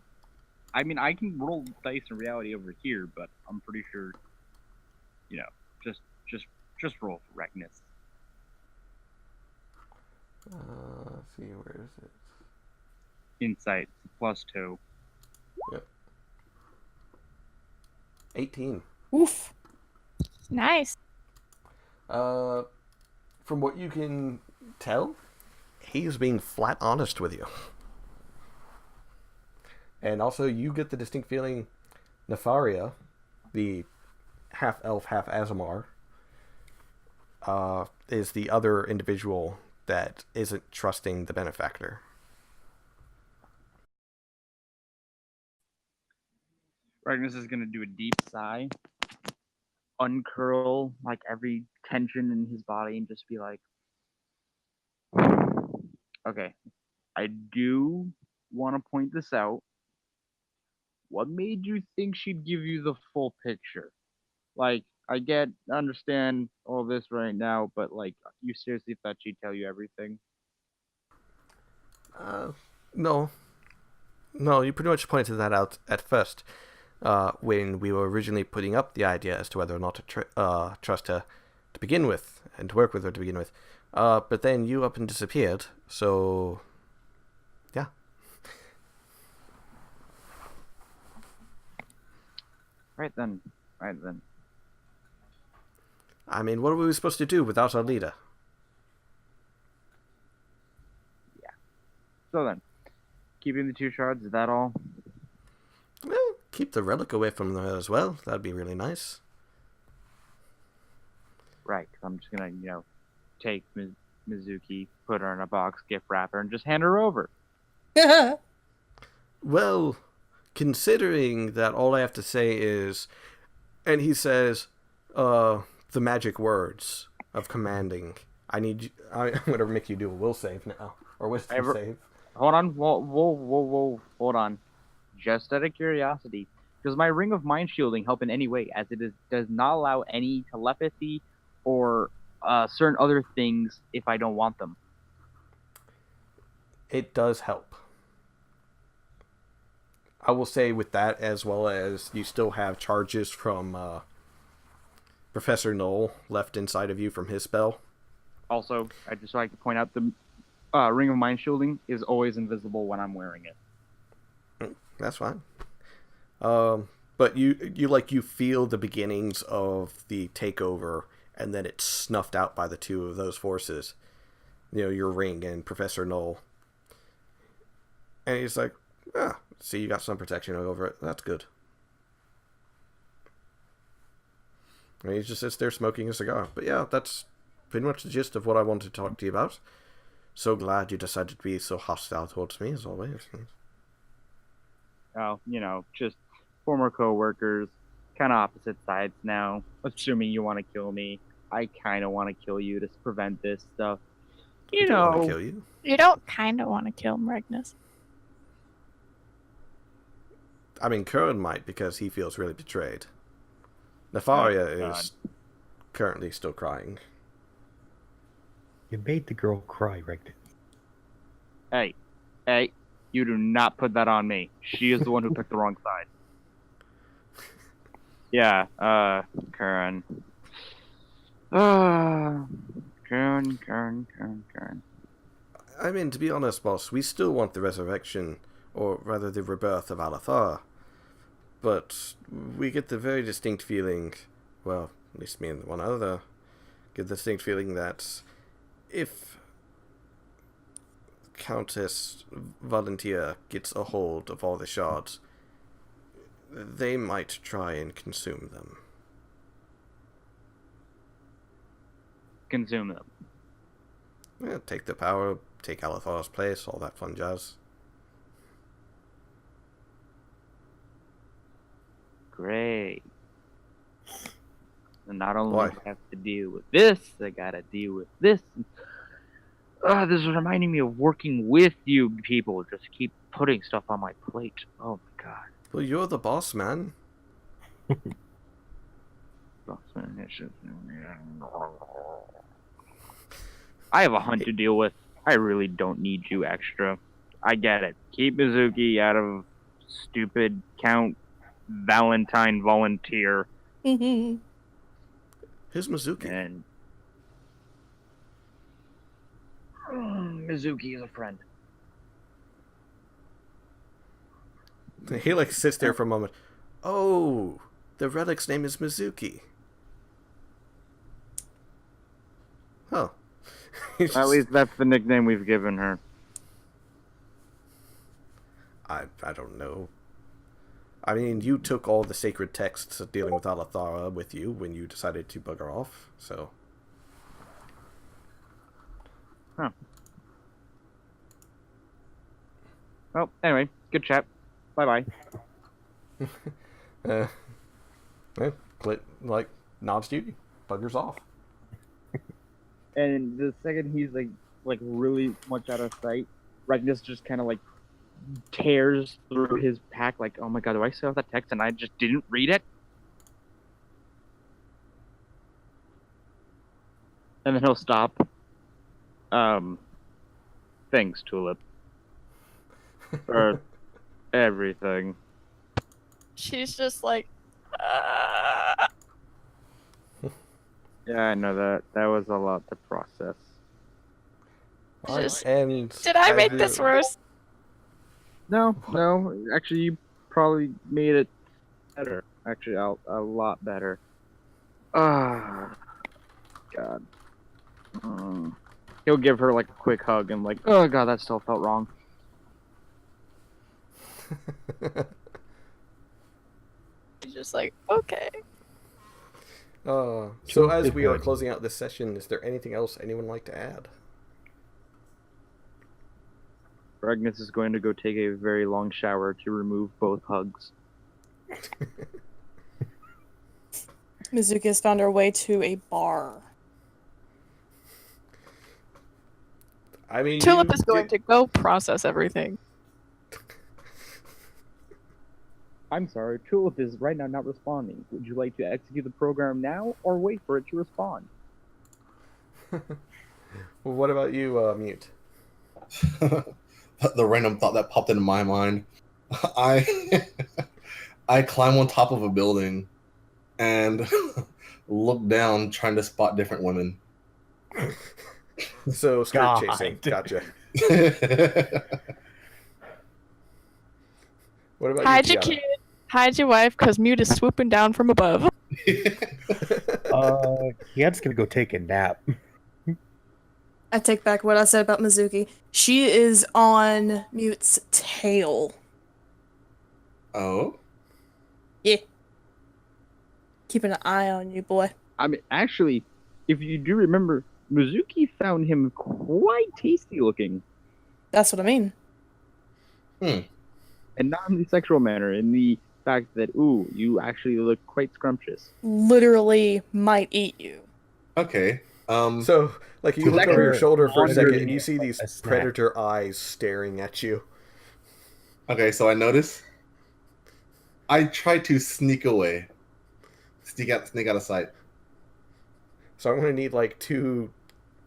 I mean, I can roll dice in reality over here, but I'm pretty sure, just roll for Regnus. Let's see, where is it? Insight +2. Yep. 18. Oof. Nice. From what you can tell, he's being flat honest with you. And also, you get the distinct feeling Nefaria, the half-elf, half-Azamar, is the other individual that isn't trusting the benefactor. Regnus is gonna do a deep sigh, uncurl like every tension in his body, and just be like, "Okay, I do want to point this out. What made you think she'd give you the full picture? Like, I understand all this right now, but like, you seriously thought she'd tell you everything?" No, you pretty much pointed that out at first. When we were originally putting up the idea as to whether or not to trust her to begin with, and to work with her to begin with. But then you up and disappeared, so... yeah. Right then. I mean, what were we supposed to do without our leader? Yeah. So then, keeping the 2 shards, is that all? Well, keep the relic away from her as well. That'd be really nice. Right, 'cause I'm just gonna, take Mizuki, put her in a box, gift wrap her, and just hand her over. Well, considering that all I have to say is, and he says, the magic words of commanding. I'm gonna make you do a will save now, or wisdom save. Hold on. Whoa. Hold on. Just out of curiosity, does my ring of mind shielding help in any way, as does not allow any telepathy or certain other things if I don't want them? It does help. I will say with that, as well as you still have charges from Professor Knoll left inside of you from his spell. Also, I just like to point out the ring of mind shielding is always invisible when I'm wearing it. That's fine. But you feel the beginnings of the takeover, and then it's snuffed out by the two of those forces. You know, your ring and Professor Knoll. And he's like, see, you got some protection over it. That's good. And he just sits there smoking a cigar. But yeah, that's pretty much the gist of what I wanted to talk to you about. So glad you decided to be so hostile towards me, as always. Oh, just former co-workers, kind of opposite sides now. Assuming you want to kill me, I kind of want to kill you to prevent this stuff. I don't want to kill you. You don't kind of want to kill Magnus. I mean, Curran might, because he feels really betrayed. Nefaria is currently still crying. You made the girl cry, Rector. Hey, you do not put that on me. She is the one who picked the wrong side. Yeah, Curran. Curran. I mean, to be honest, boss, we still want the resurrection, or rather the rebirth of Alathar. But we get the very distinct feeling, well, at least me and one other, get the distinct feeling that if Countess Valentia gets a hold of all the shards, they might try and consume them. Consume them. Yeah, take the power, take Alathar's place, all that fun jazz. Great. And not only do I have to deal with this, I gotta deal with this. This is reminding me of working with you people. Just keep putting stuff on my plate. Oh my god. Well, you're the boss, man. I have a hunt to deal with. I really don't need you extra. I get it. Keep Mizuki out of stupid Count Valentine volunteer. Who's Mizuki? And Mizuki is a friend. He sits there for a moment. Oh, the relic's name is Mizuki. Oh. At least that's the nickname we've given her. I don't know. I mean, you took all the sacred texts dealing with Alathara with you when you decided to bugger off, so... Huh. Well, anyway, good chat. Bye-bye. nods to you, buggers off. And the second he's like really much out of sight, Magnus just kind of tears through his pack oh my god, do I still have that text and I just didn't read it? And then he'll stop. Thanks, Tulip. For everything. She's just Yeah, I know that. That was a lot to process. Did I make this worse? No. Actually, you probably made it better. Actually, a lot better. Ah, God. He'll give her a quick hug and oh god, that still felt wrong. He's just okay. So as we are closing out this session, is there anything else anyone would like to add? Agnes is going to go take a very long shower to remove both hugs. Mizuki has found her way to a bar. I mean, Tulip is going to go process everything. I'm sorry, Tulip is right now not responding. Would you like to execute the program now, or wait for it to respond? Well, what about you, Mute? The random thought that popped into my mind. I I climb on top of a building and look down trying to spot different women. So, skirt God. chasing. Gotcha. What about Hide you, your Tiana? kid, hide your wife, because Mute is swooping down from above. Kiad's gonna go take a nap. I take back what I said about Mizuki. She is on Mute's tail. Oh? Yeah. Keeping an eye on you, boy. I mean, actually, if you do remember, Mizuki found him quite tasty looking. That's what I mean. And not in the sexual manner, in the fact that, ooh, you actually look quite scrumptious. Literally might eat you. Okay. So, like, you look over your shoulder for a second wandering and you see these a snack. predator eyes staring at you. Okay, so I notice. I try to sneak away. Sneak out of sight. So I'm going to need, like, 2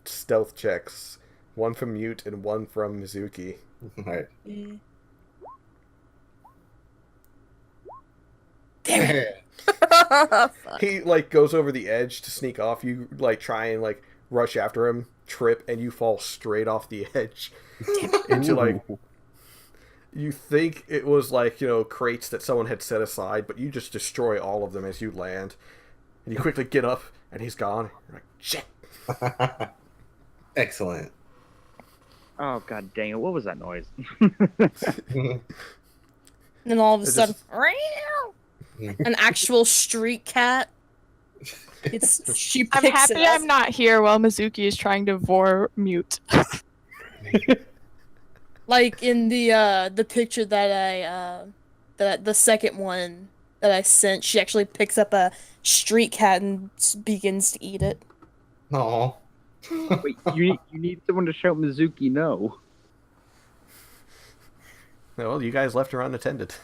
stealth checks. One from Mute and one from Mizuki. Alright. Damn it. He, like, goes over the edge to sneak off. You, like, try and, like, rush after him, trip, and you fall straight off the edge. Into, like, you think it was, like, you know, crates that someone had set aside, but you just destroy all of them as you land. And you quickly get up, and he's gone. You're like, shit. Excellent. Oh, god dang it, what was that noise? And then all of a It's sudden, just- an actual street cat. She I'm picks happy it up. I'm not here while Mizuki is trying to vor Mute. Like in the picture that the second one that I sent, she actually picks up a street cat and begins to eat it. Aw. Wait, you need someone to shout Mizuki no. Well, you guys left her unattended.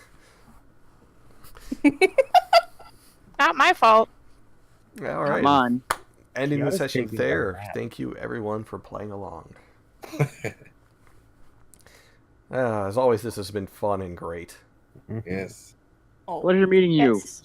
Not my fault. All right. Come on. Ending the Tiana's session taking there. a nap. Thank you, everyone, for playing along. As always, this has been fun and great. Yes. Oh, Pleasure meeting you. yes.